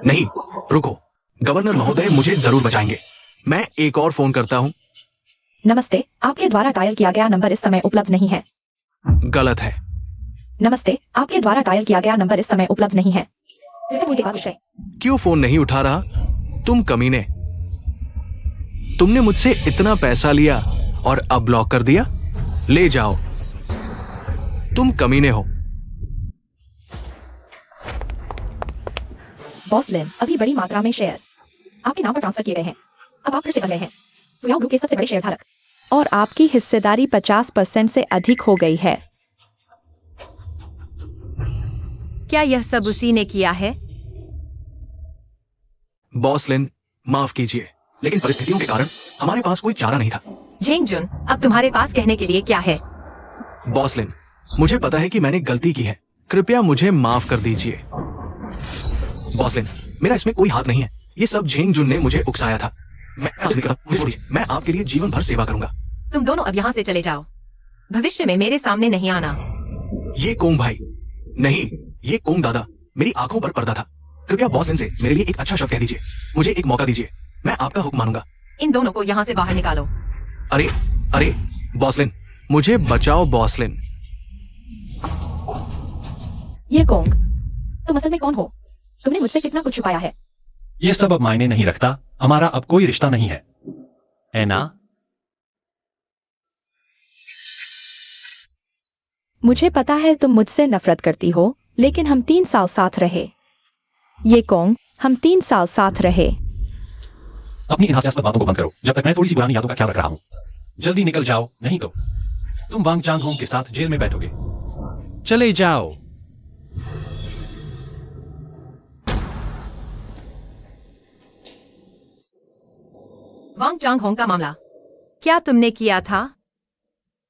नहीं, रुको। गवर्नर महोदय मुझे जरूर बचाएंगे। मैं एक और फोन करता हूं। नमस्ते, आपके द्वारा डायल किया गया नंबर इस समय उपलब्ध नहीं है। गलत है। नमस्ते, आपके द्वारा डायल किया गया नंबर इस समय उपलब्ध नहीं है। कृपया फोन के बाद विषय। क्यों फोन नहीं उठा रहा? तुम कमीने, तुमने मुझसे इतना पैसा लिया और अब ब्लॉक कर दिया। ले जाओ, तुम कमीने हो। बॉस लिन, अभी बड़ी मात्रा में शेयर आपके नाम पर ट्रांसफर किए गए हैं। अब आप फिर से बन गए हैं फुयाओ ग्रुप के सबसे बड़े शेयरधारक, और आपकी हिस्सेदारी 50% से अधिक हो गई है। क्या यह सब उसी ने किया है? बॉस लिन, माफ कीजिए, लेकिन परिस्थितियों के कारण हमारे पास कोई चारा नहीं था। झेंगजुन, अब तुम्हारे पास कहने के लिए क्या है? बॉस लिन, मुझे पता है कि मैंने गलती की है। कृपया मुझे माफ कर दीजिए। बॉस लिन, मेरा इसमें कोई हाथ नहीं है। ये सब झेंगजुन ने मुझे उकसाया था। मैं आपके लिए जीवन भर सेवा करूंगा। तुम दोनों अब यहाँ से चले जाओ। भविष्य में मेरे सामने नहीं आना। ये कोंग भाई, नहीं, ये कोंग दादा मेरी आंखों पर पर्दा था। कृपया बॉस लिन से मेरे लिए एक अच्छा शब्द कह दीजिए। मुझे एक मौका दीजिए, मैं आपका हुक्म मानूंगा। इन दोनों को यहाँ से बाहर निकालो। अरे अरे बॉस लिन, मुझे बचाओ बॉस लिन। ये कोंग, तुम असल में कौन हो? तुमने मुझसे कितना कुछ छुपाया है। ये सब अब मायने नहीं रखता। हमारा अब कोई रिश्ता नहीं है ना? मुझे पता है तुम मुझसे नफरत करती हो, लेकिन हम 3 साल साथ रहे। ये कोंग, हम 3 साल साथ रहे। अपनी इन हास्यास्पद बातों को बंद करो, जब तक मैं थोड़ी सी पुरानी यादों का ख्याल रख रहा हूं। जल्दी निकल जाओ, नहीं तो तुम वांग चांगहोंग के साथ जेल में बैठोगे। चले जाओ। वांग चांगहोंग का मामला क्या तुमने किया था?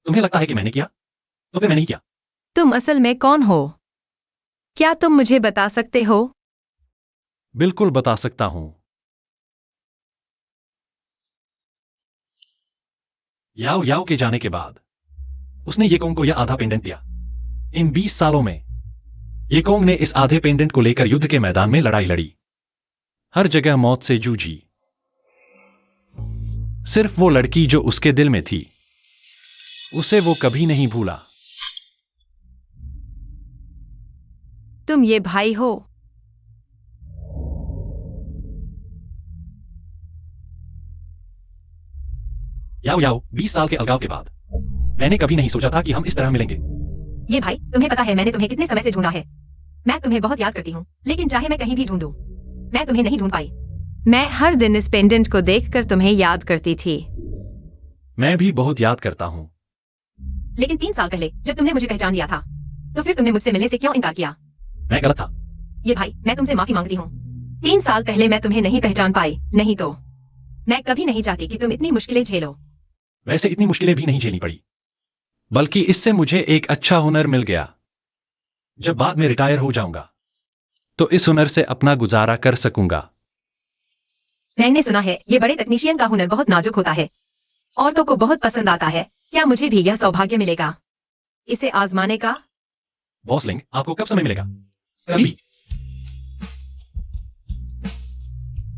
तुम्हें लगता है कि मैंने किया? तो फिर मैंने नहीं किया। तुम असल में कौन हो? क्या तुम मुझे बता सकते हो? बिल्कुल बता सकता हूं। याओ याओ के जाने के बाद उसने येकोंग को यह आधा पेंडेंट दिया। इन 20 सालों में येकोंग ने इस आधे पेंडेंट को लेकर युद्ध के मैदान में लड़ाई लड़ी, हर जगह मौत से जूझी। सिर्फ वो लड़की जो उसके दिल में थी, उसे वो कभी नहीं भूला। तुम ये भाई हो? याओ याओ, 20 साल के अलगाव के बाद मैंने कभी नहीं सोचा था कि हम इस तरह मिलेंगे। ये भाई, तुम्हें पता है मैंने तुम्हें कितने समय से ढूंढा है। मैं तुम्हें बहुत याद करती हूँ, लेकिन चाहे मैं कहीं भी ढूंढूं, मैं तुम्हें नहीं ढूंढ पाई। मैं हर दिन इस पेंडेंट को देखकर तुम्हें याद करती थी। मैं भी बहुत याद करता हूँ। लेकिन 3 साल पहले जब तुमने मुझे पहचान लिया था, तो फिर तुमने मुझसे मिलने से क्यों इनकार किया? मैं गलत था। ये भाई, मैं तुमसे माफी मांगती हूँ। 3 साल पहले मैं तुम्हें नहीं पहचान पाई, नहीं तो मैं कभी नहीं चाहती कि तुम इतनी मुश्किलें झेलो। वैसे इतनी मुश्किलें भी नहीं झेलनी पड़ी, बल्कि इससे मुझे एक अच्छा हुनर मिल गया। जब बाद में रिटायर हो जाऊंगा तो इस हुनर से अपना गुजारा कर सकूंगा। मैंने सुना है ये बड़े तकनीशियन का हुनर बहुत नाजुक होता है। औरतों को बहुत पसंद आता है। क्या मुझे भी यह सौभाग्य मिलेगा इसे आजमाने का? बॉस लिंग, आपको कब समय मिलेगा? कभी